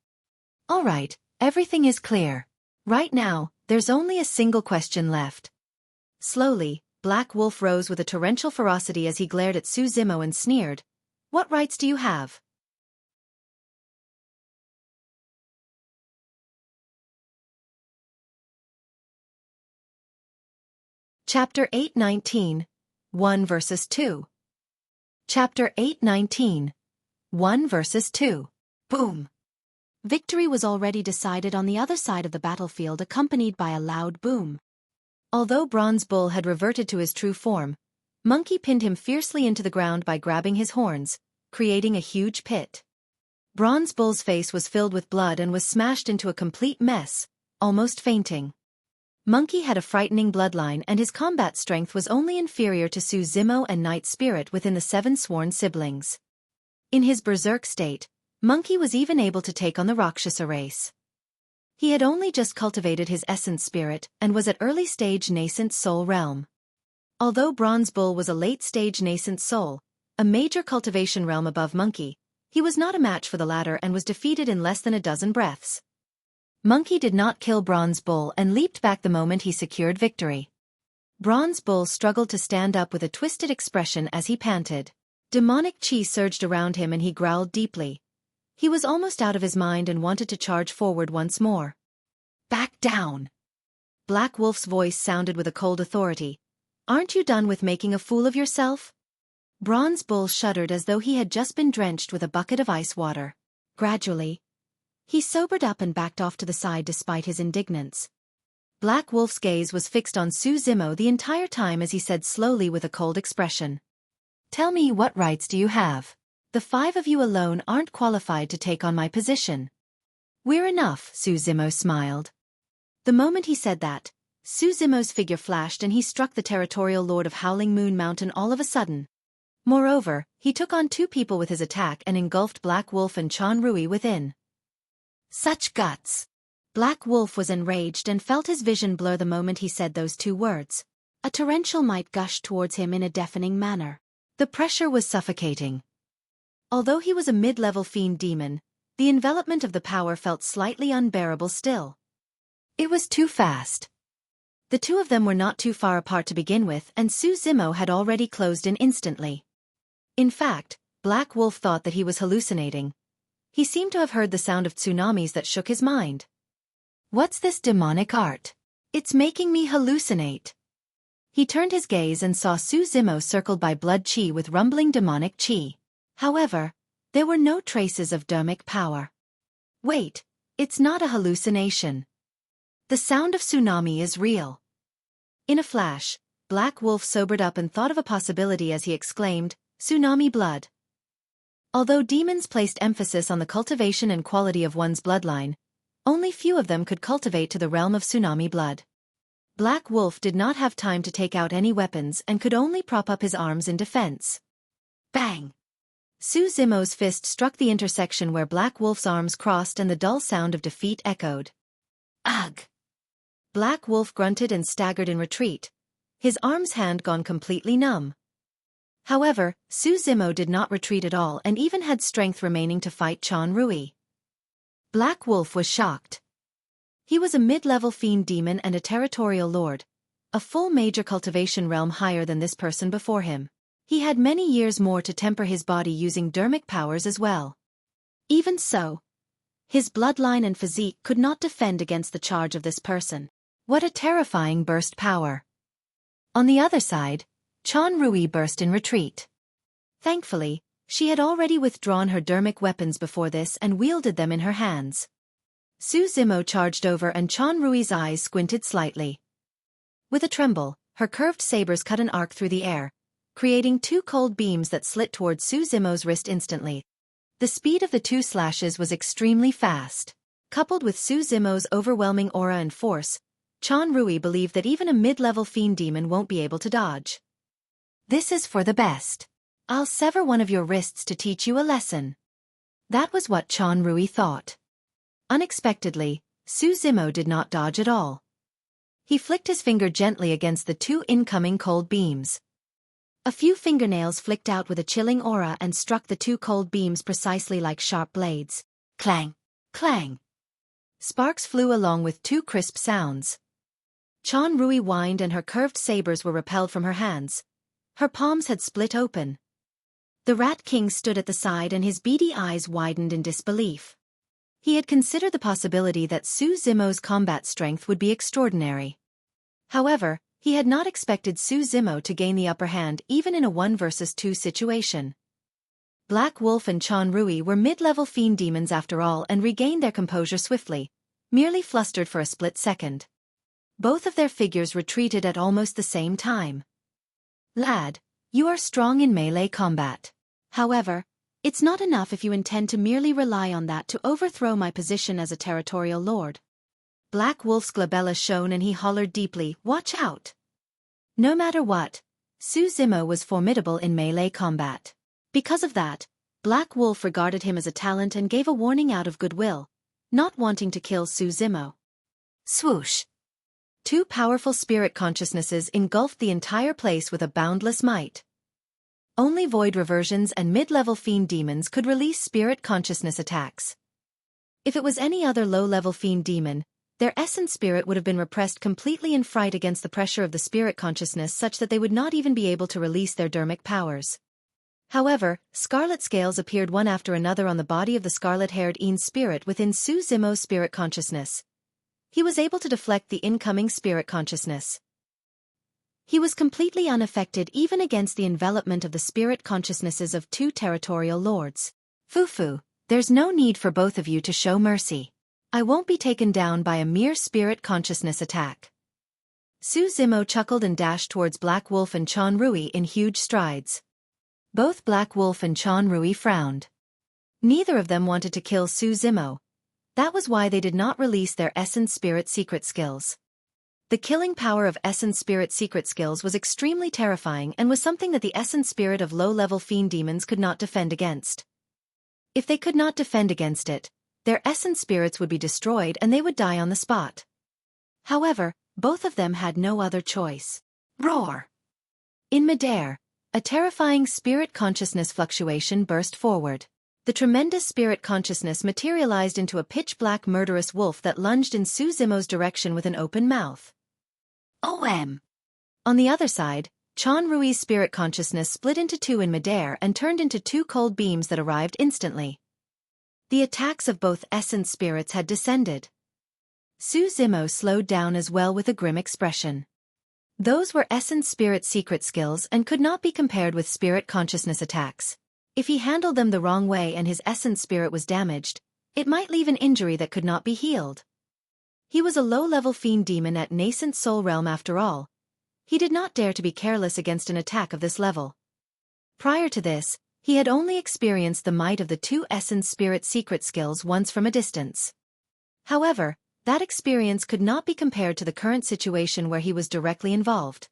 All right, everything is clear. Right now, there's only a single question left. Slowly, Black Wolf rose with a torrential ferocity as he glared at Su Zimo and sneered, what rights do you have? Chapter 819, 1 versus 2. Chapter 819, 1 versus 2. Boom! Victory was already decided on the other side of the battlefield, accompanied by a loud boom. Although Bronze Bull had reverted to his true form, Monkey pinned him fiercely into the ground by grabbing his horns, creating a huge pit. Bronze Bull's face was filled with blood and was smashed into a complete mess, almost fainting. Monkey had a frightening bloodline and his combat strength was only inferior to Su Zimo and Night Spirit within the 7 sworn siblings. In his berserk state, Monkey was even able to take on the Rakshasa race. He had only just cultivated his essence spirit and was at early-stage nascent soul realm. Although Bronze Bull was a late-stage nascent soul, a major cultivation realm above Monkey, he was not a match for the latter and was defeated in less than a dozen breaths. Monkey did not kill Bronze Bull and leaped back the moment he secured victory. Bronze Bull struggled to stand up with a twisted expression as he panted. Demonic chi surged around him and he growled deeply. He was almost out of his mind and wanted to charge forward once more. Back down! Black Wolf's voice sounded with a cold authority. Aren't you done with making a fool of yourself? Bronze Bull shuddered as though he had just been drenched with a bucket of ice water. Gradually, he sobered up and backed off to the side despite his indignance. Black Wolf's gaze was fixed on Su Zimo the entire time as he said slowly with a cold expression. Tell me, what rights do you have? The 5 of you alone aren't qualified to take on my position. We're enough, Su Zimo smiled. The moment he said that, Su Zimo's figure flashed and he struck the territorial lord of Howling Moon Mountain all of a sudden. Moreover, he took on 2 people with his attack and engulfed Black Wolf and Chan Rui within. Such guts! Black Wolf was enraged and felt his vision blur the moment he said those two words. A torrential might gushed towards him in a deafening manner. The pressure was suffocating. Although he was a mid-level fiend demon, the envelopment of the power felt slightly unbearable still. It was too fast. The two of them were not too far apart to begin with, and Su Zimo had already closed in instantly. In fact, Black Wolf thought that he was hallucinating. He seemed to have heard the sound of tsunamis that shook his mind. What's this demonic art? It's making me hallucinate. He turned his gaze and saw Su Zimo circled by blood chi with rumbling demonic chi. However, there were no traces of dermic power. Wait, it's not a hallucination. The sound of tsunami is real. In a flash, Black Wolf sobered up and thought of a possibility as he exclaimed, "Tsunami blood." Although demons placed emphasis on the cultivation and quality of one's bloodline, only few of them could cultivate to the realm of tsunami blood. Black Wolf did not have time to take out any weapons and could only prop up his arms in defense. Bang! Su Zimo's fist struck the intersection where Black Wolf's arms crossed and the dull sound of defeat echoed. Ugh! Black Wolf grunted and staggered in retreat, his arm's hand gone completely numb. However, Su Zimo did not retreat at all and even had strength remaining to fight Chan Rui. Black Wolf was shocked. He was a mid-level fiend demon and a territorial lord, a full major cultivation realm higher than this person before him. He had many years more to temper his body using dermic powers as well. Even so, his bloodline and physique could not defend against the charge of this person. What a terrifying burst power. On the other side, Chan Rui burst in retreat. Thankfully, she had already withdrawn her dermic weapons before this and wielded them in her hands. Su Zimo charged over and Chan Rui's eyes squinted slightly. With a tremble, her curved sabers cut an arc through the air, creating two cold beams that slit towards Su Zimo's wrist instantly. The speed of the two slashes was extremely fast. Coupled with Su Zimo's overwhelming aura and force, Chan Rui believed that even a mid-level fiend demon won't be able to dodge. This is for the best. I'll sever one of your wrists to teach you a lesson. That was what Chan Rui thought. Unexpectedly, Su Zimo did not dodge at all. He flicked his finger gently against the two incoming cold beams. A few fingernails flicked out with a chilling aura and struck the two cold beams precisely like sharp blades. Clang! Clang! Sparks flew along with two crisp sounds. Chan Rui whined and her curved sabers were repelled from her hands. Her palms had split open. The Rat King stood at the side and his beady eyes widened in disbelief. He had considered the possibility that Su Zimo's combat strength would be extraordinary. However, he had not expected Su Zimo to gain the upper hand even in a 1 versus 2 situation. Black Wolf and Chan Rui were mid-level fiend demons after all and regained their composure swiftly, merely flustered for a split second. Both of their figures retreated at almost the same time. Lad, you are strong in melee combat. However, it's not enough if you intend to merely rely on that to overthrow my position as a territorial lord. Black Wolf's glabella shone and he hollered deeply, "Watch out!" No matter what, Su Zimo was formidable in melee combat. Because of that, Black Wolf regarded him as a talent and gave a warning out of goodwill, not wanting to kill Su Zimo. Swoosh! Two powerful spirit consciousnesses engulfed the entire place with a boundless might. Only void reversions and mid-level fiend demons could release spirit consciousness attacks. If it was any other low-level fiend demon, their essence spirit would have been repressed completely in fright against the pressure of the spirit consciousness such that they would not even be able to release their dermic powers. However, scarlet scales appeared one after another on the body of the scarlet-haired Een spirit within Su Zimo's spirit consciousness. He was able to deflect the incoming spirit consciousness. He was completely unaffected even against the envelopment of the spirit consciousnesses of two territorial lords. Fufu, there's no need for both of you to show mercy. I won't be taken down by a mere spirit consciousness attack. Su Zimo chuckled and dashed towards Black Wolf and Chan Rui in huge strides. Both Black Wolf and Chan Rui frowned. Neither of them wanted to kill Su Zimo. That was why they did not release their Essence Spirit secret skills. The killing power of Essence Spirit secret skills was extremely terrifying and was something that the Essence Spirit of low-level fiend demons could not defend against. If they could not defend against it, their essence spirits would be destroyed and they would die on the spot. However, both of them had no other choice. Roar! In midair, a terrifying spirit consciousness fluctuation burst forward. The tremendous spirit consciousness materialized into a pitch-black murderous wolf that lunged in Xueqi's direction with an open mouth. OM! On the other side, Rui's spirit consciousness split into two in midair and turned into two cold beams that arrived instantly. The attacks of both essence spirits had descended. Xueqi slowed down as well with a grim expression. Those were essence spirit secret skills and could not be compared with spirit consciousness attacks. If he handled them the wrong way and his essence spirit was damaged, it might leave an injury that could not be healed. He was a low-level fiend demon at nascent soul realm after all. He did not dare to be careless against an attack of this level. Prior to this, he had only experienced the might of the two essence spirit secret skills once from a distance. However, that experience could not be compared to the current situation where he was directly involved.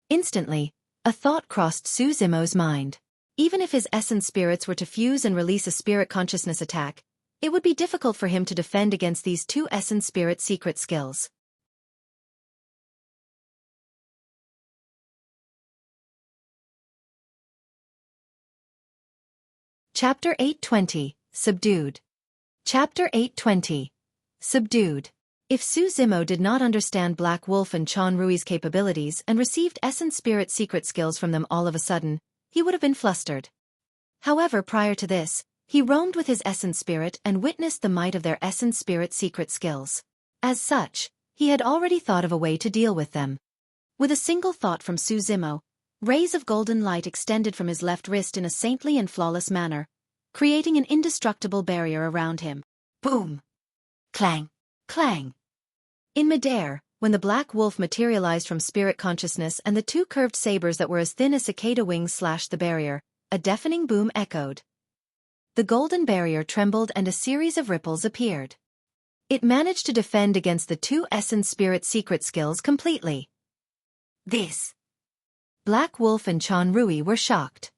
Instantly, a thought crossed Xueqi's mind. Even if his essence spirits were to fuse and release a spirit consciousness attack, it would be difficult for him to defend against these two essence spirit secret skills. Chapter 820, Subdued. Chapter 820. Subdued. If Xueqi did not understand Black Wolf and Rui's capabilities and received essence spirit secret skills from them all of a sudden, he would have been flustered. However, prior to this, he roamed with his essence spirit and witnessed the might of their essence spirit secret skills. As such, he had already thought of a way to deal with them. With a single thought from Xueqi, rays of golden light extended from his left wrist in a saintly and flawless manner, creating an indestructible barrier around him. Boom! Clang! Clang! In midair, when the Black Wolf materialized from spirit consciousness and the two curved sabers that were as thin as cicada wings slashed the barrier, a deafening boom echoed. The golden barrier trembled and a series of ripples appeared. It managed to defend against the two essence spirit secret skills completely. This. Black Wolf and Rui were shocked.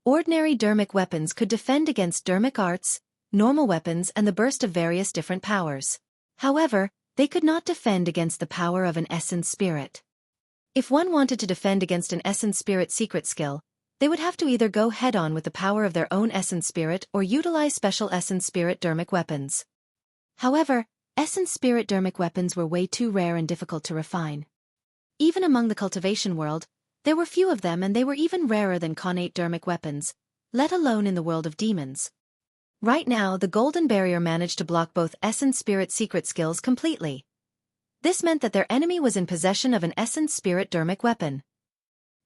Ordinary dermic weapons could defend against dermic arts, normal weapons and the burst of various different powers. However, they could not defend against the power of an essence spirit. If one wanted to defend against an essence spirit secret skill, they would have to either go head-on with the power of their own essence spirit or utilize special essence spirit dermic weapons. However, essence spirit dermic weapons were way too rare and difficult to refine. Even among the cultivation world, there were few of them and they were even rarer than connate dermic weapons, let alone in the world of demons. Right now, the golden barrier managed to block both essence spirit secret skills completely. This meant that their enemy was in possession of an essence spirit dermic weapon.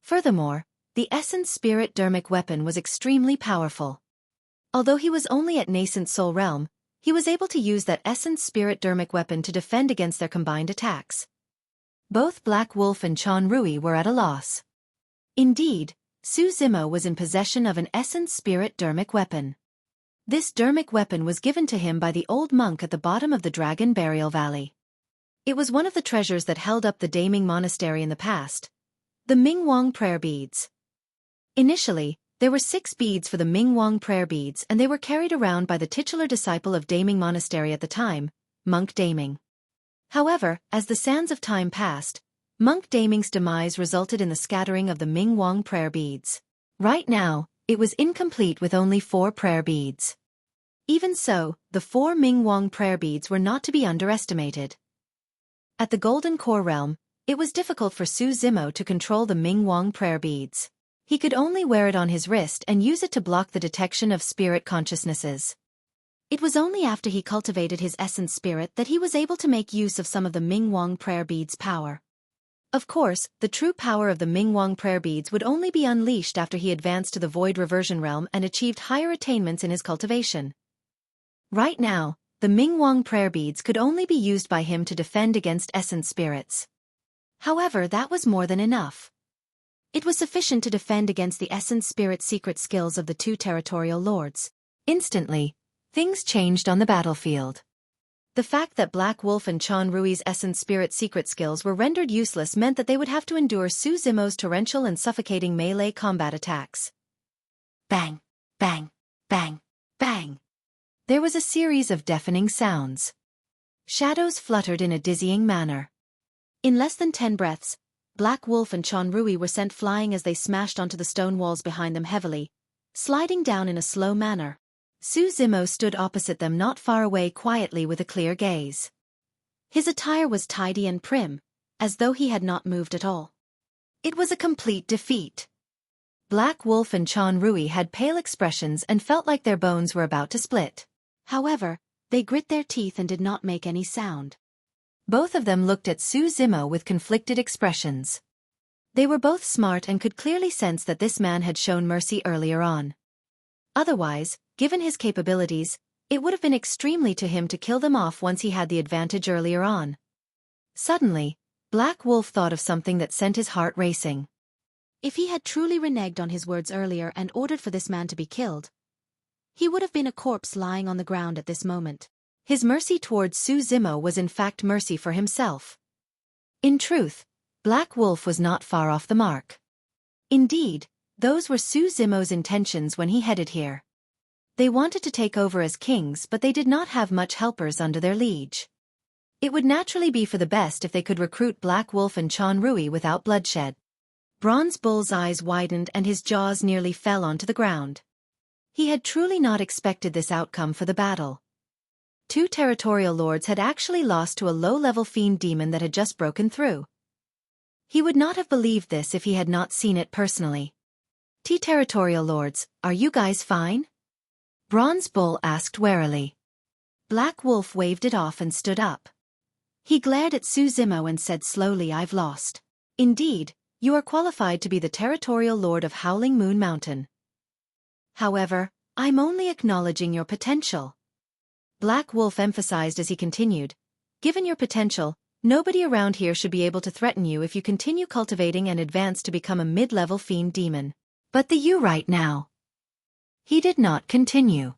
Furthermore, the essence spirit dermic weapon was extremely powerful. Although he was only at nascent soul realm, he was able to use that essence spirit dermic weapon to defend against their combined attacks. Both Black Wolf and Rui were at a loss. Indeed, Xueqi was in possession of an essence spirit dermic weapon. This dermic weapon was given to him by the old monk at the bottom of the Dragon Burial Valley. It was one of the treasures that held up the Daming Monastery in the past. The Mingwang Prayer Beads. Initially, there were 6 beads for the Mingwang Prayer Beads and they were carried around by the titular disciple of Daming Monastery at the time, Monk Daming. However, as the sands of time passed, Monk Daming's demise resulted in the scattering of the Mingwang Prayer Beads. Right now, it was incomplete with only 4 prayer beads. Even so, the 4 Mingwang prayer beads were not to be underestimated. At the Golden Core realm, it was difficult for Xueqi to control the Mingwang prayer beads. He could only wear it on his wrist and use it to block the detection of spirit consciousnesses. It was only after he cultivated his essence spirit that he was able to make use of some of the Mingwang prayer beads' power. Of course, the true power of the Mingwang prayer beads would only be unleashed after he advanced to the Void Reversion realm and achieved higher attainments in his cultivation. Right now, the Mingwang prayer beads could only be used by him to defend against essence spirits. However, that was more than enough. It was sufficient to defend against the essence spirit secret skills of the 2 territorial lords. Instantly, things changed on the battlefield. The fact that Black Wolf and Rui's essence spirit secret skills were rendered useless meant that they would have to endure Xueqi's torrential and suffocating melee combat attacks. Bang! Bang! Bang! Bang! There was a series of deafening sounds. Shadows fluttered in a dizzying manner. In less than 10 breaths, Black Wolf and Chonrui were sent flying as they smashed onto the stone walls behind them heavily, sliding down in a slow manner. Su Zimo stood opposite them not far away quietly with a clear gaze. His attire was tidy and prim, as though he had not moved at all. It was a complete defeat. Black Wolf and Chonrui had pale expressions and felt like their bones were about to split. However, they grit their teeth and did not make any sound. Both of them looked at Su Zimo with conflicted expressions. They were both smart and could clearly sense that this man had shown mercy earlier on. Otherwise, given his capabilities, it would have been extremely to him to kill them off once he had the advantage earlier on. Suddenly, Black Wolf thought of something that sent his heart racing. If he had truly reneged on his words earlier and ordered for this man to be killed, he would have been a corpse lying on the ground at this moment. His mercy towards Su Zimo was in fact mercy for himself. In truth, Black Wolf was not far off the mark. Indeed, those were Su Zimo's intentions when he headed here. They wanted to take over as kings, but they did not have much helpers under their liege. It would naturally be for the best if they could recruit Black Wolf and Chonrui without bloodshed. Bronze Bull's eyes widened and his jaws nearly fell onto the ground. He had truly not expected this outcome for the battle. 2 territorial lords had actually lost to a low-level fiend demon that had just broken through. He would not have believed this if he had not seen it personally. Territorial lords, are you guys fine? Bronze Bull asked warily. Black Wolf waved it off and stood up. He glared at Su Zimo and said slowly, I've lost. Indeed, you are qualified to be the territorial lord of Howling Moon Mountain. However, I'm only acknowledging your potential. Black Wolf emphasized as he continued, given your potential, nobody around here should be able to threaten you if you continue cultivating and advance to become a mid-level fiend demon. But you right now. He did not continue.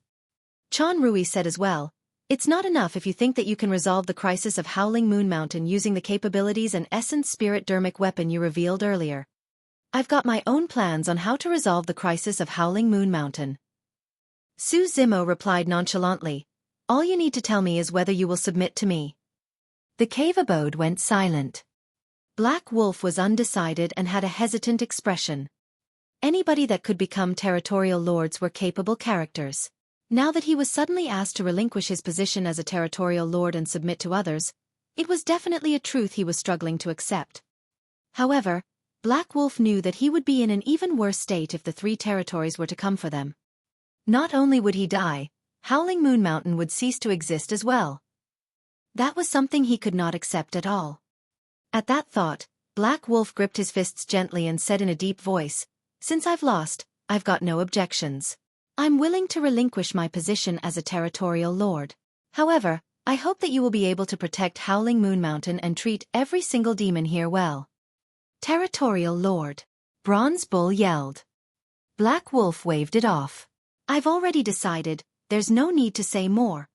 Chonrui said as well, it's not enough if you think that you can resolve the crisis of Howling Moon Mountain using the capabilities and essence spirit dermic weapon you revealed earlier. I've got my own plans on how to resolve the crisis of Howling Moon Mountain. Su Zimo replied nonchalantly, all you need to tell me is whether you will submit to me. The cave abode went silent. Black Wolf was undecided and had a hesitant expression. Anybody that could become territorial lords were capable characters. Now that he was suddenly asked to relinquish his position as a territorial lord and submit to others, it was definitely a truth he was struggling to accept. However, Black Wolf knew that he would be in an even worse state if the 3 territories were to come for them. Not only would he die, Howling Moon Mountain would cease to exist as well. That was something he could not accept at all. At that thought, Black Wolf gripped his fists gently and said in a deep voice, since I've lost, I've got no objections. I'm willing to relinquish my position as a territorial lord. However, I hope that you will be able to protect Howling Moon Mountain and treat every single demon here well. Territorial lord. Bronze Bull yelled. Black Wolf waved it off. I've already decided, there's no need to say more.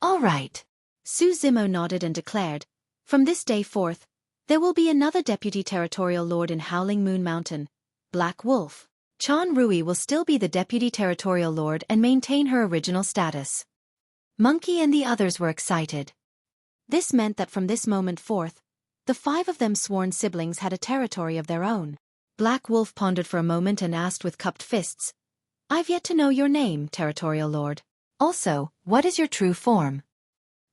All right. Su Zimo nodded and declared, from this day forth, there will be another deputy territorial lord in Howling Moon Mountain, Black Wolf. Chonrui will still be the deputy territorial lord and maintain her original status. Monkey and the others were excited. This meant that from this moment forth, the 5 of them sworn siblings had a territory of their own. Black Wolf pondered for a moment and asked with cupped fists, I've yet to know your name, territorial lord. Also, what is your true form?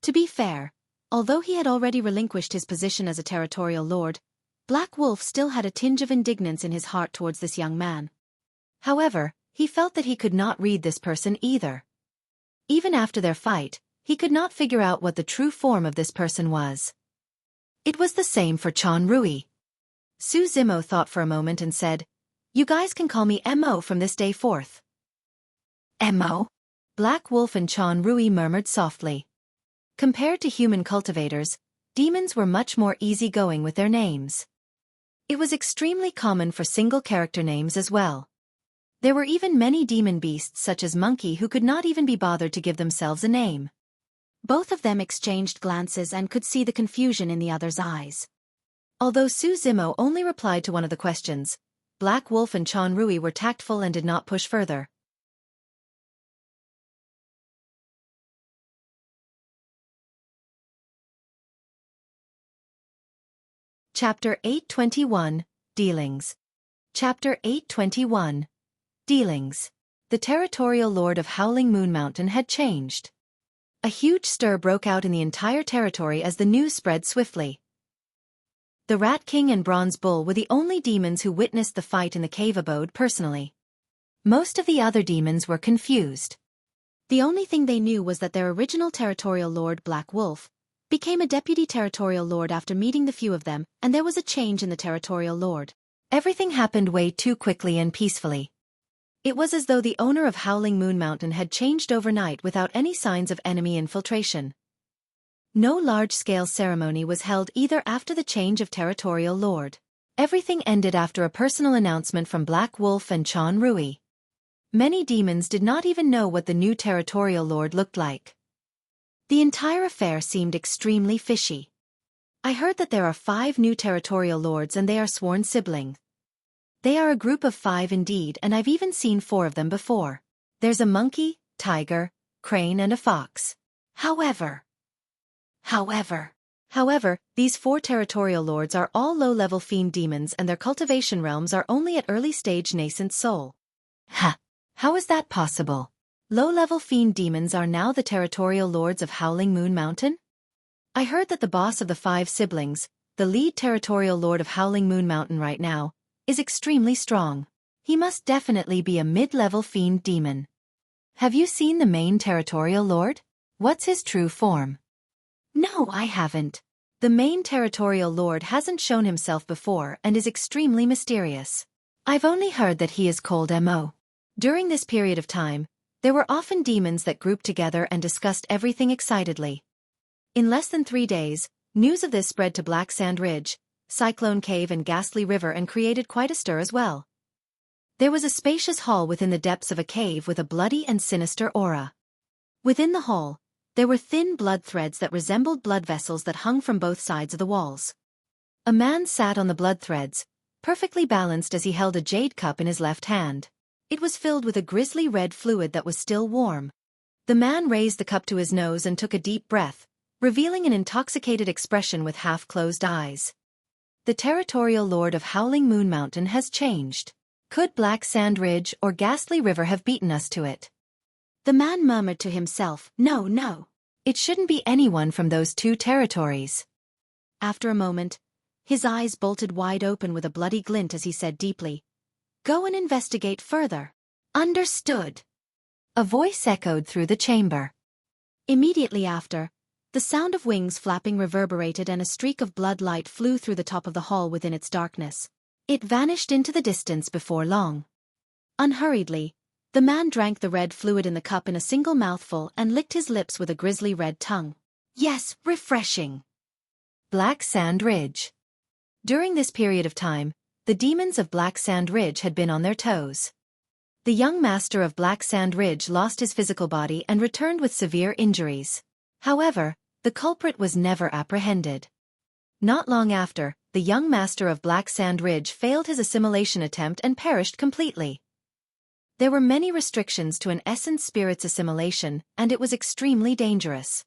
To be fair, although he had already relinquished his position as a territorial lord, Black Wolf still had a tinge of indignance in his heart towards this young man. However, he felt that he could not read this person either. Even after their fight, he could not figure out what the true form of this person was. It was the same for Chonrui. Su Zimo thought for a moment and said, you guys can call me Mo from this day forth. Mo? Black Wolf and Chonrui murmured softly. Compared to human cultivators, demons were much more easygoing with their names. It was extremely common for single character names as well. There were even many demon beasts such as Monkey who could not even be bothered to give themselves a name. Both of them exchanged glances and could see the confusion in the other's eyes. Although Su Zimo only replied to one of the questions, Black Wolf and Chonrui were tactful and did not push further. Chapter 821, Dealings. Chapter 821, Dealings. The territorial lord of Howling Moon Mountain had changed. A huge stir broke out in the entire territory as the news spread swiftly. The Rat King and Bronze Bull were the only demons who witnessed the fight in the cave abode personally. Most of the other demons were confused. The only thing they knew was that their original territorial lord, Black Wolf, became a deputy territorial lord after meeting the few of them, and there was a change in the territorial lord. Everything happened way too quickly and peacefully. It was as though the owner of Howling Moon Mountain had changed overnight without any signs of enemy infiltration. No large-scale ceremony was held either after the change of territorial lord. Everything ended after a personal announcement from Black Wolf and Chan Rui. Many demons did not even know what the new territorial lord looked like. The entire affair seemed extremely fishy. I heard that there are 5 new territorial lords and they are sworn siblings. They are a group of 5 indeed, and I've even seen 4 of them before. There's a monkey, tiger, crane and a fox. However, these 4 territorial lords are all low-level fiend demons and their cultivation realms are only at early-stage nascent soul. How is that possible? Low-level fiend demons are now the territorial lords of Howling Moon Mountain? I heard that the boss of the 5 siblings, the lead territorial lord of Howling Moon Mountain right now, is extremely strong. He must definitely be a mid-level fiend demon. Have you seen the main territorial lord? What's his true form? No, I haven't. The main territorial lord hasn't shown himself before and is extremely mysterious. I've only heard that he is called Mo. During this period of time, there were often demons that grouped together and discussed everything excitedly. In less than 3 days, news of this spread to Black Sand Ridge, Cyclone Cave and Ghastly River and created quite a stir as well. There was a spacious hall within the depths of a cave with a bloody and sinister aura. Within the hall, there were thin blood threads that resembled blood vessels that hung from both sides of the walls. A man sat on the blood threads, perfectly balanced as he held a jade cup in his left hand. It was filled with a grisly red fluid that was still warm. The man raised the cup to his nose and took a deep breath, revealing an intoxicated expression with half-closed eyes. The territorial lord of Howling Moon Mountain has changed. Could Black Sand Ridge or Ghastly River have beaten us to it? The man murmured to himself, No. It shouldn't be anyone from those 2 territories. After a moment, his eyes bolted wide open with a bloody glint as he said deeply, Go and investigate further. Understood. A voice echoed through the chamber. Immediately after, the sound of wings flapping reverberated and a streak of blood light flew through the top of the hall within its darkness. It vanished into the distance before long. Unhurriedly, the man drank the red fluid in the cup in a single mouthful and licked his lips with a grisly red tongue. Yes, refreshing. Black Sand Ridge. During this period of time, the demons of Black Sand Ridge had been on their toes. The young master of Black Sand Ridge lost his physical body and returned with severe injuries. However, the culprit was never apprehended. Not long after, the young master of Black Sand Ridge failed his assimilation attempt and perished completely. There were many restrictions to an essence spirit's assimilation, and it was extremely dangerous.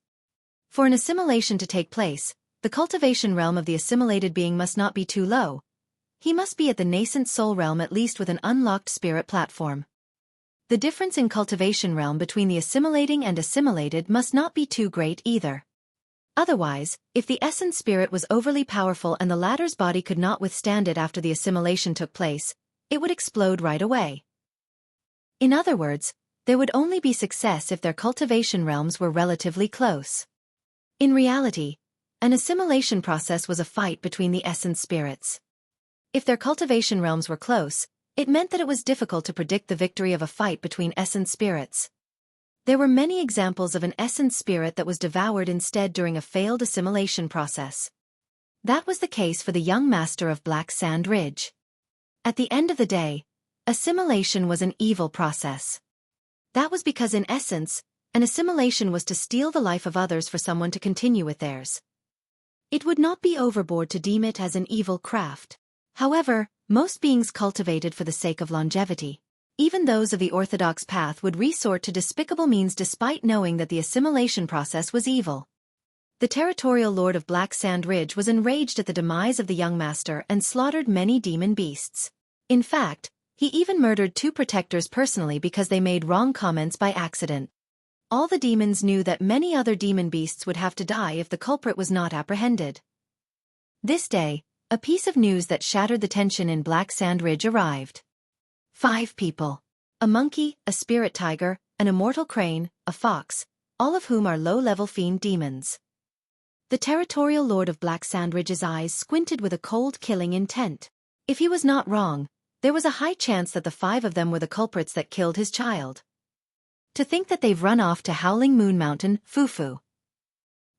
For an assimilation to take place, the cultivation realm of the assimilated being must not be too low. He must be at the nascent soul realm at least with an unlocked spirit platform. The difference in cultivation realm between the assimilating and assimilated must not be too great either. Otherwise, if the essence spirit was overly powerful and the latter's body could not withstand it after the assimilation took place, it would explode right away. In other words, there would only be success if their cultivation realms were relatively close. In reality, an assimilation process was a fight between the essence spirits. If their cultivation realms were close, it meant that it was difficult to predict the victory of a fight between essence spirits. There were many examples of an essence spirit that was devoured instead during a failed assimilation process. That was the case for the young master of Black Sand Ridge. At the end of the day, assimilation was an evil process. That was because in essence, an assimilation was to steal the life of others for someone to continue with theirs. It would not be overboard to deem it as an evil craft. However, most beings cultivated for the sake of longevity. Even those of the orthodox path would resort to despicable means despite knowing that the assimilation process was evil. The territorial lord of Black Sand Ridge was enraged at the demise of the young master and slaughtered many demon beasts. In fact, he even murdered 2 protectors personally because they made wrong comments by accident. All the demons knew that many other demon beasts would have to die if the culprit was not apprehended. This day, a piece of news that shattered the tension in Black Sand Ridge arrived. 5 people. A monkey, a spirit tiger, an immortal crane, a fox, all of whom are low-level fiend demons. The territorial lord of Black Sand Ridge's eyes squinted with a cold killing intent. If he was not wrong, there was a high chance that the 5 of them were the culprits that killed his child. To think that they've run off to Howling Moon Mountain, foo-foo.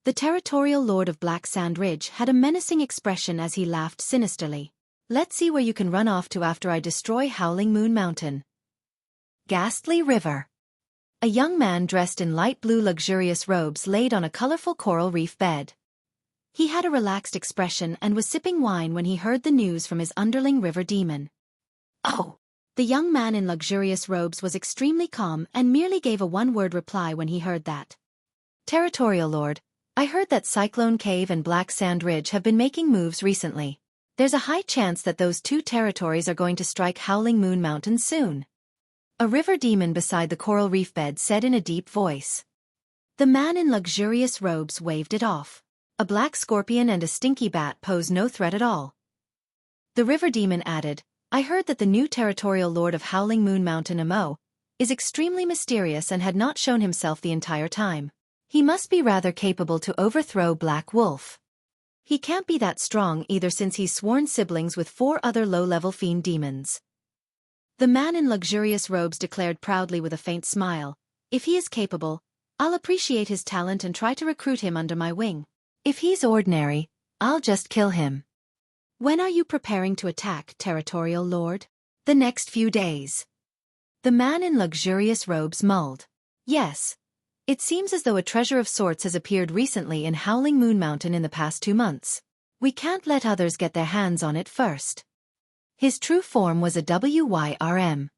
The territorial lord of Black Sand Ridge had a menacing expression as he laughed sinisterly. Let's see where you can run off to after I destroy Howling Moon Mountain. Ghastly River. A young man dressed in light blue luxurious robes laid on a colorful coral reef bed. He had a relaxed expression and was sipping wine when he heard the news from his underling river demon. Oh! The young man in luxurious robes was extremely calm and merely gave a one-word reply when he heard that. Territorial Lord, I heard that Cyclone Cave and Black Sand Ridge have been making moves recently. There's a high chance that those 2 territories are going to strike Howling Moon Mountain soon. A river demon beside the coral reef bed said in a deep voice. The man in luxurious robes waved it off. A black scorpion and a stinky bat pose no threat at all. The river demon added, I heard that the new territorial lord of Howling Moon Mountain Mo is extremely mysterious and had not shown himself the entire time. He must be rather capable to overthrow Black Wolf. He can't be that strong either since he's sworn siblings with 4 other low-level fiend demons. The man in luxurious robes declared proudly with a faint smile, if he is capable, I'll appreciate his talent and try to recruit him under my wing. If he's ordinary, I'll just kill him. When are you preparing to attack, territorial lord? The next few days. The man in luxurious robes mulled. Yes. It seems as though a treasure of sorts has appeared recently in Howling Moon Mountain in the past 2 months. We can't let others get their hands on it first. His true form was a Wyrm.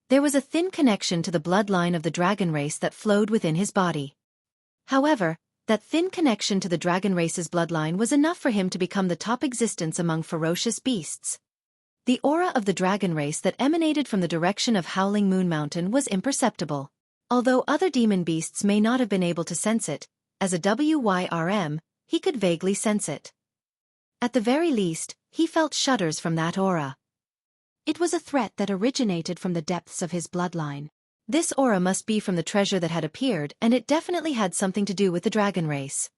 There was a thin connection to the bloodline of the dragon race that flowed within his body. However, that thin connection to the dragon race's bloodline was enough for him to become the top existence among ferocious beasts. The aura of the dragon race that emanated from the direction of Howling Moon Mountain was imperceptible. Although other demon beasts may not have been able to sense it, as a Wyrm, he could vaguely sense it. At the very least, he felt shudders from that aura. It was a threat that originated from the depths of his bloodline. This aura must be from the treasure that had appeared, and it definitely had something to do with the dragon race.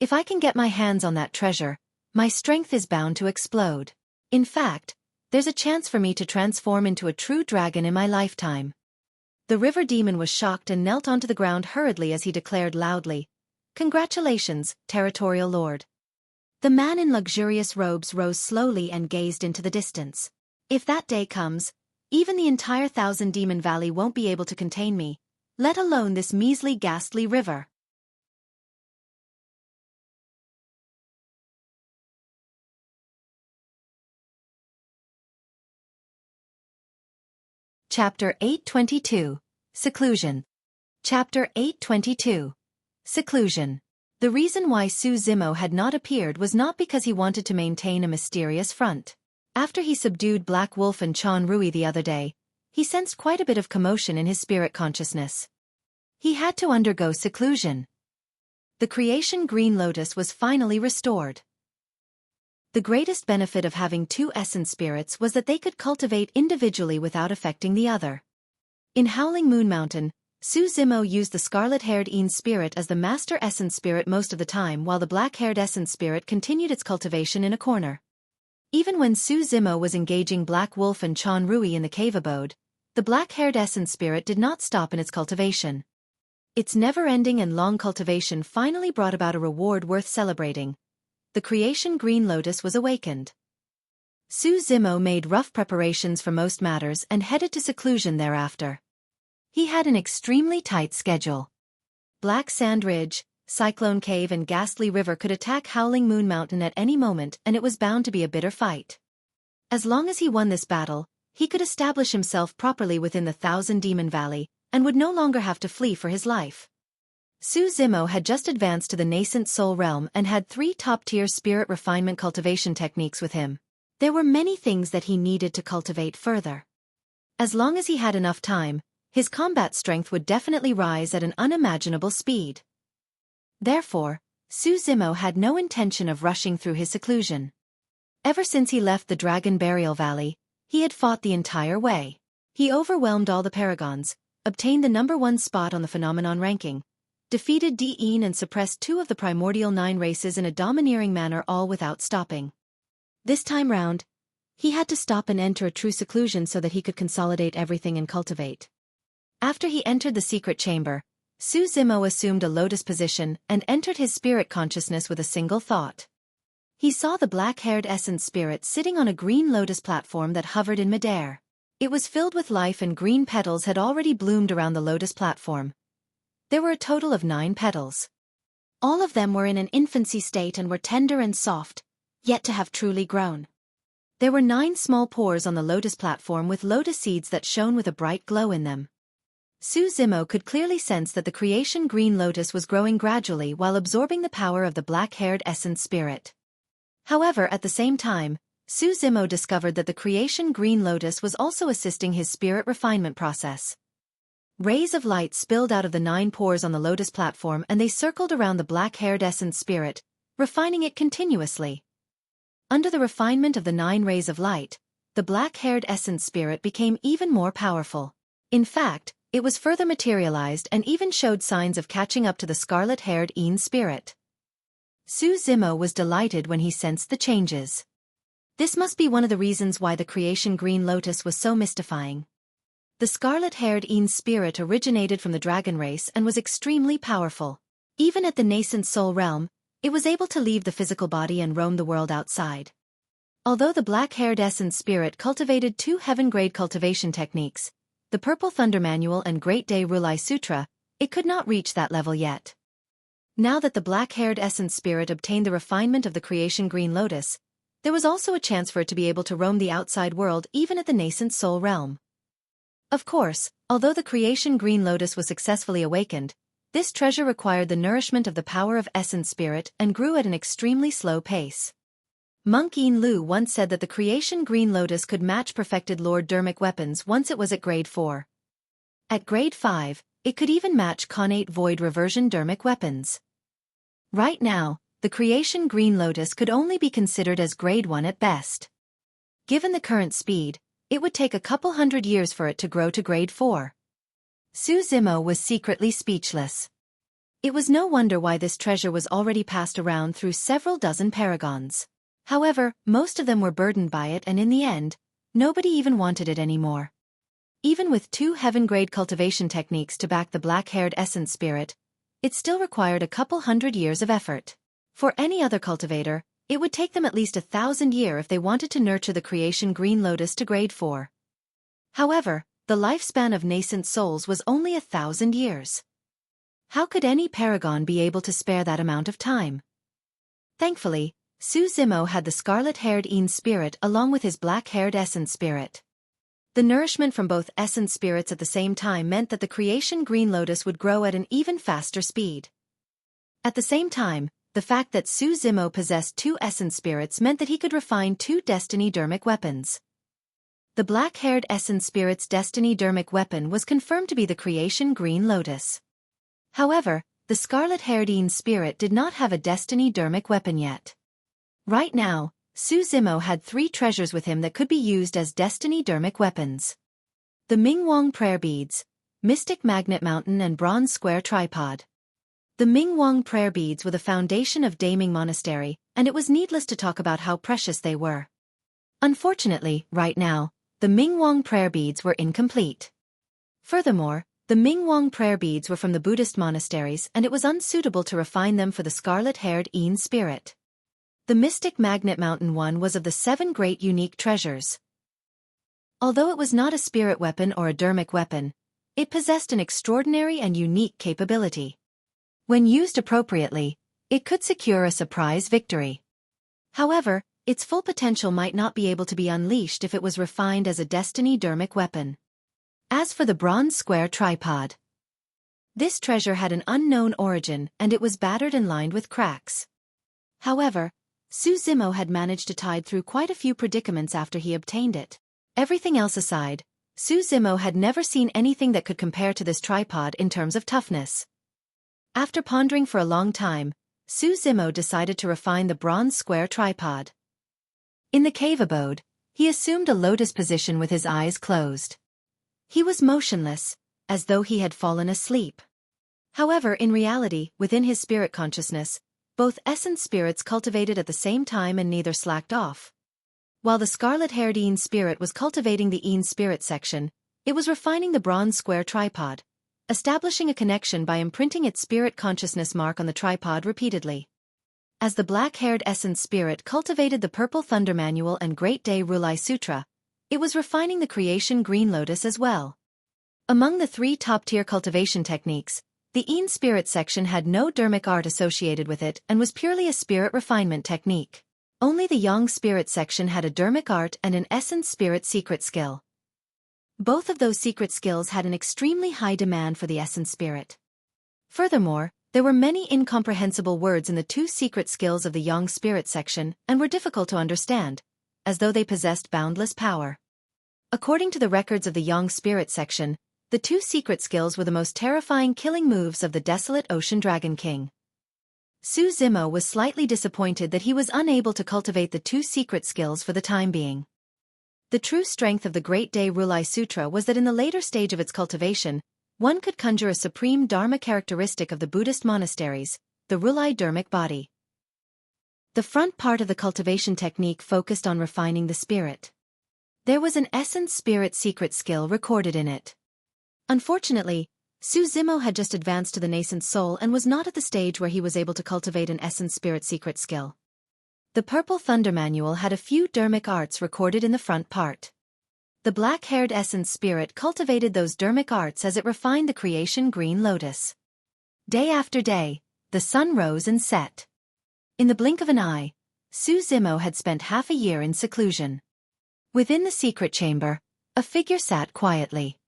If I can get my hands on that treasure, my strength is bound to explode. In fact, there's a chance for me to transform into a true dragon in my lifetime. The river demon was shocked and knelt onto the ground hurriedly as he declared loudly, Congratulations, territorial lord. The man in luxurious robes rose slowly and gazed into the distance. If that day comes, even the entire 1,000 Demon Valley won't be able to contain me, let alone this measly ghastly river. Chapter 822, Seclusion. Chapter 822, Seclusion. The reason why Su Zimo had not appeared was not because he wanted to maintain a mysterious front. After he subdued Black Wolf and Chan Rui the other day, he sensed quite a bit of commotion in his spirit consciousness. He had to undergo seclusion. The creation Green Lotus was finally restored. The greatest benefit of having 2 essence spirits was that they could cultivate individually without affecting the other. In Howling Moon Mountain, Su Zimo used the scarlet-haired Een spirit as the master essence spirit most of the time, while the black-haired essence spirit continued its cultivation in a corner. Even when Su Zimo was engaging Black Wolf and Chan Rui in the cave abode, the black-haired essence spirit did not stop in its cultivation. Its never-ending and long cultivation finally brought about a reward worth celebrating. The creation Green Lotus was awakened. Su Zimo made rough preparations for most matters and headed to seclusion thereafter. He had an extremely tight schedule. Black Sand Ridge, Cyclone Cave and Ghastly River could attack Howling Moon Mountain at any moment, and it was bound to be a bitter fight. As long as he won this battle, he could establish himself properly within the 1,000 Demon Valley, and would no longer have to flee for his life. Su Zimo had just advanced to the nascent soul realm and had 3 top-tier spirit refinement cultivation techniques with him. There were many things that he needed to cultivate further. As long as he had enough time, his combat strength would definitely rise at an unimaginable speed. Therefore, Su Zimo had no intention of rushing through his seclusion. Ever since he left the Dragon Burial Valley, he had fought the entire way. He overwhelmed all the paragons, obtained the #1 spot on the phenomenon ranking, defeated Dean and suppressed 2 of the primordial 9 races in a domineering manner, all without stopping. This time round, he had to stop and enter a true seclusion so that he could consolidate everything and cultivate. After he entered the secret chamber, Su Zimo assumed a lotus position and entered his spirit consciousness with a single thought. He saw the black-haired essence spirit sitting on a green lotus platform that hovered in midair. It was filled with life and green petals had already bloomed around the lotus platform. There were a total of 9 petals. All of them were in an infancy state and were tender and soft, yet to have truly grown. There were 9 small pores on the lotus platform with lotus seeds that shone with a bright glow in them. Su Zimo could clearly sense that the creation green lotus was growing gradually while absorbing the power of the black-haired essence spirit. However, at the same time, Su Zimo discovered that the creation green lotus was also assisting his spirit refinement process. Rays of light spilled out of the 9 pores on the lotus platform and they circled around the black-haired essence spirit, refining it continuously. Under the refinement of the 9 rays of light, the black-haired essence spirit became even more powerful. In fact, it was further materialized and even showed signs of catching up to the scarlet-haired Een spirit. Su Zimo was delighted when he sensed the changes. This must be one of the reasons why the creation green lotus was so mystifying. The scarlet-haired Een spirit originated from the dragon race and was extremely powerful. Even at the nascent soul realm, it was able to leave the physical body and roam the world outside. Although the black-haired essence spirit cultivated 2 heaven-grade cultivation techniques, the Purple Thunder Manual and Great Day Rulai Sutra, it could not reach that level yet. Now that the black-haired essence spirit obtained the refinement of the creation green lotus, there was also a chance for it to be able to roam the outside world even at the nascent soul realm. Of course, although the creation green lotus was successfully awakened, this treasure required the nourishment of the power of essence spirit and grew at an extremely slow pace. Monk Een Lu once said that the creation green lotus could match perfected Lord Dermic weapons once it was at grade 4. At grade 5, it could even match Connate Void Reversion Dermic weapons. Right now, the creation green lotus could only be considered as grade 1 at best. Given the current speed, it would take a couple hundred years for it to grow to grade 4. Su Zimo was secretly speechless. It was no wonder why this treasure was already passed around through several dozen paragons. However, most of them were burdened by it and in the end, nobody even wanted it anymore. Even with 2 heaven-grade cultivation techniques to back the black-haired essence spirit, it still required a couple hundred years of effort. For any other cultivator, it would take them at least 1,000 years if they wanted to nurture the creation green lotus to grade 4. However, the lifespan of nascent souls was only 1,000 years. How could any paragon be able to spare that amount of time? Thankfully, Su Zimo had the scarlet-haired Een spirit along with his black-haired essence spirit. The nourishment from both essence spirits at the same time meant that the creation green lotus would grow at an even faster speed. At the same time, the fact that Su Zimo possessed 2 essence spirits meant that he could refine 2 destiny dermic weapons. The black-haired essence spirit's destiny dermic weapon was confirmed to be the creation green lotus. However, the scarlet-haired Een spirit did not have a destiny dermic weapon yet. Right now, Su Zimo had 3 treasures with him that could be used as destiny dermic weapons. The Mingwang Prayer Beads, Mystic Magnet Mountain and Bronze Square Tripod. The Mingwang Prayer Beads were the foundation of Daming Monastery, and it was needless to talk about how precious they were. Unfortunately, right now, the Mingwang Prayer Beads were incomplete. Furthermore, the Mingwang Prayer Beads were from the Buddhist monasteries and it was unsuitable to refine them for the scarlet-haired Een spirit. The Mystic Magnet Mountain one was of the 7 great unique treasures. Although it was not a spirit weapon or a dermic weapon, it possessed an extraordinary and unique capability. When used appropriately, it could secure a surprise victory. However, its full potential might not be able to be unleashed if it was refined as a destiny dermic weapon. As for the Bronze Square Tripod, This treasure had an unknown origin and it was battered and lined with cracks. However, Su Zimo had managed to tide through quite a few predicaments after he obtained it. Everything else aside, Su Zimo had never seen anything that could compare to this tripod in terms of toughness. After pondering for a long time, Su Zimo decided to refine the bronze square tripod. In the cave abode, he assumed a lotus position with his eyes closed. He was motionless, as though he had fallen asleep. However, in reality, within his spirit consciousness, both essence spirits cultivated at the same time and neither slacked off. While the scarlet-haired Een spirit was cultivating the Een spirit section, it was refining the bronze square tripod, establishing a connection by imprinting its spirit consciousness mark on the tripod repeatedly. As the black-haired essence spirit cultivated the purple thunder manual and Great Day Rulai Sutra, it was refining the creation green lotus as well. Among the 3 top-tier cultivation techniques, the Een spirit section had no dermic art associated with it and was purely a spirit refinement technique. Only the Yang spirit section had a dermic art and an essence spirit secret skill. Both of those secret skills had an extremely high demand for the essence spirit. Furthermore, there were many incomprehensible words in the 2 secret skills of the Yang spirit section and were difficult to understand, as though they possessed boundless power. According to the records of the Yang spirit section, the 2 secret skills were the most terrifying killing moves of the desolate Ocean Dragon King. Su Zimo was slightly disappointed that he was unable to cultivate the 2 secret skills for the time being. The true strength of the Great Day Rulai Sutra was that in the later stage of its cultivation, one could conjure a supreme dharma characteristic of the Buddhist monasteries, the Rulai dermic body. The front part of the cultivation technique focused on refining the spirit. There was an essence spirit secret skill recorded in it. Unfortunately, Su Zimo had just advanced to the nascent soul and was not at the stage where he was able to cultivate an essence spirit secret skill. The purple thunder manual had a few dermic arts recorded in the front part. The black-haired essence spirit cultivated those dermic arts as it refined the creation green lotus. Day after day, the sun rose and set. In the blink of an eye, Su Zimo had spent half a year in seclusion. Within the secret chamber, a figure sat quietly.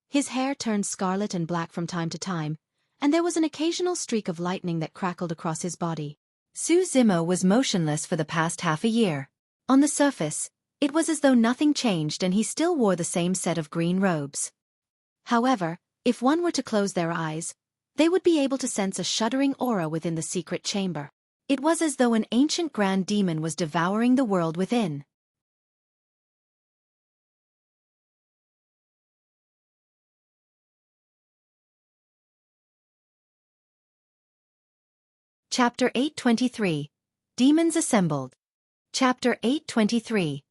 His hair turned scarlet and black from time to time, and there was an occasional streak of lightning that crackled across his body. Su Zimo was motionless for the past half a year. On the surface, it was as though nothing changed and he still wore the same set of green robes. However, if one were to close their eyes, they would be able to sense a shuddering aura within the secret chamber. It was as though an ancient grand demon was devouring the world within. Chapter 823. Demons Assembled. Chapter 823.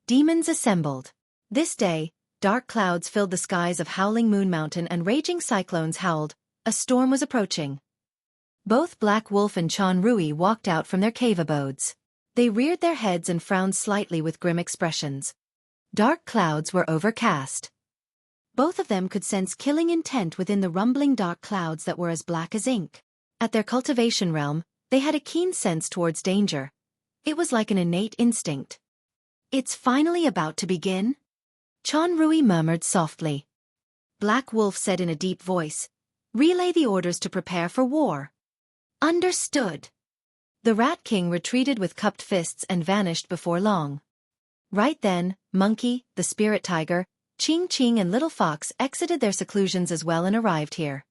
Demons Assembled. This day, dark clouds filled the skies of Howling Moon Mountain and raging cyclones howled. A storm was approaching. Both Black Wolf and Chan Rui walked out from their cave abodes. They reared their heads and frowned slightly with grim expressions. Dark clouds were overcast. Both of them could sense killing intent within the rumbling dark clouds that were as black as ink. At their cultivation realm, they had a keen sense towards danger. It was like an innate instinct. It's finally about to begin? Chan Rui murmured softly. Black Wolf said in a deep voice, "Relay the orders to prepare for war." Understood. The Rat King retreated with cupped fists and vanished before long. Right then, Monkey, the Spirit Tiger, Ching Ching and Little Fox exited their seclusions as well and arrived here.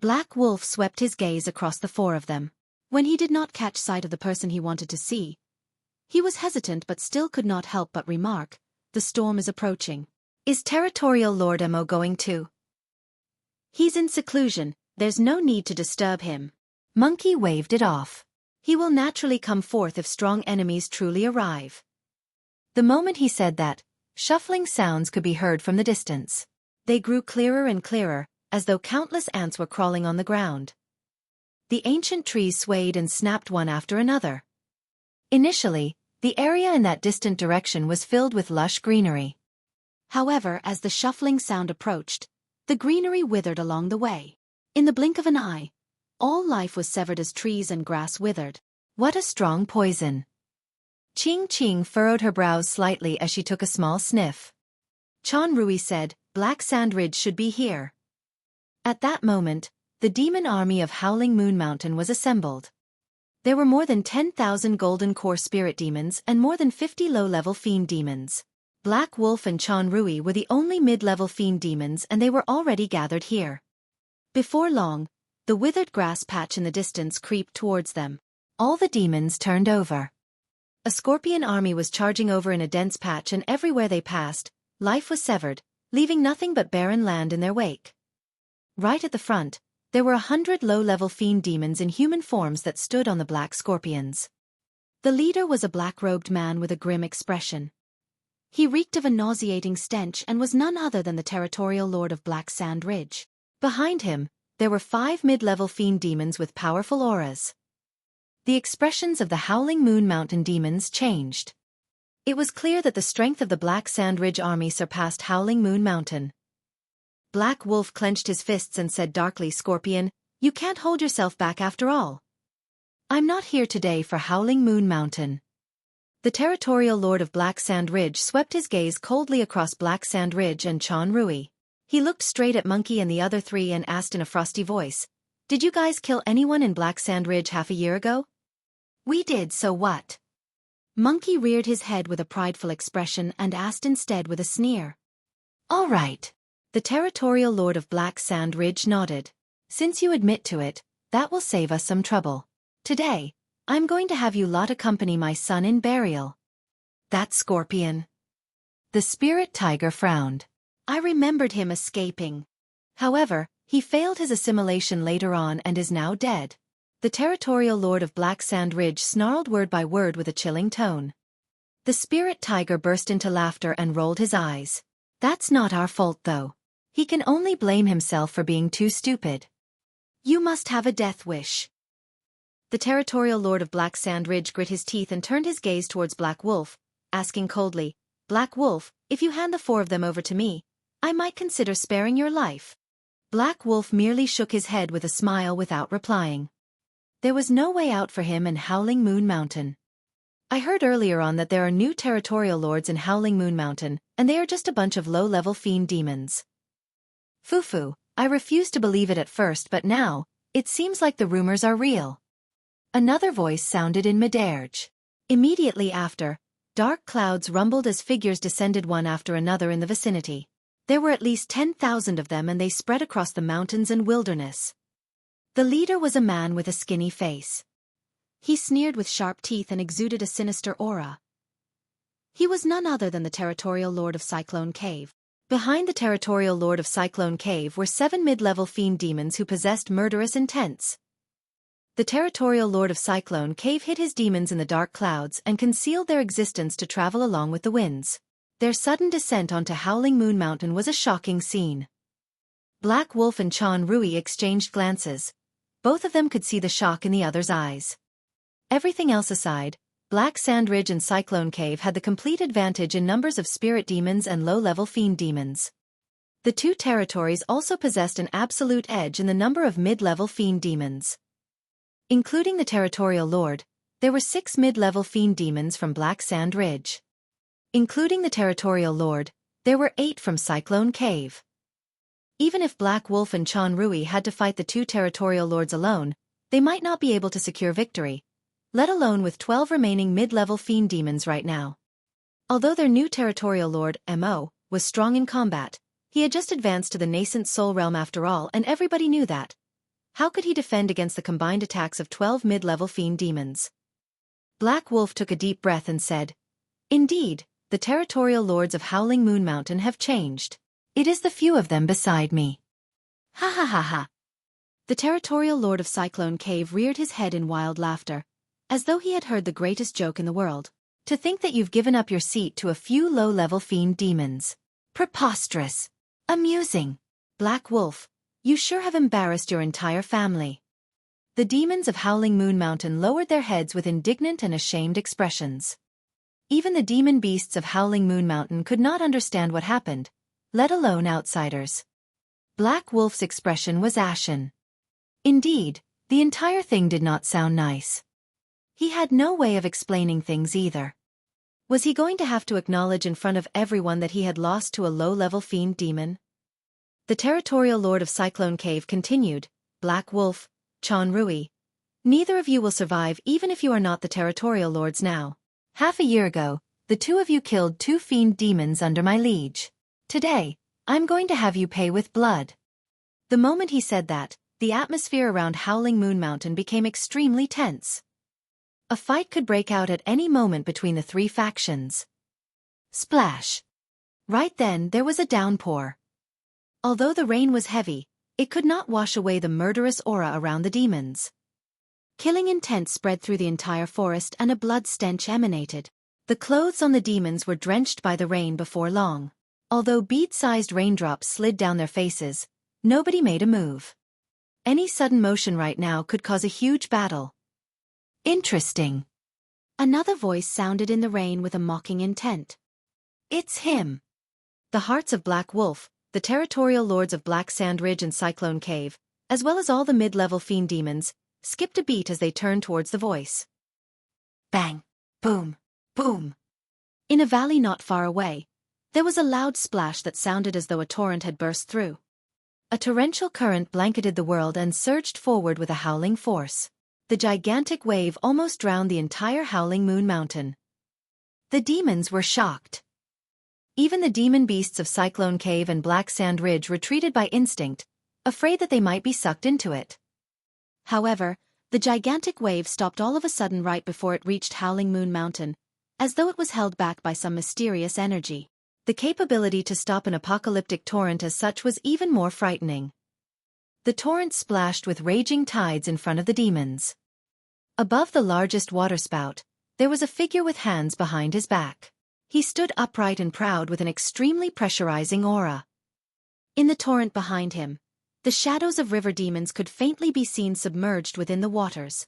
Black Wolf swept his gaze across the 4 of them. When he did not catch sight of the person he wanted to see, he was hesitant but still could not help but remark, "The storm is approaching. Is Territorial Lord Mo going too?" "He's in seclusion, there's no need to disturb him." Monkey waved it off. "He will naturally come forth if strong enemies truly arrive." The moment he said that, shuffling sounds could be heard from the distance. They grew clearer and clearer, as though countless ants were crawling on the ground. The ancient trees swayed and snapped one after another. Initially, the area in that distant direction was filled with lush greenery. However, as the shuffling sound approached, the greenery withered along the way. In the blink of an eye, all life was severed as trees and grass withered. What a strong poison! Ching Ching furrowed her brows slightly as she took a small sniff. Chan Rui said, "Black Sand Ridge should be here." At that moment, the demon army of Howling Moon Mountain was assembled. There were more than 10,000 golden core spirit demons and more than 50 low-level fiend demons. Black Wolf and Chan Rui were the only mid-level fiend demons, and they were already gathered here. Before long, the withered grass patch in the distance creeped towards them. All the demons turned over. A scorpion army was charging over in a dense patch, and everywhere they passed, life was severed, leaving nothing but barren land in their wake. Right at the front, there were 100 low-level fiend demons in human forms that stood on the black scorpions. The leader was a black-robed man with a grim expression. He reeked of a nauseating stench and was none other than the territorial lord of Black Sand Ridge. Behind him, there were 5 mid-level fiend demons with powerful auras. The expressions of the Howling Moon Mountain demons changed. It was clear that the strength of the Black Sand Ridge army surpassed Howling Moon Mountain. Black Wolf clenched his fists and said darkly, "Scorpion, you can't hold yourself back after all. I'm not here today for Howling Moon Mountain." The territorial lord of Black Sand Ridge swept his gaze coldly across Black Sand Ridge and Chan Rui. He looked straight at Monkey and the other 3 and asked in a frosty voice, "Did you guys kill anyone in Black Sand Ridge half a year ago?" "We did, so what?" Monkey reared his head with a prideful expression and asked instead with a sneer. "All right." The territorial lord of Black Sand Ridge nodded. "Since you admit to it, that will save us some trouble. Today, I'm going to have you lot accompany my son in burial." "That scorpion." The spirit tiger frowned. "I remembered him escaping. However, he failed his assimilation later on and is now dead." The territorial lord of Black Sand Ridge snarled word by word with a chilling tone. The spirit tiger burst into laughter and rolled his eyes. "That's not our fault though. He can only blame himself for being too stupid. You must have a death wish." The territorial lord of Black Sand Ridge grit his teeth and turned his gaze towards Black Wolf, asking coldly, "Black Wolf, if you hand the 4 of them over to me, I might consider sparing your life." Black Wolf merely shook his head with a smile without replying. There was no way out for him in Howling Moon Mountain. "I heard earlier on that there are new territorial lords in Howling Moon Mountain, and they are just a bunch of low-level fiend demons." "Fufu, I refused to believe it at first, but now, it seems like the rumors are real." Another voice sounded in Miderge. Immediately after, dark clouds rumbled as figures descended one after another in the vicinity. There were at least 10,000 of them, and they spread across the mountains and wilderness. The leader was a man with a skinny face. He sneered with sharp teeth and exuded a sinister aura. He was none other than the territorial lord of Cyclone Cave. Behind the territorial lord of Cyclone Cave were 7 mid-level fiend demons who possessed murderous intents. The territorial lord of Cyclone Cave hid his demons in the dark clouds and concealed their existence to travel along with the winds. Their sudden descent onto Howling Moon Mountain was a shocking scene. Black Wolf and Chan Rui exchanged glances. Both of them could see the shock in the other's eyes. Everything else aside, Black Sand Ridge and Cyclone Cave had the complete advantage in numbers of spirit demons and low-level fiend demons. The 2 territories also possessed an absolute edge in the number of mid-level fiend demons. Including the territorial lord, there were 6 mid-level fiend demons from Black Sand Ridge. Including the territorial lord, there were 8 from Cyclone Cave. Even if Black Wolf and Chan Rui had to fight the 2 territorial lords alone, they might not be able to secure victory, let alone with 12 remaining mid-level fiend demons right now. Although their new territorial lord, Mo, was strong in combat, he had just advanced to the nascent soul realm after all, and everybody knew that. How could he defend against the combined attacks of 12 mid-level fiend demons? Black Wolf took a deep breath and said, "Indeed, the territorial lords of Howling Moon Mountain have changed. It is the few of them beside me." "Ha ha ha ha." The territorial lord of Cyclone Cave reared his head in wild laughter, as though he had heard the greatest joke in the world. "To think that you've given up your seat to a few low-level fiend demons. Preposterous. Amusing. Black Wolf, you sure have embarrassed your entire family." The demons of Howling Moon Mountain lowered their heads with indignant and ashamed expressions. Even the demon beasts of Howling Moon Mountain could not understand what happened, let alone outsiders. Black Wolf's expression was ashen. Indeed, the entire thing did not sound nice. He had no way of explaining things either. Was he going to have to acknowledge in front of everyone that he had lost to a low-level fiend demon? The territorial lord of Cyclone Cave continued, Black Wolf, Chan Rui. Neither of you will survive even if you are not the territorial lords now. Half a year ago, the two of you killed 2 fiend demons under my liege. Today, I'm going to have you pay with blood. The moment he said that, the atmosphere around Howling Moon Mountain became extremely tense. A fight could break out at any moment between the 3 factions. Splash! Right then there was a downpour. Although the rain was heavy, it could not wash away the murderous aura around the demons. Killing intent spread through the entire forest and a blood stench emanated. The clothes on the demons were drenched by the rain before long. Although bead-sized raindrops slid down their faces, nobody made a move. Any sudden motion right now could cause a huge battle. Interesting. Another voice sounded in the rain with a mocking intent. It's him. The hearts of Black Wolf, the territorial lords of Black Sand Ridge and Cyclone Cave, as well as all the mid-level fiend demons, skipped a beat as they turned towards the voice. Bang! Boom! Boom! In a valley not far away, there was a loud splash that sounded as though a torrent had burst through. A torrential current blanketed the world and surged forward with a howling force. The gigantic wave almost drowned the entire Howling Moon Mountain. The demons were shocked. Even the demon beasts of Cyclone Cave and Black Sand Ridge retreated by instinct, afraid that they might be sucked into it. However, the gigantic wave stopped all of a sudden right before it reached Howling Moon Mountain, as though it was held back by some mysterious energy. The capability to stop an apocalyptic torrent as such was even more frightening. The torrent splashed with raging tides in front of the demons. Above the largest waterspout, there was a figure with hands behind his back. He stood upright and proud with an extremely pressurizing aura. In the torrent behind him, the shadows of river demons could faintly be seen submerged within the waters.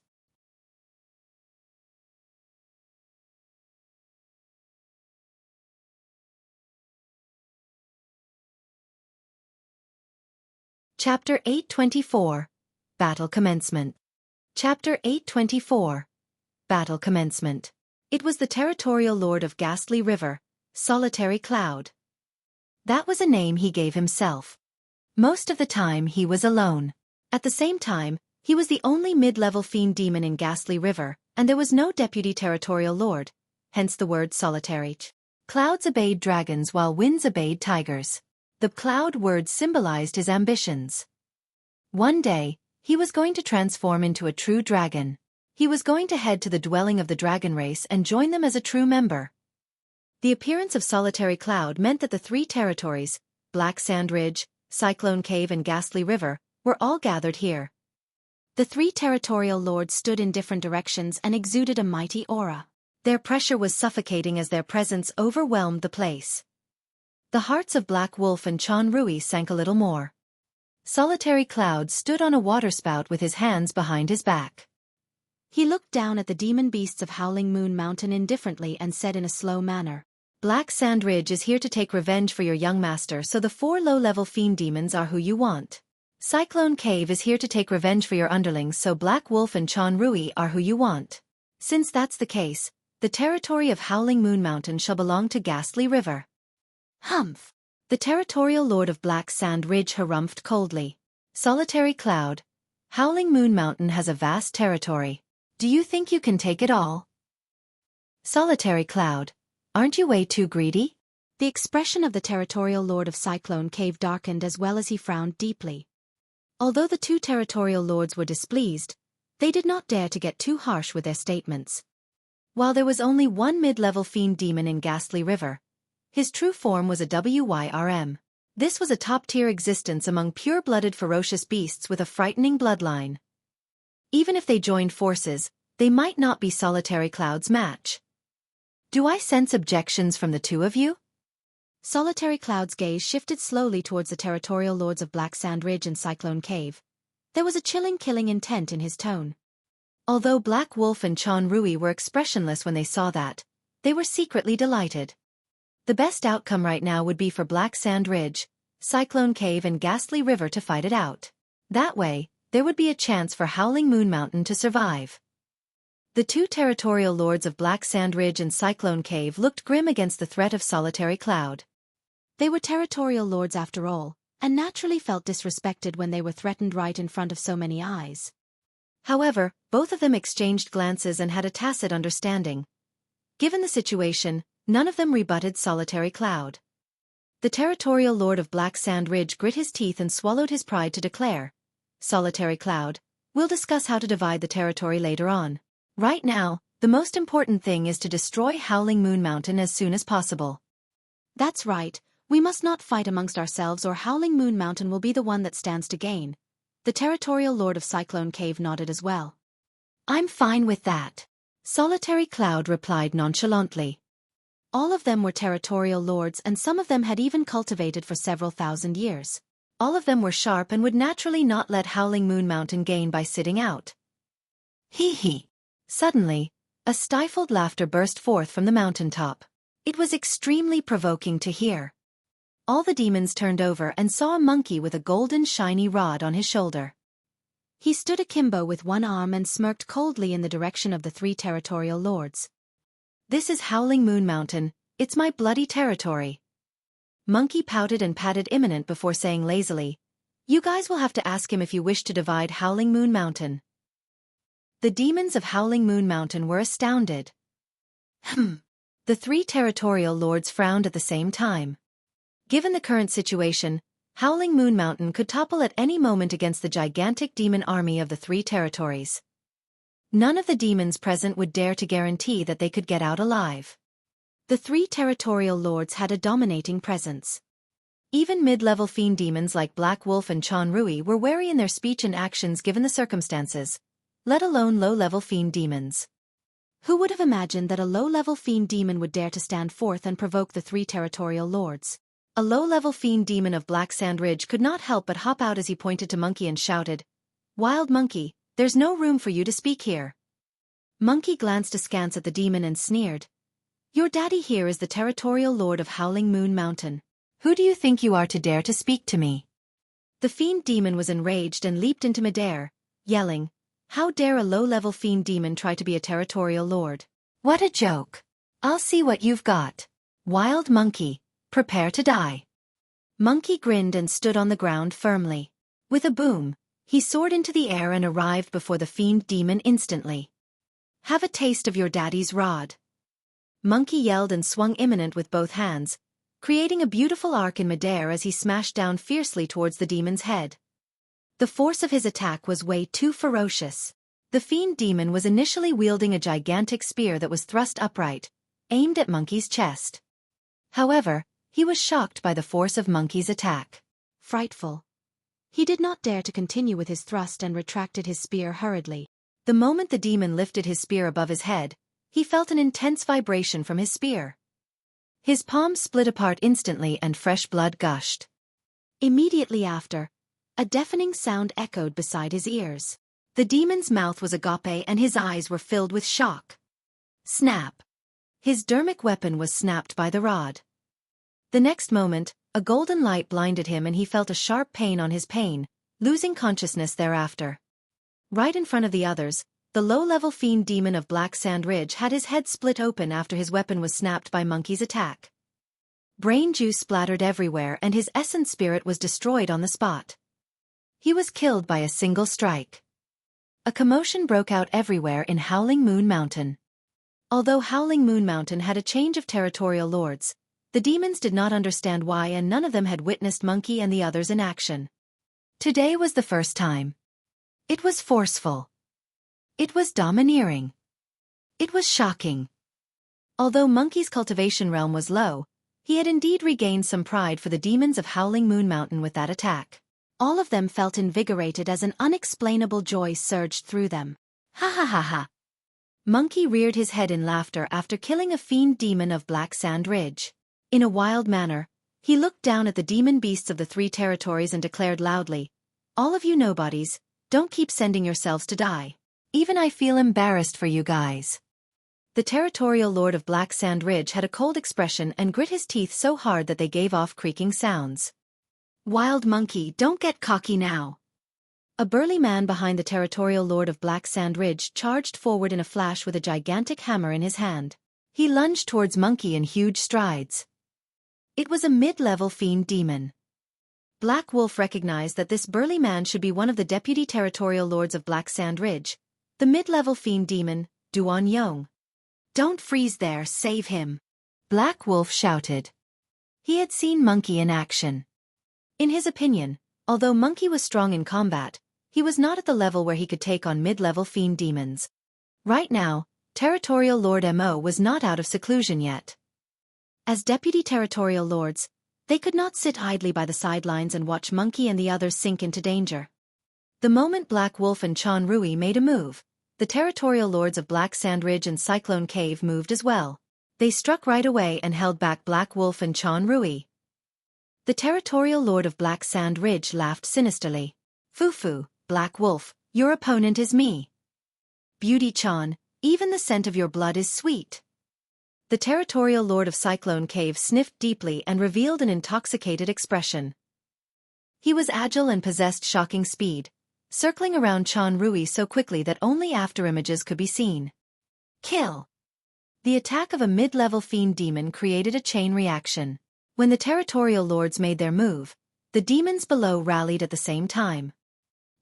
Chapter 824, Battle Commencement. Chapter 824, Battle Commencement. It was the territorial lord of Ghastly River, Solitary Cloud. That was a name he gave himself. Most of the time he was alone. At the same time, he was the only mid-level fiend demon in Ghastly River, and there was no deputy territorial lord, hence the word solitary. Clouds obeyed dragons while winds obeyed tigers. The cloud word symbolized his ambitions. One day, he was going to transform into a true dragon. He was going to head to the dwelling of the dragon race and join them as a true member. The appearance of Solitary Cloud meant that the 3 territories, Black Sand Ridge, Cyclone Cave and Ghastly River, were all gathered here. The 3 territorial lords stood in different directions and exuded a mighty aura. Their pressure was suffocating as their presence overwhelmed the place. The hearts of Black Wolf and Chan Rui sank a little more. Solitary Cloud stood on a waterspout with his hands behind his back. He looked down at the demon beasts of Howling Moon Mountain indifferently and said in a slow manner, Black Sand Ridge is here to take revenge for your young master, so the 4 low-level fiend demons are who you want. Cyclone Cave is here to take revenge for your underlings, so Black Wolf and Chan Rui are who you want. Since that's the case, the territory of Howling Moon Mountain shall belong to Ghastly River. Humph! The territorial lord of Black Sand Ridge harumphed coldly. Solitary Cloud, Howling Moon Mountain has a vast territory. Do you think you can take it all? Solitary Cloud, aren't you way too greedy? The expression of the territorial lord of Cyclone Cave darkened as well as he frowned deeply. Although the 2 territorial lords were displeased, they did not dare to get too harsh with their statements. While there was only one mid-level fiend demon in Ghastly River, his true form was a Wyrm. This was a top-tier existence among pure-blooded ferocious beasts with a frightening bloodline. Even if they joined forces, they might not be Solitary Cloud's match. Do I sense objections from the 2 of you? Solitary Cloud's gaze shifted slowly towards the territorial lords of Black Sand Ridge and Cyclone Cave. There was a chilling killing intent in his tone. Although Black Wolf and Chan Rui were expressionless when they saw that, they were secretly delighted. The best outcome right now would be for Black Sand Ridge, Cyclone Cave and Ghastly River to fight it out. That way, there would be a chance for Howling Moon Mountain to survive. The 2 territorial lords of Black Sand Ridge and Cyclone Cave looked grim against the threat of Solitary Cloud. They were territorial lords after all, and naturally felt disrespected when they were threatened right in front of so many eyes. However, both of them exchanged glances and had a tacit understanding. Given the situation, none of them rebutted Solitary Cloud. The territorial lord of Black Sand Ridge grit his teeth and swallowed his pride to declare, "Solitary Cloud, we'll discuss how to divide the territory later on. Right now, the most important thing is to destroy Howling Moon Mountain as soon as possible." "That's right, we must not fight amongst ourselves or Howling Moon Mountain will be the one that stands to gain." The territorial lord of Cyclone Cave nodded as well. "I'm fine with that," Solitary Cloud replied nonchalantly. All of them were territorial lords and some of them had even cultivated for several thousand years. All of them were sharp and would naturally not let Howling Moon Mountain gain by sitting out. Hee hee. Suddenly, a stifled laughter burst forth from the mountaintop. It was extremely provoking to hear. All the demons turned over and saw a monkey with a golden shiny rod on his shoulder. He stood akimbo with one arm and smirked coldly in the direction of the three territorial lords. "This is Howling Moon Mountain, it's my bloody territory." Monkey pouted and patted Imminent before saying lazily, "You guys will have to ask him if you wish to divide Howling Moon Mountain." The demons of Howling Moon Mountain were astounded. The three territorial lords frowned at the same time. Given the current situation, Howling Moon Mountain could topple at any moment against the gigantic demon army of the three territories. None of the demons present would dare to guarantee that they could get out alive. The three territorial lords had a dominating presence. Even mid-level fiend demons like Black Wolf and Chan Rui were wary in their speech and actions given the circumstances, let alone low-level fiend demons. Who would have imagined that a low-level fiend demon would dare to stand forth and provoke the three territorial lords? A low-level fiend demon of Black Sand Ridge could not help but hop out as he pointed to Monkey and shouted, "Wild Monkey, there's no room for you to speak here." Monkey glanced askance at the demon and sneered, "Your daddy here is the territorial lord of Howling Moon Mountain. Who do you think you are to dare to speak to me?" The fiend demon was enraged and leaped into midair, yelling, "How dare a low-level fiend demon try to be a territorial lord? What a joke! I'll see what you've got. Wild Monkey, prepare to die." Monkey grinned and stood on the ground firmly. With a boom, he soared into the air and arrived before the fiend demon instantly. "Have a taste of your daddy's rod." Monkey yelled and swung Imminent with both hands, creating a beautiful arc in midair as he smashed down fiercely towards the demon's head. The force of his attack was way too ferocious. The fiend demon was initially wielding a gigantic spear that was thrust upright, aimed at Monkey's chest. However, he was shocked by the force of Monkey's attack. Frightful. He did not dare to continue with his thrust and retracted his spear hurriedly. The moment the demon lifted his spear above his head, he felt an intense vibration from his spear. His palm split apart instantly and fresh blood gushed. Immediately after, a deafening sound echoed beside his ears. The demon's mouth was agape and his eyes were filled with shock. Snap! His dermic weapon was snapped by the rod. The next moment, a golden light blinded him and he felt a sharp pain on his pain, losing consciousness thereafter. Right in front of the others, the low-level fiend demon of Black Sand Ridge had his head split open after his weapon was snapped by Monkey's attack. Brain juice splattered everywhere and his essence spirit was destroyed on the spot. He was killed by a single strike. A commotion broke out everywhere in Howling Moon Mountain. Although Howling Moon Mountain had a change of territorial lords, the demons did not understand why and none of them had witnessed Monkey and the others in action. Today was the first time. It was forceful. It was domineering. It was shocking. Although Monkey's cultivation realm was low, he had indeed regained some pride for the demons of Howling Moon Mountain with that attack. All of them felt invigorated as an unexplainable joy surged through them. Ha ha ha ha. Monkey reared his head in laughter after killing a fiend demon of Black Sand Ridge. In a wild manner, he looked down at the demon beasts of the three territories and declared loudly, "All of you nobodies, don't keep sending yourselves to die. Even I feel embarrassed for you guys." The territorial lord of Black Sand Ridge had a cold expression and grit his teeth so hard that they gave off creaking sounds. "Wild Monkey, don't get cocky now." A burly man behind the territorial lord of Black Sand Ridge charged forward in a flash with a gigantic hammer in his hand. He lunged towards Monkey in huge strides. It was a mid-level fiend demon. Black Wolf recognized that this burly man should be one of the deputy territorial lords of Black Sand Ridge, the mid-level fiend demon, Duan Yong. "Don't freeze there, save him," Black Wolf shouted. He had seen Monkey in action. In his opinion, although Monkey was strong in combat, he was not at the level where he could take on mid-level fiend demons. Right now, Territorial Lord Mo was not out of seclusion yet. As deputy territorial lords, they could not sit idly by the sidelines and watch Monkey and the others sink into danger. The moment Black Wolf and Chan Rui made a move, the territorial lords of Black Sand Ridge and Cyclone Cave moved as well. They struck right away and held back Black Wolf and Chan Rui. The territorial lord of Black Sand Ridge laughed sinisterly. "Fufu, Black Wolf, your opponent is me. Beauty Chan, even the scent of your blood is sweet." The territorial lord of Cyclone Cave sniffed deeply and revealed an intoxicated expression. He was agile and possessed shocking speed, circling around Chan Rui so quickly that only afterimages could be seen. Kill! The attack of a mid-level fiend demon created a chain reaction. When the territorial lords made their move, the demons below rallied at the same time.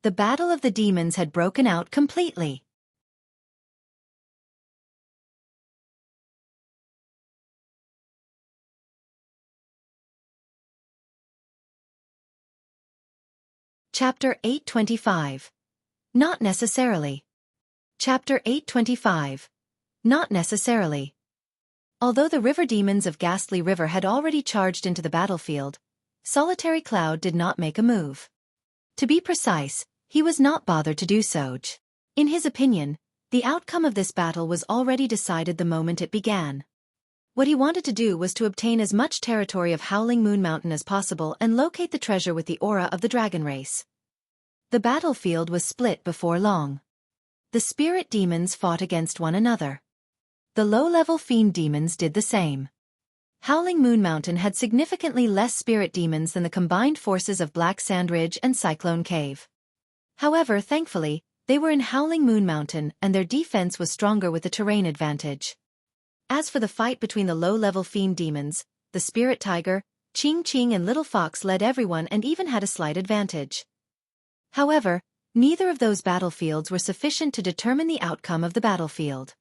The battle of the demons had broken out completely. Chapter 825. Not necessarily. Chapter 825. Not necessarily. Although the river demons of Ghastly River had already charged into the battlefield, Solitary Cloud did not make a move. To be precise, he was not bothered to do so. In his opinion, the outcome of this battle was already decided the moment it began. What he wanted to do was to obtain as much territory of Howling Moon Mountain as possible and locate the treasure with the aura of the dragon race. The battlefield was split before long. The spirit demons fought against one another. The low-level fiend demons did the same. Howling Moon Mountain had significantly less spirit demons than the combined forces of Black Sand Ridge and Cyclone Cave. However, thankfully, they were in Howling Moon Mountain and their defense was stronger with the terrain advantage. As for the fight between the low-level fiend demons, the Spirit Tiger, Ching Ching and Little Fox led everyone and even had a slight advantage. However, neither of those battlefields were sufficient to determine the outcome of the battlefield.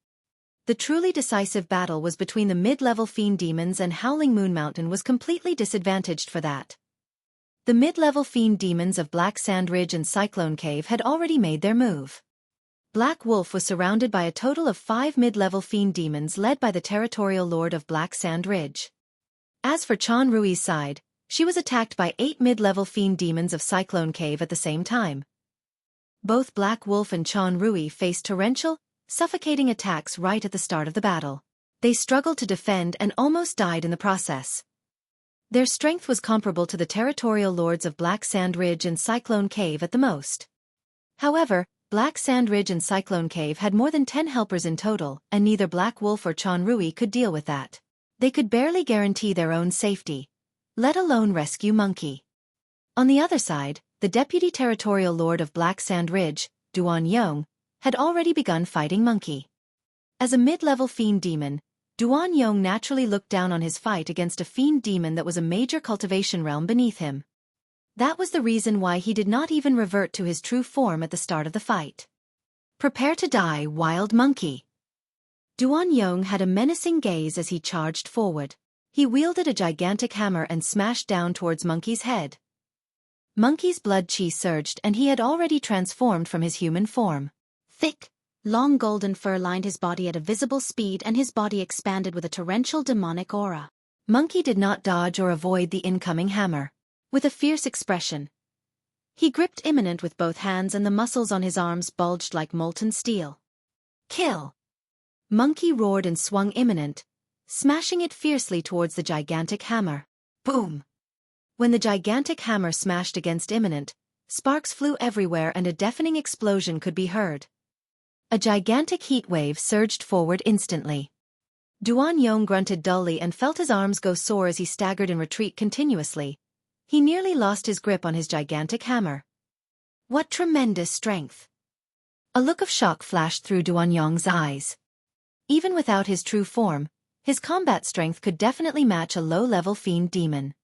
The truly decisive battle was between the mid-level fiend demons and Howling Moon Mountain was completely disadvantaged for that. The mid-level fiend demons of Black Sand Ridge and Cyclone Cave had already made their move. Black Wolf was surrounded by a total of 5 mid-level fiend demons led by the territorial lord of Black Sand Ridge. As for Chan Rui's side, she was attacked by 8 mid-level fiend demons of Cyclone Cave at the same time. Both Black Wolf and Chan Rui faced torrential, suffocating attacks right at the start of the battle. They struggled to defend and almost died in the process. Their strength was comparable to the territorial lords of Black Sand Ridge and Cyclone Cave at the most. However, Black Sand Ridge and Cyclone Cave had more than 10 helpers in total, and neither Black Wolf or Chan Rui could deal with that. They could barely guarantee their own safety, let alone rescue Monkey. On the other side, the deputy territorial lord of Black Sand Ridge, Duan Yong, had already begun fighting Monkey. As a mid-level fiend demon, Duan Yong naturally looked down on his fight against a fiend demon that was a major cultivation realm beneath him. That was the reason why he did not even revert to his true form at the start of the fight. "Prepare to die, wild monkey." Duan Yong had a menacing gaze as he charged forward. He wielded a gigantic hammer and smashed down towards Monkey's head. Monkey's blood chi surged and he had already transformed from his human form. Thick, long golden fur lined his body at a visible speed and his body expanded with a torrential demonic aura. Monkey did not dodge or avoid the incoming hammer. With a fierce expression, he gripped Imminent with both hands and the muscles on his arms bulged like molten steel. "Kill!" Monkey roared and swung Imminent, smashing it fiercely towards the gigantic hammer. Boom! When the gigantic hammer smashed against Imminent, sparks flew everywhere and a deafening explosion could be heard. A gigantic heat wave surged forward instantly. Duan Yong grunted dully and felt his arms go sore as he staggered in retreat continuously. He nearly lost his grip on his gigantic hammer. What tremendous strength! A look of shock flashed through Duan Yong's eyes. Even without his true form, his combat strength could definitely match a low-level fiend demon.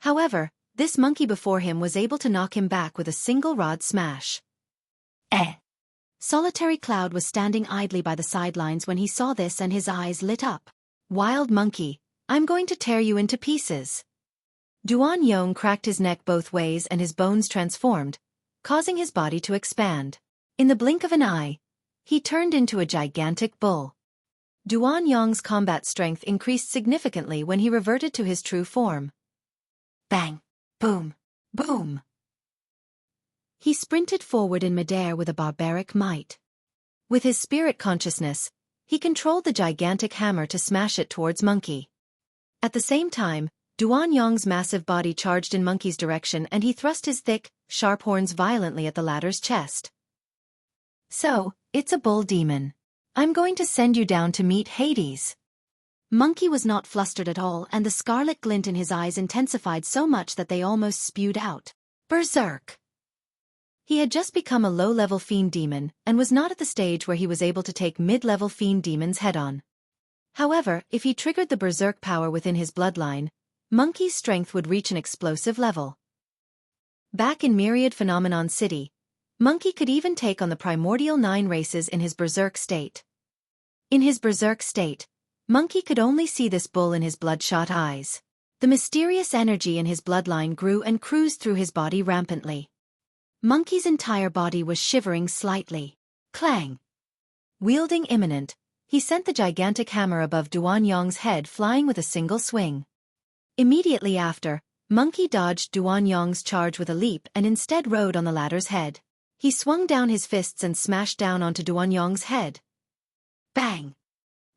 However, this monkey before him was able to knock him back with a single rod smash. Solitary Cloud was standing idly by the sidelines when he saw this and his eyes lit up. Wild monkey, I'm going to tear you into pieces. Duan Yong cracked his neck both ways and his bones transformed, causing his body to expand. In the blink of an eye, he turned into a gigantic bull. Duan Yong's combat strength increased significantly when he reverted to his true form. Bang! Boom! Boom! He sprinted forward in midair with a barbaric might. With his spirit consciousness, he controlled the gigantic hammer to smash it towards Monkey. At the same time, Duan Yong's massive body charged in Monkey's direction and he thrust his thick, sharp horns violently at the latter's chest. So, it's a bull demon. I'm going to send you down to meet Hades. Monkey was not flustered at all and the scarlet glint in his eyes intensified so much that they almost spewed out. Berserk! He had just become a low-level fiend demon and was not at the stage where he was able to take mid-level fiend demons head-on. However, if he triggered the berserk power within his bloodline, Monkey's strength would reach an explosive level. Back in Myriad Phenomenon City, Monkey could even take on the primordial 9 races in his berserk state. In his berserk state, Monkey could only see this bull in his bloodshot eyes. The mysterious energy in his bloodline grew and cruised through his body rampantly. Monkey's entire body was shivering slightly. Clang! Wielding Imminent, he sent the gigantic hammer above Duan Yong's head flying with a single swing. Immediately after, Monkey dodged Duan Yong's charge with a leap and instead rode on the latter's head. He swung down his fists and smashed down onto Duan Yong's head. Bang!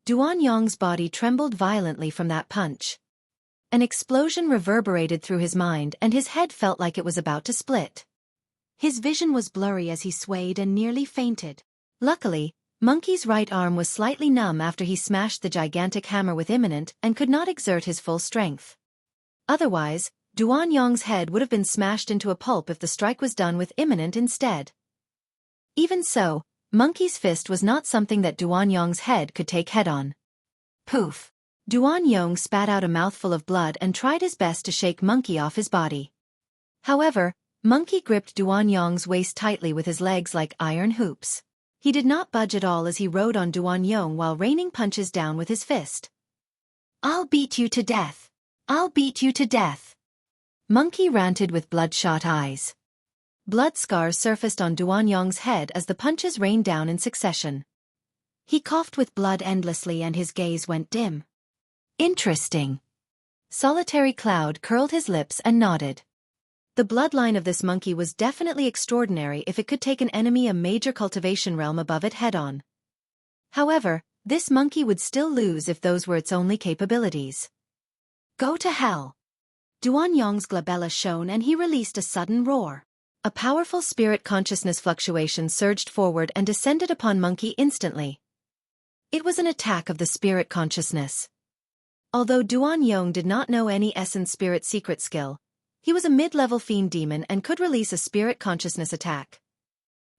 Duan Yong's body trembled violently from that punch. An explosion reverberated through his mind and his head felt like it was about to split. His vision was blurry as he swayed and nearly fainted. Luckily, Monkey's right arm was slightly numb after he smashed the gigantic hammer with Imminent and could not exert his full strength. Otherwise, Duan Yong's head would have been smashed into a pulp if the strike was done with Imminent instead. Even so, Monkey's fist was not something that Duan Yong's head could take head-on. Poof! Duan Yong spat out a mouthful of blood and tried his best to shake Monkey off his body. However, Monkey gripped Duan Yong's waist tightly with his legs like iron hoops. He did not budge at all as he rode on Duan Yong while raining punches down with his fist. I'll beat you to death! I'll beat you to death! Monkey ranted with bloodshot eyes. Blood scars surfaced on Duan Yong's head as the punches rained down in succession. He coughed with blood endlessly and his gaze went dim. Interesting. Solitary Cloud curled his lips and nodded. The bloodline of this monkey was definitely extraordinary if it could take an enemy a major cultivation realm above it head-on. However, this monkey would still lose if those were its only capabilities. Go to hell! Duan Yong's glabella shone and he released a sudden roar. A powerful spirit consciousness fluctuation surged forward and descended upon Monkey instantly. It was an attack of the spirit consciousness. Although Duan Yong did not know any essence spirit secret skill, he was a mid-level fiend demon and could release a spirit consciousness attack.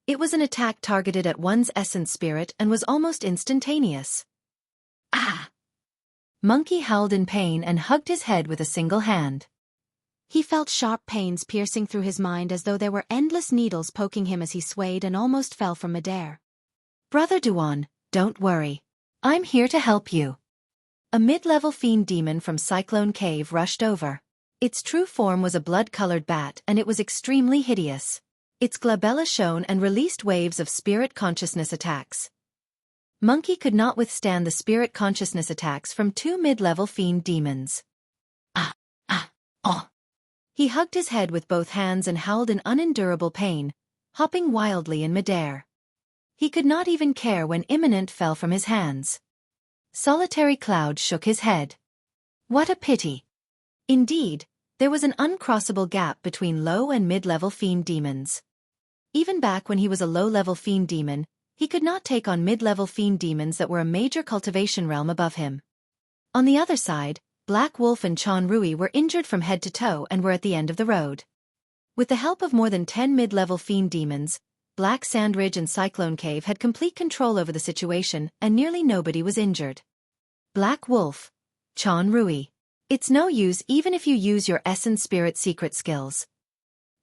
It was an attack targeted at one's essence spirit and was almost instantaneous. Ah! Monkey howled in pain and hugged his head with a single hand. He felt sharp pains piercing through his mind as though there were endless needles poking him as he swayed and almost fell from midair. Brother Duan, don't worry. I'm here to help you. A mid-level fiend demon from Cyclone Cave rushed over. Its true form was a blood-colored bat and it was extremely hideous. Its glabella shone and released waves of spirit consciousness attacks. Monkey could not withstand the spirit consciousness attacks from 2 mid-level fiend demons. Oh! He hugged his head with both hands and howled in unendurable pain, hopping wildly in midair. He could not even care when Imminent fell from his hands. Solitary Cloud shook his head. What a pity. Indeed, there was an uncrossable gap between low and mid-level fiend demons. Even back when he was a low-level fiend demon, he could not take on mid-level fiend demons that were a major cultivation realm above him. On the other side, Black Wolf and Chan Rui were injured from head to toe and were at the end of the road. With the help of more than 10 mid-level fiend demons, Black Sand Ridge and Cyclone Cave had complete control over the situation and nearly nobody was injured. Black Wolf, Chan Rui. It's no use even if you use your essence spirit secret skills.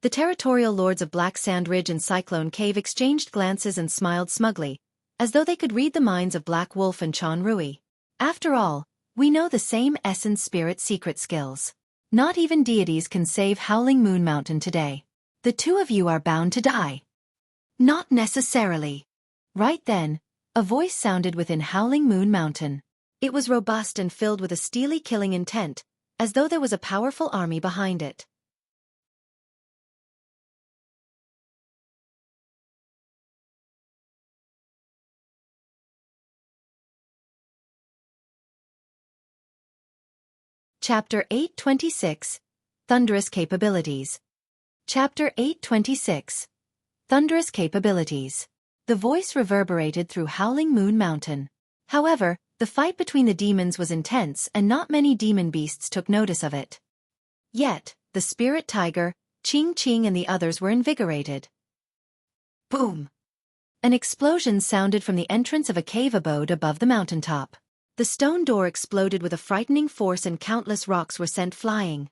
The territorial lords of Black Sand Ridge and Cyclone Cave exchanged glances and smiled smugly, as though they could read the minds of Black Wolf and Chan Rui. After all, we know the same essence spirit secret skills. Not even deities can save Howling Moon Mountain today. The two of you are bound to die. Not necessarily. Right then, a voice sounded within Howling Moon Mountain. It was robust and filled with a steely killing intent, as though there was a powerful army behind it. Chapter 826, Thunderous Capabilities. Chapter 826, Thunderous Capabilities. The voice reverberated through Howling Moon Mountain. However, the fight between the demons was intense and not many demon beasts took notice of it. Yet, the spirit tiger, Ching Ching and the others were invigorated. Boom! An explosion sounded from the entrance of a cave abode above the mountaintop. The stone door exploded with a frightening force and countless rocks were sent flying.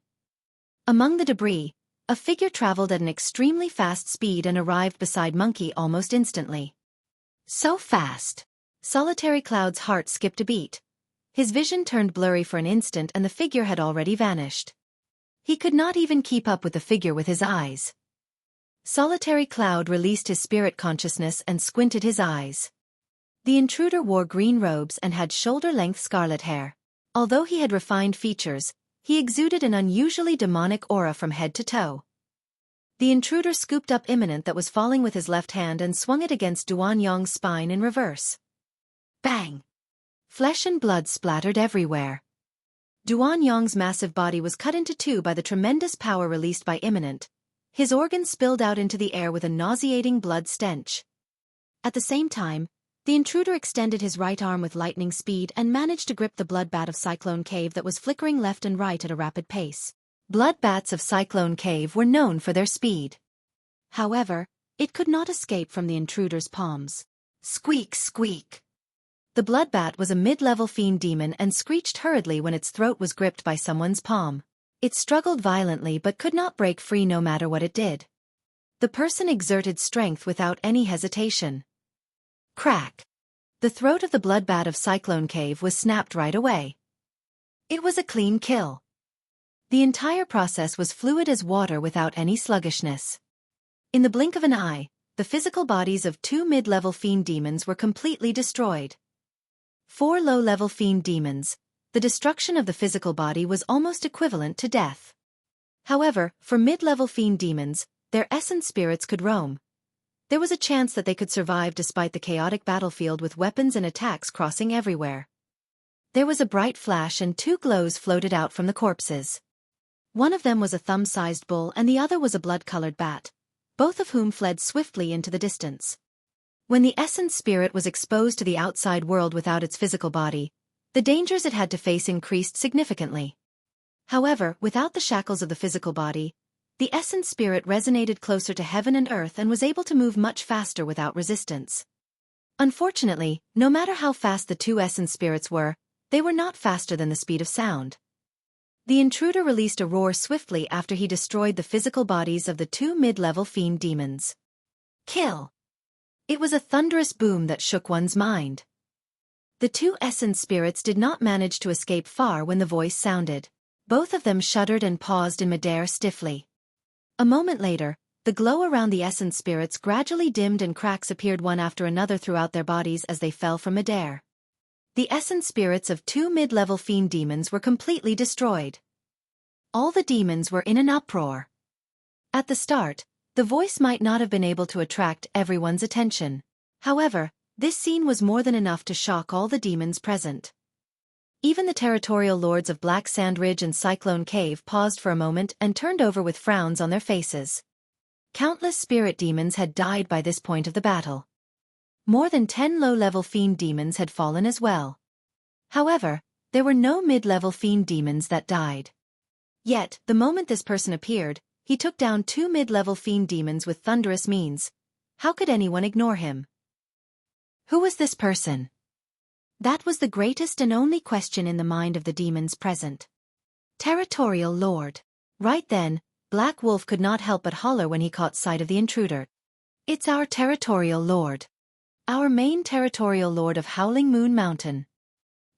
Among the debris, a figure traveled at an extremely fast speed and arrived beside Monkey almost instantly. So fast! Solitary Cloud's heart skipped a beat. His vision turned blurry for an instant and the figure had already vanished. He could not even keep up with the figure with his eyes. Solitary Cloud released his spirit consciousness and squinted his eyes. The intruder wore green robes and had shoulder-length scarlet hair. Although he had refined features, he exuded an unusually demonic aura from head to toe. The intruder scooped up Imminent that was falling with his left hand and swung it against Duan Yong's spine in reverse. Bang! Flesh and blood splattered everywhere. Duan Yong's massive body was cut into two by the tremendous power released by Imminent. His organs spilled out into the air with a nauseating blood stench. At the same time, the intruder extended his right arm with lightning speed and managed to grip the blood bat of Cyclone Cave that was flickering left and right at a rapid pace. Blood bats of Cyclone Cave were known for their speed. However, it could not escape from the intruder's palms. Squeak, squeak! The bloodbat was a mid-level fiend demon and screeched hurriedly when its throat was gripped by someone's palm. It struggled violently but could not break free no matter what it did. The person exerted strength without any hesitation. Crack! The throat of the bloodbat of Cyclone Cave was snapped right away. It was a clean kill. The entire process was fluid as water without any sluggishness. In the blink of an eye, the physical bodies of two mid-level fiend demons were completely destroyed. 4 low-level fiend demons, the destruction of the physical body was almost equivalent to death. However, for mid-level fiend demons, their essence spirits could roam. There was a chance that they could survive despite the chaotic battlefield with weapons and attacks crossing everywhere. There was a bright flash and 2 glows floated out from the corpses. One of them was a thumb-sized bull and the other was a blood-colored bat, both of whom fled swiftly into the distance. When the essence spirit was exposed to the outside world without its physical body, the dangers it had to face increased significantly. However, without the shackles of the physical body, the essence spirit resonated closer to heaven and earth and was able to move much faster without resistance. Unfortunately, no matter how fast the 2 essence spirits were, they were not faster than the speed of sound. The intruder released a roar swiftly after he destroyed the physical bodies of the 2 mid-level fiend demons. Kill! It was a thunderous boom that shook one's mind. The 2 essence spirits did not manage to escape far when the voice sounded. Both of them shuddered and paused in midair stiffly. A moment later, the glow around the essence spirits gradually dimmed and cracks appeared one after another throughout their bodies as they fell from midair. The essence spirits of 2 mid-level fiend demons were completely destroyed. All the demons were in an uproar. At the start, the voice might not have been able to attract everyone's attention. However, this scene was more than enough to shock all the demons present. Even the territorial lords of Black Sand Ridge and Cyclone Cave paused for a moment and turned over with frowns on their faces. Countless spirit demons had died by this point of the battle. More than 10 low-level fiend demons had fallen as well. However, there were no mid-level fiend demons that died. Yet, the moment this person appeared, he took down 2 mid-level fiend demons with thunderous means. How could anyone ignore him? Who was this person? That was the greatest and only question in the mind of the demons present. Territorial Lord. Right then, Black Wolf could not help but holler when he caught sight of the intruder. It's our Territorial Lord. Our main Territorial Lord of Howling Moon Mountain.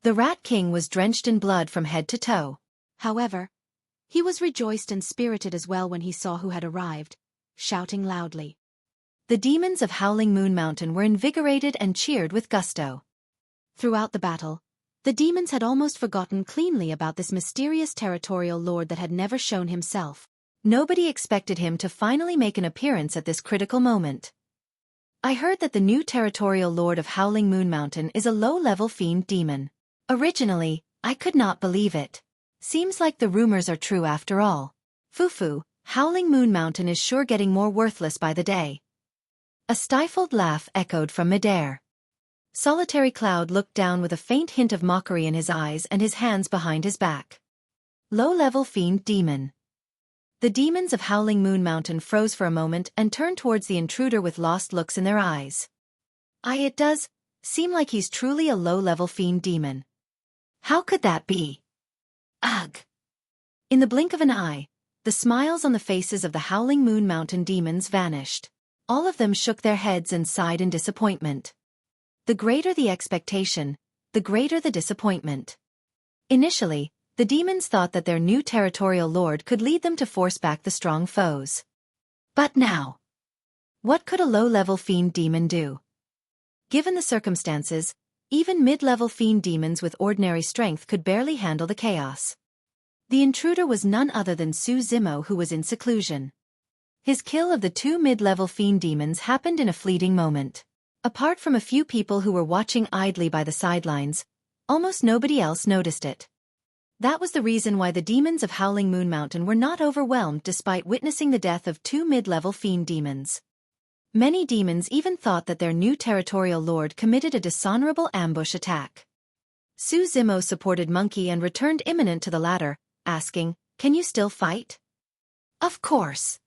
The Rat King was drenched in blood from head to toe. However, he was rejoiced and spirited as well when he saw who had arrived, shouting loudly. The demons of Howling Moon Mountain were invigorated and cheered with gusto. Throughout the battle, the demons had almost forgotten cleanly about this mysterious Territorial Lord that had never shown himself. Nobody expected him to finally make an appearance at this critical moment. I heard that the new Territorial Lord of Howling Moon Mountain is a low-level fiend demon. Originally, I could not believe it. Seems like the rumors are true after all. Foo-foo, Howling Moon Mountain is sure getting more worthless by the day. A stifled laugh echoed from midair. Solitary Cloud looked down with a faint hint of mockery in his eyes and his hands behind his back. Low-level fiend demon. The demons of Howling Moon Mountain froze for a moment and turned towards the intruder with lost looks in their eyes. It does seem like he's truly a low-level fiend demon. How could that be? Ugh! In the blink of an eye, the smiles on the faces of the Howling Moon Mountain demons vanished. All of them shook their heads and sighed in disappointment. The greater the expectation, the greater the disappointment. Initially, the demons thought that their new Territorial Lord could lead them to force back the strong foes. But now, what could a low-level fiend demon do? Given the circumstances, even mid-level fiend demons with ordinary strength could barely handle the chaos. The intruder was none other than Su Zimo, who was in seclusion. His kill of the two mid-level fiend demons happened in a fleeting moment. Apart from a few people who were watching idly by the sidelines, almost nobody else noticed it. That was the reason why the demons of Howling Moon Mountain were not overwhelmed despite witnessing the death of two mid-level fiend demons. Many demons even thought that their new Territorial Lord committed a dishonorable ambush attack. Su Zimo supported Monkey and returned imminent to the latter, asking, "Can you still fight?" "Of course."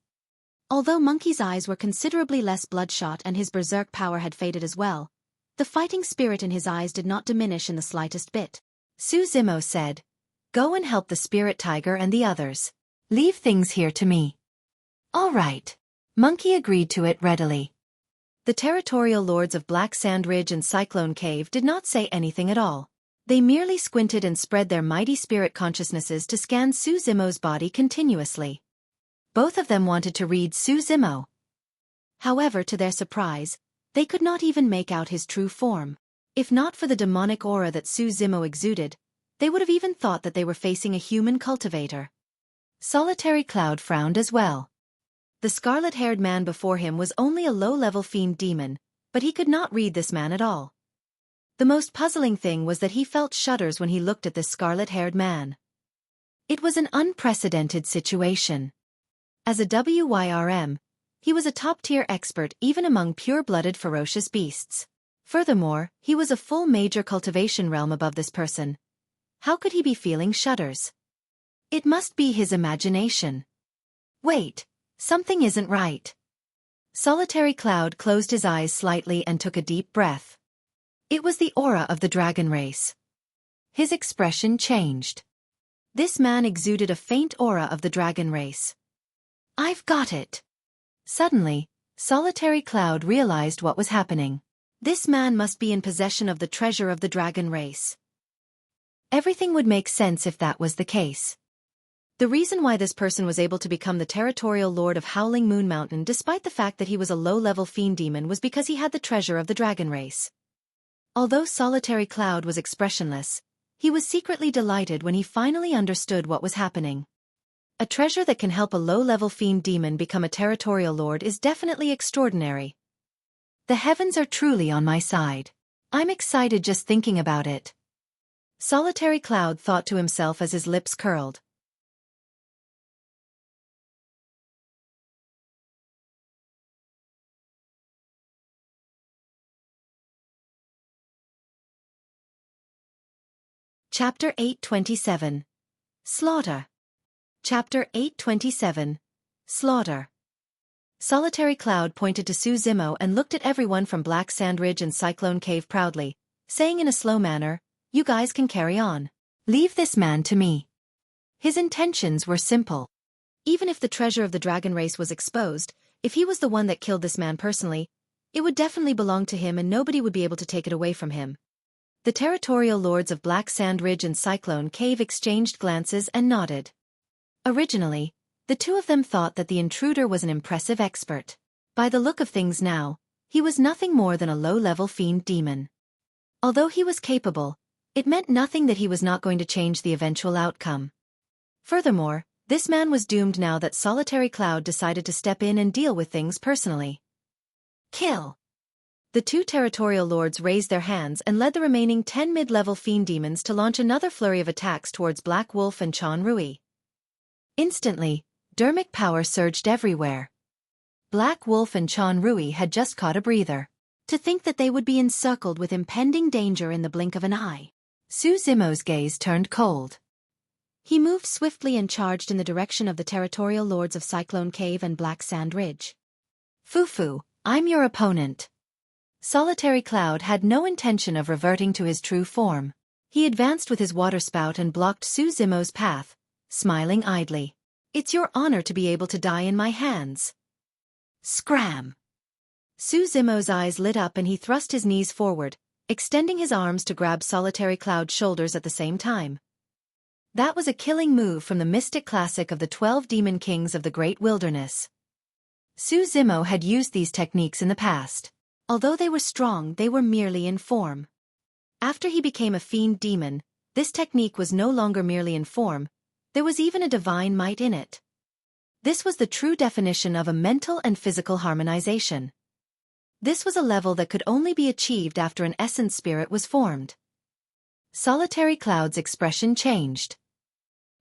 Although Monkey's eyes were considerably less bloodshot and his berserk power had faded as well, the fighting spirit in his eyes did not diminish in the slightest bit. Su Zimo said, "Go and help the spirit tiger and the others. Leave things here to me." "All right." Monkey agreed to it readily. The Territorial Lords of Black Sand Ridge and Cyclone Cave did not say anything at all. They merely squinted and spread their mighty spirit consciousnesses to scan Su Zimo's body continuously. Both of them wanted to read Su Zimo. However, to their surprise, they could not even make out his true form. If not for the demonic aura that Su Zimo exuded, they would have even thought that they were facing a human cultivator. Solitary Cloud frowned as well. The scarlet-haired man before him was only a low-level fiend demon, but he could not read this man at all. The most puzzling thing was that he felt shudders when he looked at this scarlet-haired man. It was an unprecedented situation. As a Wyrm, he was a top-tier expert even among pure-blooded ferocious beasts. Furthermore, he was a full major cultivation realm above this person. How could he be feeling shudders? It must be his imagination. Wait, something isn't right. Solitary Cloud closed his eyes slightly and took a deep breath. It was the aura of the dragon race. His expression changed. This man exuded a faint aura of the dragon race. "I've got it." Suddenly, Solitary Cloud realized what was happening. This man must be in possession of the treasure of the dragon race. Everything would make sense if that was the case. The reason why this person was able to become the Territorial Lord of Howling Moon Mountain despite the fact that he was a low-level fiend demon was because he had the treasure of the dragon race. Although Solitary Cloud was expressionless, he was secretly delighted when he finally understood what was happening. A treasure that can help a low-level fiend demon become a Territorial Lord is definitely extraordinary. The heavens are truly on my side. I'm excited just thinking about it. Solitary Cloud thought to himself as his lips curled. Chapter 827. Slaughter. Chapter 827. Slaughter. Solitary Cloud pointed to Su Zimo and looked at everyone from Black Sand Ridge and Cyclone Cave proudly, saying in a slow manner, "You guys can carry on. Leave this man to me." His intentions were simple. Even if the treasure of the dragon race was exposed, if he was the one that killed this man personally, it would definitely belong to him and nobody would be able to take it away from him. The territorial lords of Black Sand Ridge and Cyclone Cave exchanged glances and nodded. Originally, the two of them thought that the intruder was an impressive expert. By the look of things now, he was nothing more than a low-level fiend demon. Although he was capable, it meant nothing that he was not going to change the eventual outcome. Furthermore, this man was doomed now that Solitary Cloud decided to step in and deal with things personally. Kill! The two territorial lords raised their hands and led the remaining 10 mid-level fiend demons to launch another flurry of attacks towards Black Wolf and Chan Rui. Instantly, dermic power surged everywhere. Black Wolf and Chan Rui had just caught a breather. To think that they would be encircled with impending danger in the blink of an eye. Su Zimo's gaze turned cold. He moved swiftly and charged in the direction of the territorial lords of Cyclone Cave and Black Sand Ridge. Fufu, I'm your opponent. Solitary Cloud had no intention of reverting to his true form. He advanced with his water spout and blocked Su Zimo's path, smiling idly. It's your honor to be able to die in my hands. Scram! Su Zimo's eyes lit up and he thrust his knees forward, extending his arms to grab Solitary Cloud's shoulders at the same time. That was a killing move from the mystic classic of the 12 demon kings of the Great Wilderness. Su Zimo had used these techniques in the past. Although they were strong, they were merely in form. After he became a fiend demon, this technique was no longer merely in form, there was even a divine might in it. This was the true definition of a mental and physical harmonization. This was a level that could only be achieved after an essence spirit was formed. Solitary Cloud's expression changed.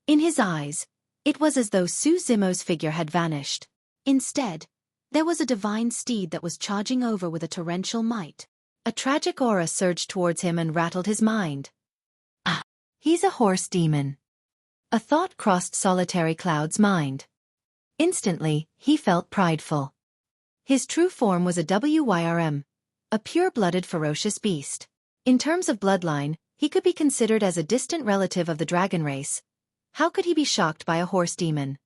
In his eyes, it was as though Su Zimo's figure had vanished. Instead, there was a divine steed that was charging over with a torrential might. A tragic aura surged towards him and rattled his mind. Ah, he's a horse demon. A thought crossed Solitary Cloud's mind. Instantly, he felt prideful. His true form was a Wyrm, a pure-blooded ferocious beast. In terms of bloodline, he could be considered as a distant relative of the dragon race. How could he be shocked by a horse demon?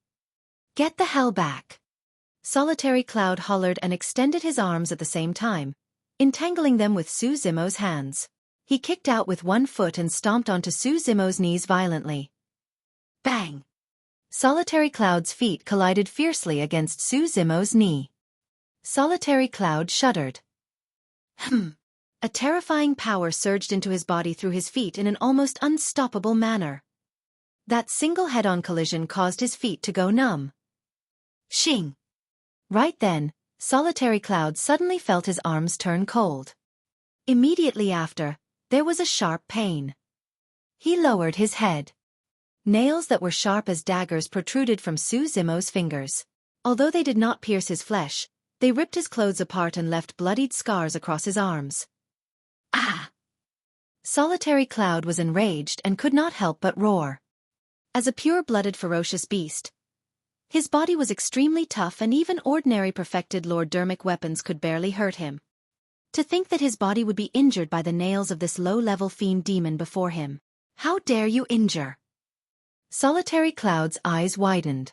Get the hell back! Solitary Cloud hollered and extended his arms at the same time, entangling them with Su Zimo's hands. He kicked out with one foot and stomped onto Su Zimo's knees violently. Bang! Solitary Cloud's feet collided fiercely against Su Zimo's knee. Solitary Cloud shuddered. A terrifying power surged into his body through his feet in an almost unstoppable manner. That single head-on collision caused his feet to go numb. Shing! Right then, Solitary Cloud suddenly felt his arms turn cold. Immediately after, there was a sharp pain. He lowered his head. Nails that were sharp as daggers protruded from Su Zimo's fingers. Although they did not pierce his flesh, they ripped his clothes apart and left bloodied scars across his arms. Ah! Solitary Cloud was enraged and could not help but roar. As a pure-blooded ferocious beast, his body was extremely tough and even ordinary perfected Lord Dermic weapons could barely hurt him. To think that his body would be injured by the nails of this low-level fiend demon before him. How dare you injure? Solitary Cloud's eyes widened.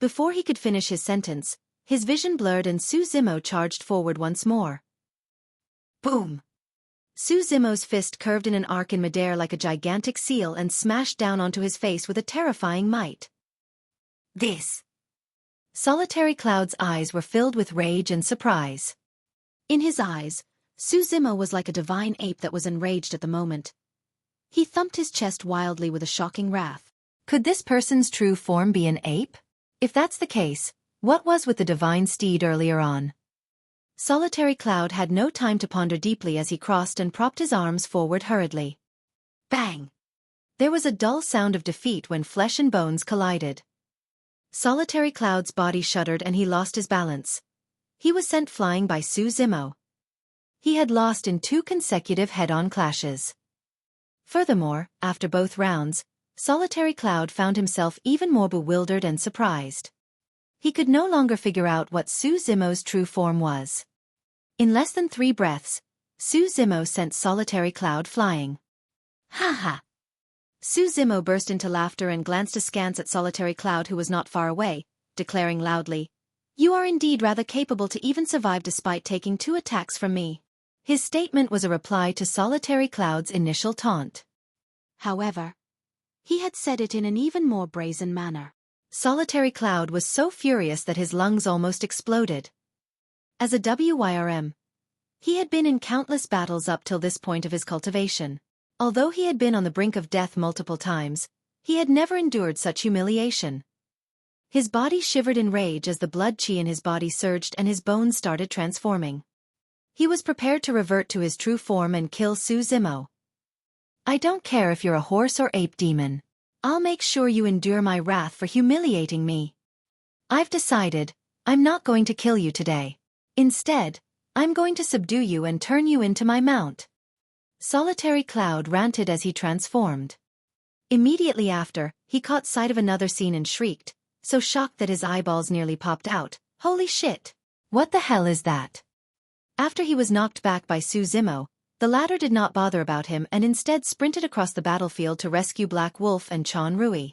Before he could finish his sentence, his vision blurred and Su Zimo charged forward once more. Boom! Su Zimo's fist curved in an arc in midair like a gigantic seal and smashed down onto his face with a terrifying might. This! Solitary Cloud's eyes were filled with rage and surprise. In his eyes, Su Zimo was like a divine ape that was enraged at the moment. He thumped his chest wildly with a shocking wrath. Could this person's true form be an ape? If that's the case, what was with the divine steed earlier on? Solitary Cloud had no time to ponder deeply as he crossed and propped his arms forward hurriedly. Bang! There was a dull sound of defeat when flesh and bones collided. Solitary Cloud's body shuddered and he lost his balance. He was sent flying by Su Zimo. He had lost in 2 consecutive head-on clashes. Furthermore, after both rounds, Solitary Cloud found himself even more bewildered and surprised. He could no longer figure out what Su Zimo's true form was. In less than 3 breaths, Su Zimo sent Solitary Cloud flying. Ha ha! Su Zimo burst into laughter and glanced askance at Solitary Cloud, who was not far away, declaring loudly, "You are indeed rather capable to even survive despite taking 2 attacks from me." His statement was a reply to Solitary Cloud's initial taunt. However, he had said it in an even more brazen manner. Solitary Cloud was so furious that his lungs almost exploded. As a Wyrm, he had been in countless battles up till this point of his cultivation. Although he had been on the brink of death multiple times, he had never endured such humiliation. His body shivered in rage as the blood chi in his body surged and his bones started transforming. He was prepared to revert to his true form and kill Su Zimo. "I don't care if you're a horse or ape demon. I'll make sure you endure my wrath for humiliating me. I've decided, I'm not going to kill you today. Instead, I'm going to subdue you and turn you into my mount." Solitary Cloud ranted as he transformed. Immediately after, he caught sight of another scene and shrieked, so shocked that his eyeballs nearly popped out, "Holy shit! What the hell is that?" After he was knocked back by Su Zimo, the latter did not bother about him and instead sprinted across the battlefield to rescue Black Wolf and Chan Rui.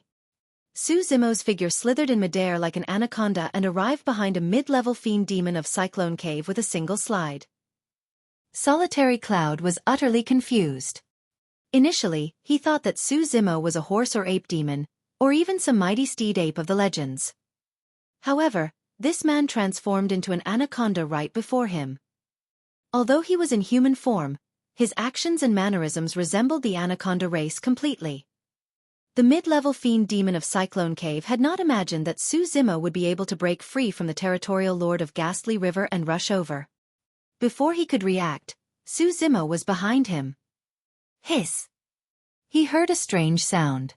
Su Zimo's figure slithered in midair like an anaconda and arrived behind a mid-level fiend demon of Cyclone Cave with a single slide. Solitary Cloud was utterly confused. Initially, he thought that Su Zimo was a horse or ape demon, or even some mighty steed ape of the legends. However, this man transformed into an anaconda right before him. Although he was in human form, his actions and mannerisms resembled the anaconda race completely. The mid-level fiend demon of Cyclone Cave had not imagined that Su Zimo would be able to break free from the territorial lord of Ghastly River and rush over. Before he could react, Su Zimo was behind him. Hiss! He heard a strange sound.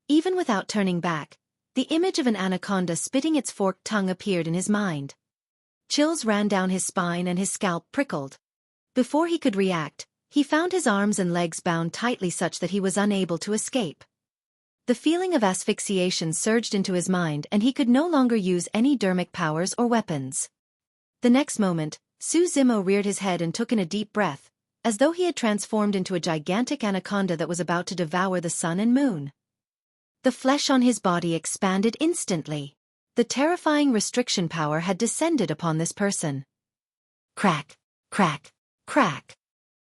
Even without turning back, the image of an anaconda spitting its forked tongue appeared in his mind. Chills ran down his spine and his scalp prickled. Before he could react, he found his arms and legs bound tightly such that he was unable to escape. The feeling of asphyxiation surged into his mind and he could no longer use any dermic powers or weapons. The next moment, Su Zimo reared his head and took in a deep breath, as though he had transformed into a gigantic anaconda that was about to devour the sun and moon. The flesh on his body expanded instantly. The terrifying restriction power had descended upon this person. Crack, crack, crack.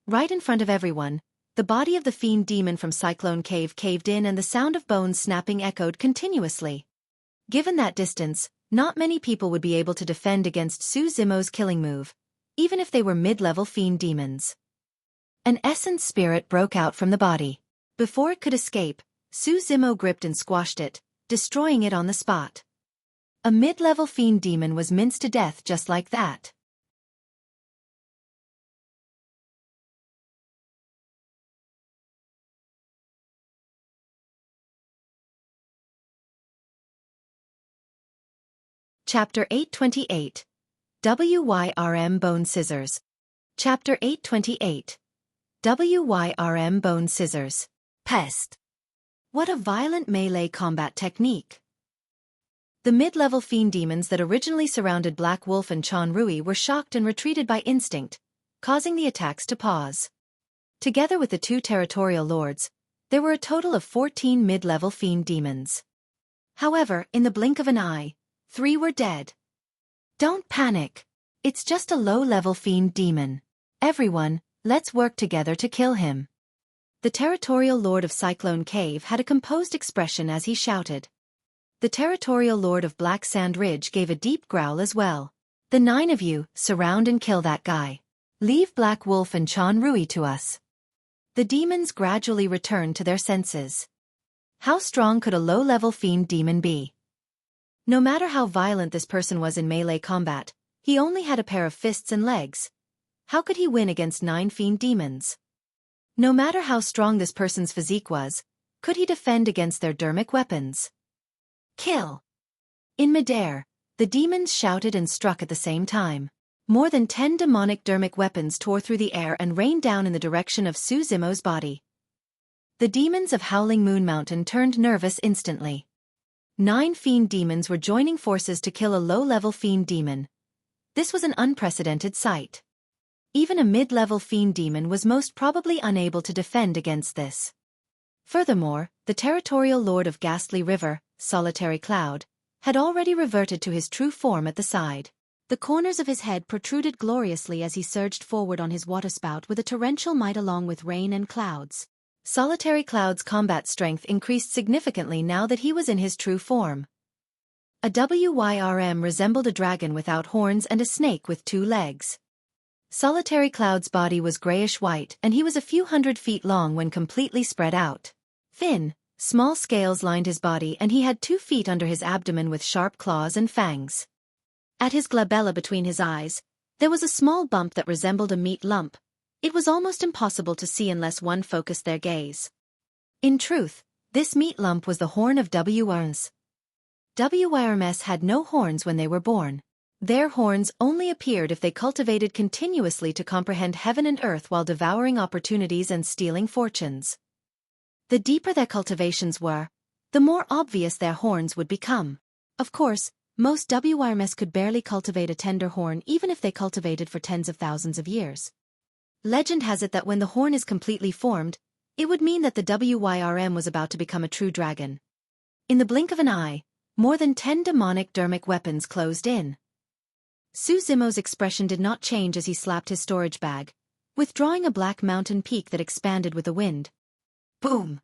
Right in front of everyone, the body of the fiend demon from Cyclone Cave caved in and the sound of bones snapping echoed continuously. Given that distance, not many people would be able to defend against Su Zimo's killing move, even if they were mid-level fiend demons. An essence spirit broke out from the body. Before it could escape, Su Zimo gripped and squashed it, destroying it on the spot. A mid-level fiend demon was minced to death just like that. Chapter 828. Wyrm Bone Scissors. Chapter 828. Wyrm Bone Scissors. Pest. What a violent melee combat technique. The mid-level fiend demons that originally surrounded Black Wolf and Chan Rui were shocked and retreated by instinct, causing the attacks to pause. Together with the 2 territorial lords, there were a total of 14 mid-level fiend demons. However, in the blink of an eye, 3 were dead. Don't panic. It's just a low-level fiend demon. Everyone, let's work together to kill him. The territorial lord of Cyclone Cave had a composed expression as he shouted. The territorial lord of Black Sand Ridge gave a deep growl as well. "The 9 of you, surround and kill that guy. Leave Black Wolf and Chan Rui to us." The demons gradually returned to their senses. How strong could a low-level fiend demon be? No matter how violent this person was in melee combat, he only had a pair of fists and legs. How could he win against 9 fiend demons? No matter how strong this person's physique was, could he defend against their dermic weapons? Kill! In midair, the demons shouted and struck at the same time. More than 10 demonic dermic weapons tore through the air and rained down in the direction of Su Zimo's body. The demons of Howling Moon Mountain turned nervous instantly. 9 fiend demons were joining forces to kill a low-level fiend demon. This was an unprecedented sight. Even a mid-level fiend demon was most probably unable to defend against this. Furthermore, the territorial lord of Ghastly River, Solitary Cloud, had already reverted to his true form at the side. The corners of his head protruded gloriously as he surged forward on his waterspout with a torrential might along with rain and clouds. Solitary Cloud's combat strength increased significantly now that he was in his true form. A Wyrm resembled a dragon without horns and a snake with 2 legs. Solitary Cloud's body was grayish-white and he was a few hundred feet long when completely spread out. Thin, small scales lined his body and he had 2 feet under his abdomen with sharp claws and fangs. At his glabella between his eyes, there was a small bump that resembled a meat lump. It was almost impossible to see unless one focused their gaze. In truth, this meat lump was the horn of Wyrms. Wyrms had no horns when they were born. Their horns only appeared if they cultivated continuously to comprehend heaven and earth while devouring opportunities and stealing fortunes. The deeper their cultivations were, the more obvious their horns would become. Of course, most Wyrms could barely cultivate a tender horn even if they cultivated for tens of thousands of years. Legend has it that when the horn is completely formed, it would mean that the Wyrm was about to become a true dragon. In the blink of an eye, more than 10 demonic dermic weapons closed in. Xueqi's expression did not change as he slapped his storage bag, withdrawing a black mountain peak that expanded with the wind. Boom!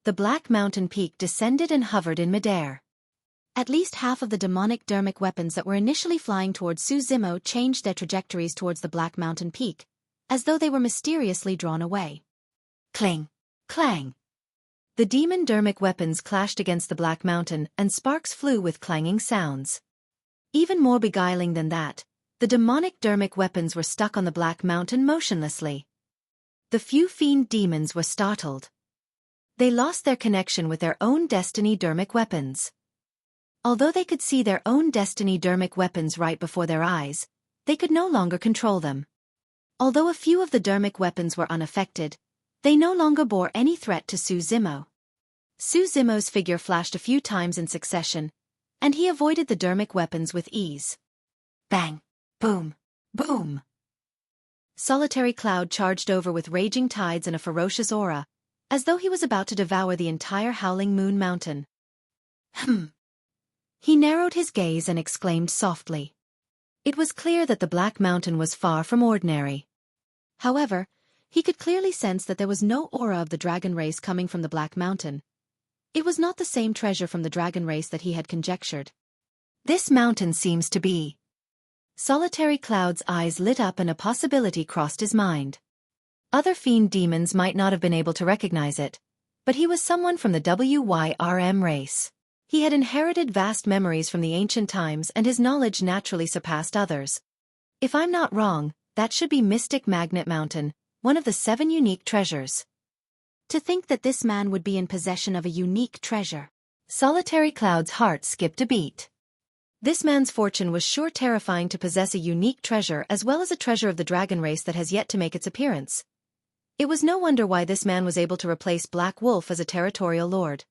The black mountain peak descended and hovered in midair. At least half of the demonic dermic weapons that were initially flying towards Xueqi changed their trajectories towards the black mountain peak, as though they were mysteriously drawn away. Cling! Clang! The demon dermic weapons clashed against the black mountain and sparks flew with clanging sounds. Even more beguiling than that, the demonic dermic weapons were stuck on the black mountain motionlessly. The few fiend demons were startled. They lost their connection with their own destiny dermic weapons. Although they could see their own destiny dermic weapons right before their eyes, they could no longer control them. Although a few of the dermic weapons were unaffected, they no longer bore any threat to Xueqi. Xueqi's figure flashed a few times in succession, and he avoided the dermic weapons with ease. Bang! Boom! Boom! Solitary Cloud charged over with raging tides and a ferocious aura, as though he was about to devour the entire Howling Moon Mountain. He narrowed his gaze and exclaimed softly. It was clear that the Black Mountain was far from ordinary. However, he could clearly sense that there was no aura of the dragon race coming from the Black Mountain. It was not the same treasure from the dragon race that he had conjectured. This mountain seems to be. Solitary Cloud's eyes lit up and a possibility crossed his mind. Other fiend demons might not have been able to recognize it, but he was someone from the Wyrm race. He had inherited vast memories from the ancient times and his knowledge naturally surpassed others. If I'm not wrong, that should be Mystic Magnet Mountain, one of the 7 unique treasures. To think that this man would be in possession of a unique treasure. Solitary Cloud's heart skipped a beat. This man's fortune was sure terrifying to possess a unique treasure as well as a treasure of the dragon race that has yet to make its appearance. It was no wonder why this man was able to replace Black Wolf as a territorial lord.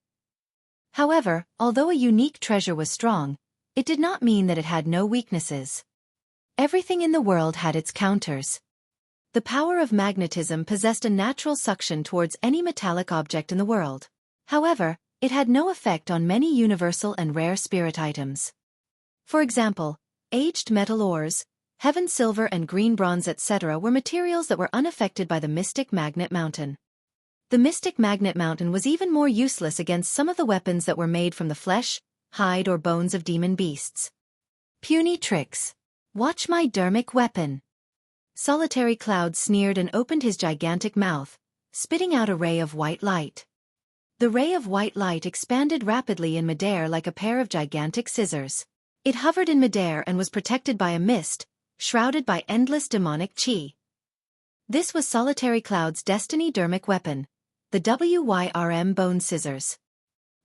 However, although a unique treasure was strong, it did not mean that it had no weaknesses. Everything in the world had its counters. The power of magnetism possessed a natural suction towards any metallic object in the world. However, it had no effect on many universal and rare spirit items. For example, aged metal ores, heaven silver and green bronze etc. were materials that were unaffected by the Mystic Magnet Mountain. The Mystic Magnet Mountain was even more useless against some of the weapons that were made from the flesh, hide or bones of demon beasts. Puny tricks. Watch my dermic weapon. Solitary Cloud sneered and opened his gigantic mouth, spitting out a ray of white light. The ray of white light expanded rapidly in midair like a pair of gigantic scissors. It hovered in midair and was protected by a mist, shrouded by endless demonic chi. This was Solitary Cloud's destiny dermic weapon, the Wyrm bone scissors.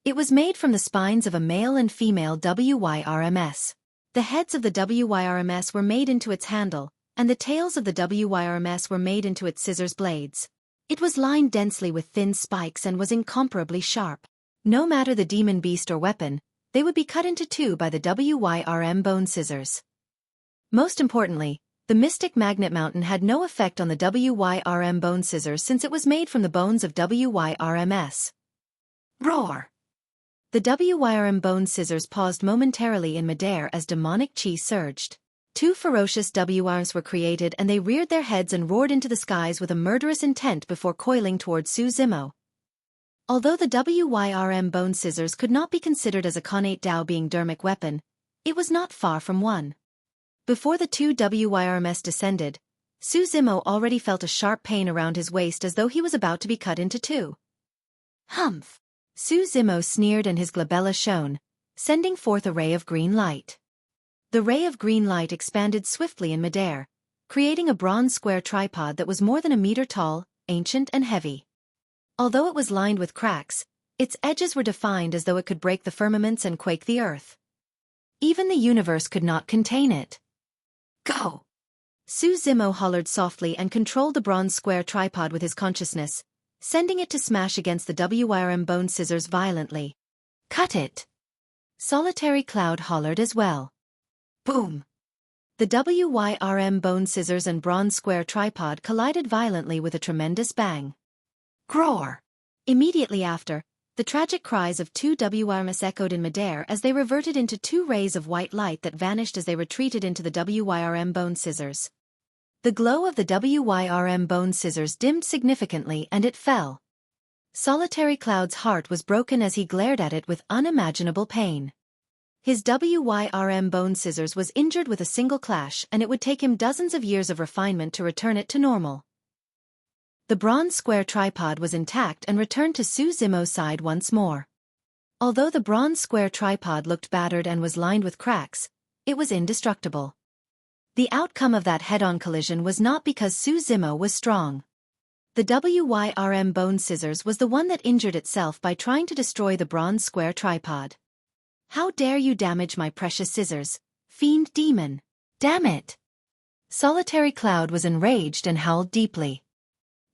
It was made from the spines of a male and female Wyrms. The heads of the Wyrms were made into its handle, and the tails of the Wyrms were made into its scissors blades. It was lined densely with thin spikes and was incomparably sharp. No matter the demon beast or weapon, they would be cut into 2 by the Wyrm bone scissors. Most importantly, The mystic magnet mountain had no effect on the Wyrm bone scissors since it was made from the bones of Wyrms. Roar! The Wyrm bone scissors paused momentarily in midair as demonic chi surged. Two ferocious Wyrms were created and they reared their heads and roared into the skies with a murderous intent before coiling toward Suzumo. Although the Wyrm bone scissors could not be considered as a connate Dao being dermic weapon, it was not far from one. Before the two Wyrms descended, Suzumo already felt a sharp pain around his waist as though he was about to be cut into two. Humph! Suzumo sneered and his glabella shone, sending forth a ray of green light. The ray of green light expanded swiftly in midair, creating a bronze square tripod that was more than a meter tall, ancient and heavy. Although it was lined with cracks, its edges were defined as though it could break the firmaments and quake the earth. Even the universe could not contain it. Go! Suzumo hollered softly and controlled the bronze square tripod with his consciousness, sending it to smash against the Wyrm bone scissors violently. Cut it! Solitary Cloud hollered as well. Boom! The Wyrm bone scissors and bronze square tripod collided violently with a tremendous bang. Roar! Immediately after, the tragic cries of two Wyrms echoed in midair as they reverted into two rays of white light that vanished as they retreated into the Wyrm bone scissors. The glow of the Wyrm bone scissors dimmed significantly and it fell. Solitary Cloud's heart was broken as he glared at it with unimaginable pain. His Wyrm bone scissors was injured with a single clash and it would take him dozens of years of refinement to return it to normal. The bronze square tripod was intact and returned to Suzumo's side once more. Although the bronze square tripod looked battered and was lined with cracks, it was indestructible. The outcome of that head-on collision was not because Suzumo was strong. The Wyrm bone scissors was the one that injured itself by trying to destroy the bronze square tripod. How dare you damage my precious scissors, fiend demon! Damn it! Solitary Cloud was enraged and howled deeply.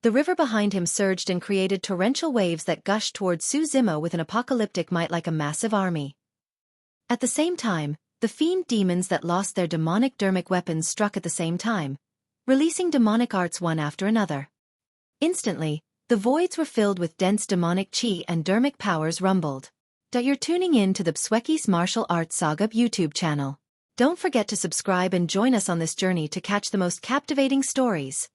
The river behind him surged and created torrential waves that gushed towards Suzumo with an apocalyptic might like a massive army. At the same time, the fiend demons that lost their demonic dermic weapons struck at the same time, releasing demonic arts one after another. Instantly, the voids were filled with dense demonic chi and dermic powers rumbled. You're tuning in to the Xueqi's Martial Arts Saga YouTube channel. Don't forget to subscribe and join us on this journey to catch the most captivating stories.